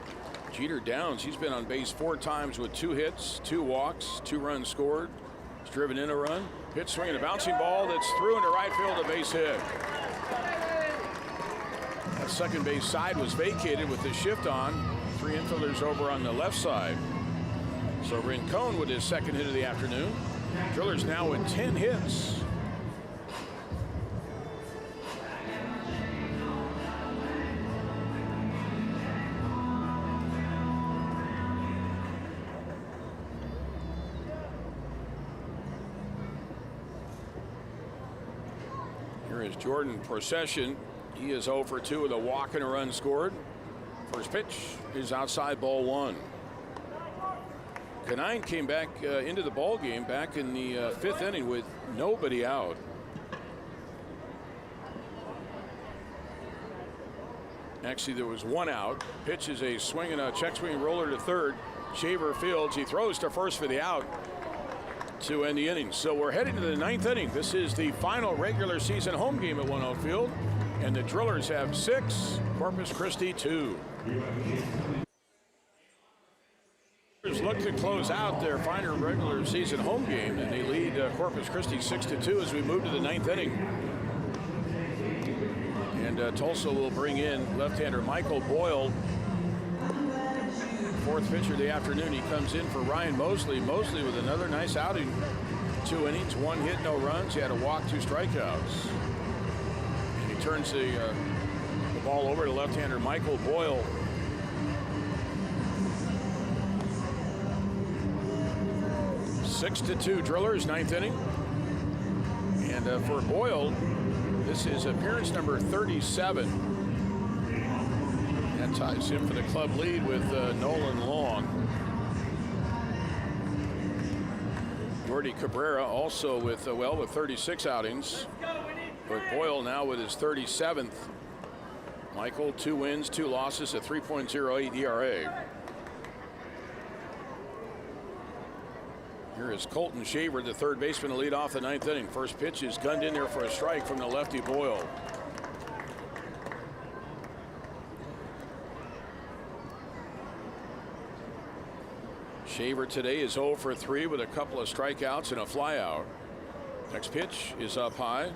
Jeter Downs. He's been on base 4 times with 2 hits, 2 walks, 2 runs scored. He's driven in a run. Pitch swing and a bouncing ball that's through into right field, a base hit. That second base side was vacated with the shift on. 3 infielders over on the left side. So Rincon with his second hit of the afternoon. Drillers now with 10 hits. Here is Jordan Procession. He is 0 for 2 with a walk and a run scored. First pitch is outside, ball 1. Canine came back into the ball game back in the 5th inning with nobody out. Actually, there was 1 out. Pitch is a swing and a check swing roller to third. Shaver fields. He throws to first for the out to end the inning. So we're heading to the 9th inning. This is the final regular season home game at One Oak Field. And the Drillers have 6, Corpus Christi 2. Drillers look to close out their final regular season home game, and they lead Corpus Christi 6-2 as we move to the 9th inning. And Tulsa will bring in left-hander Michael Boyle. 4th pitcher of the afternoon. He comes in for Ryan Mosley. Mosley with another nice outing. 2 innings, 1 hit, no runs. He had a walk, 2 strikeouts. Turns the ball over to left-hander Michael Boyle. Six to 2 Drillers, 9th inning. And for Boyle, this is appearance number 37. That ties him for the club lead with Nolan Long. Jordy Cabrera also with 36 outings. But Boyle now with his 37th. Michael, 2 wins, 2 losses, a 3.08 ERA. Here is Colton Shaver, the third baseman, to lead off the ninth inning. First pitch is gunned in there for a strike from the lefty Boyle. Shaver today is 0 for 3 with a couple of strikeouts and a flyout. Next pitch is up high.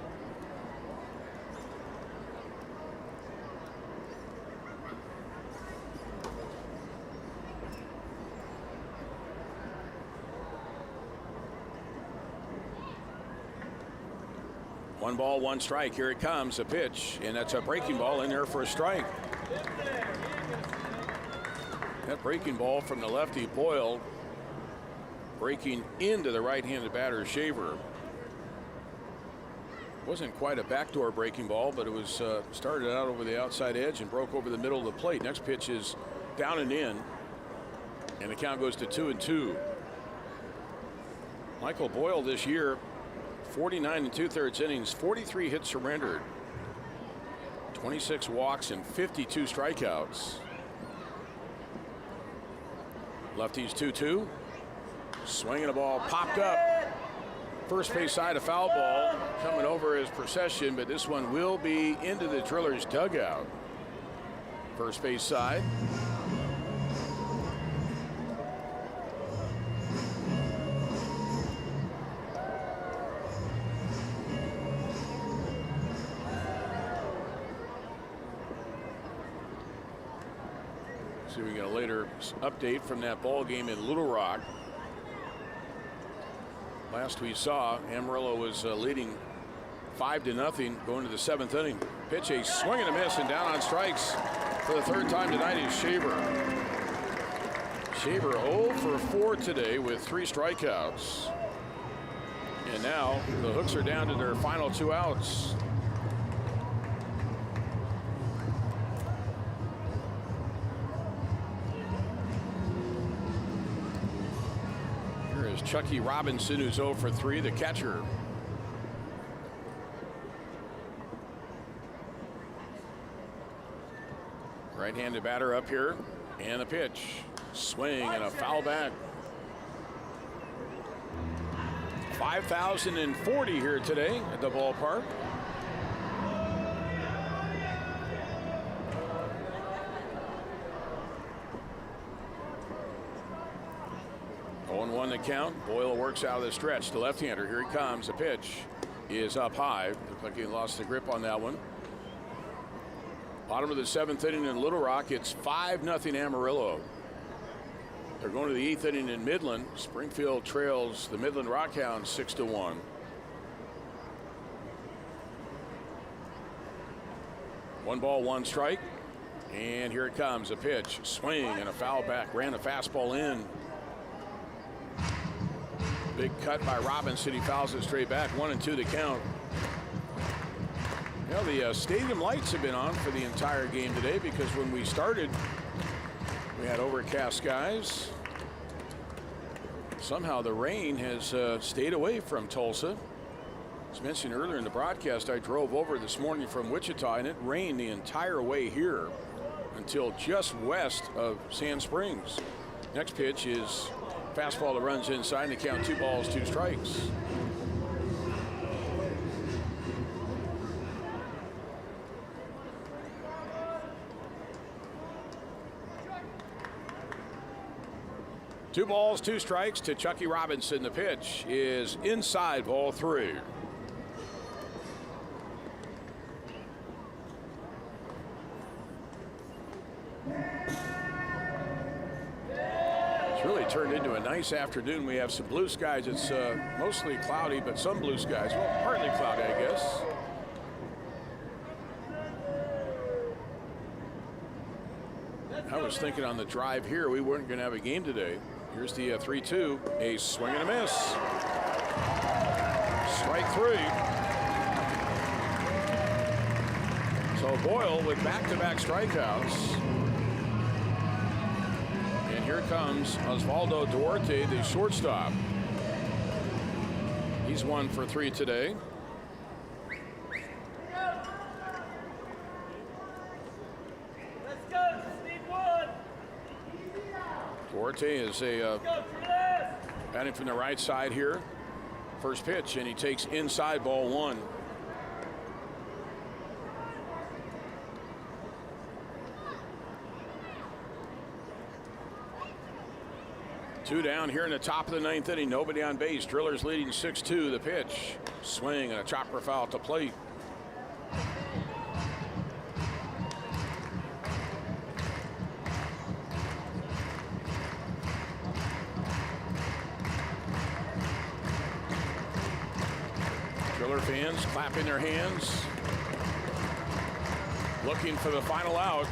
One ball, one strike. Here it comes, a pitch, and that's a breaking ball in there for a strike. That breaking ball from the lefty Boyle, breaking into the right-handed batter Shaver. Wasn't quite a backdoor breaking ball, but it was started out over the outside edge and broke over the middle of the plate. Next pitch is down and in, and the count goes to 2-2. Michael Boyle this year, 49 2/3 innings, 43 hits surrendered, 26 walks, and 52 strikeouts. Lefties 2-2. Swinging a ball popped up. First base side, a foul ball coming over as procession, but this one will be into the Drillers dugout. First base side. See, we got a later update from that ball game in Little Rock. Last we saw, Amarillo was leading 5-0 going to the seventh inning. Pitch, a swing and a miss, and down on strikes for the third time tonight is Shaver. Shaver 0 for 4 today with 3 strikeouts. And now the Hooks are down to their final 2 outs. Chucky Robinson, who's 0 for 3, the catcher. Right-handed batter up here, and a pitch. Swing and a foul back. 5,040 here today at the ballpark. The count. Boyle works out of the stretch. The left-hander, here he comes. The pitch is up high. Looks like he lost the grip on that one. Bottom of the seventh inning in Little Rock. It's 5-0 Amarillo. They're going to the 8th inning in Midland. Springfield trails the Midland Rockhounds 6-1. One ball, one strike. And here it comes. A pitch, swing, and a foul back. Ran a fastball in. Big cut by Robinson. He fouls it straight back. 1-2 to count. Well, the stadium lights have been on for the entire game today because when we started, we had overcast skies. Somehow the rain has stayed away from Tulsa. As mentioned earlier in the broadcast, I drove over this morning from Wichita, and it rained the entire way here until just west of Sand Springs. Next pitch is fastball that runs inside, and the count 2 balls, 2 strikes. Two balls, 2 strikes to Chucky Robinson. The pitch is inside, ball 3. Turned into a nice afternoon. We have some blue skies. It's mostly cloudy, but some blue skies. Well, partly cloudy, I guess. I was thinking on the drive here we weren't going to have a game today. Here's the 3-2. A swing and a miss. Strike 3. So Boyle with back-to-back strikeouts. Here comes Osvaldo Duarte, the shortstop. He's 1 for 3 today. Let's go, Steve Wood. Duarte is a Batting from the right side here. First pitch, and he takes inside, ball one. Two down here in the top of the ninth inning. Nobody on base. Drillers leading 6-2. The pitch. Swing and a chopper foul to plate. Driller fans clapping their hands, looking for the final out.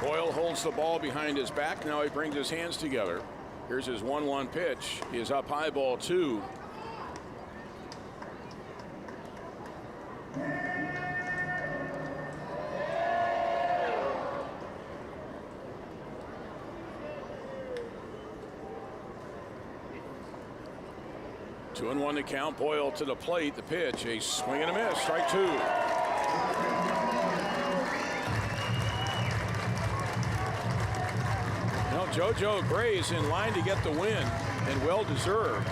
Boyle holds the ball behind his back. Now he brings his hands together. Here's his 1-1 pitch. He is up high, ball two. Two and one to count. Boyle to the plate. The pitch, a swing and a miss. Strike two. Now JoJo Gray is in line to get the win, and well deserved.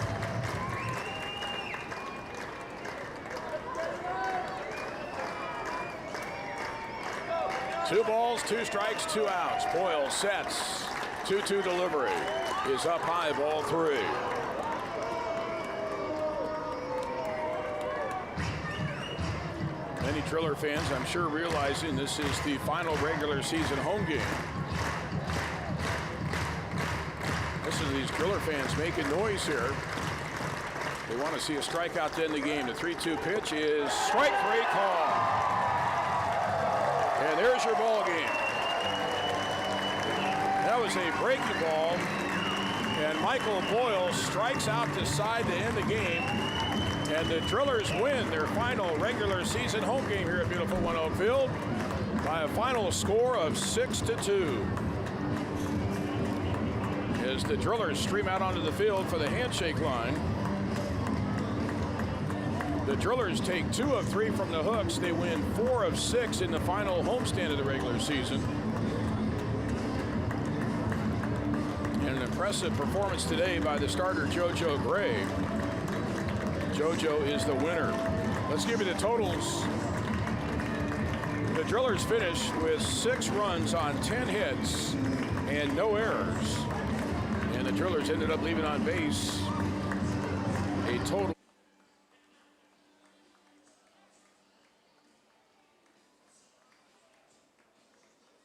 Two balls, two strikes, two outs. Boyle sets. 2-2 delivery. Is up high, ball three. Many Driller fans, I'm sure, realizing this is the final regular season home game. Listen to these Driller fans making noise here. They want to see a strikeout to end the game. The 3-2 pitch is strike three call. And there's your ball game. That was a breaking ball. And Michael Boyle strikes out to side to end the game. And the Drillers win their final regular season home game here at beautiful One Oak Field by a final score of 6-2. As the Drillers stream out onto the field for the handshake line. The Drillers take 2 of 3 from the Hooks. They win 4 of 6 in the final homestand of the regular season. And an impressive performance today by the starter JoJo Gray. JoJo is the winner. Let's give you the totals. The Drillers finished with 6 runs on 10 hits and no errors. And the Drillers ended up leaving on base a total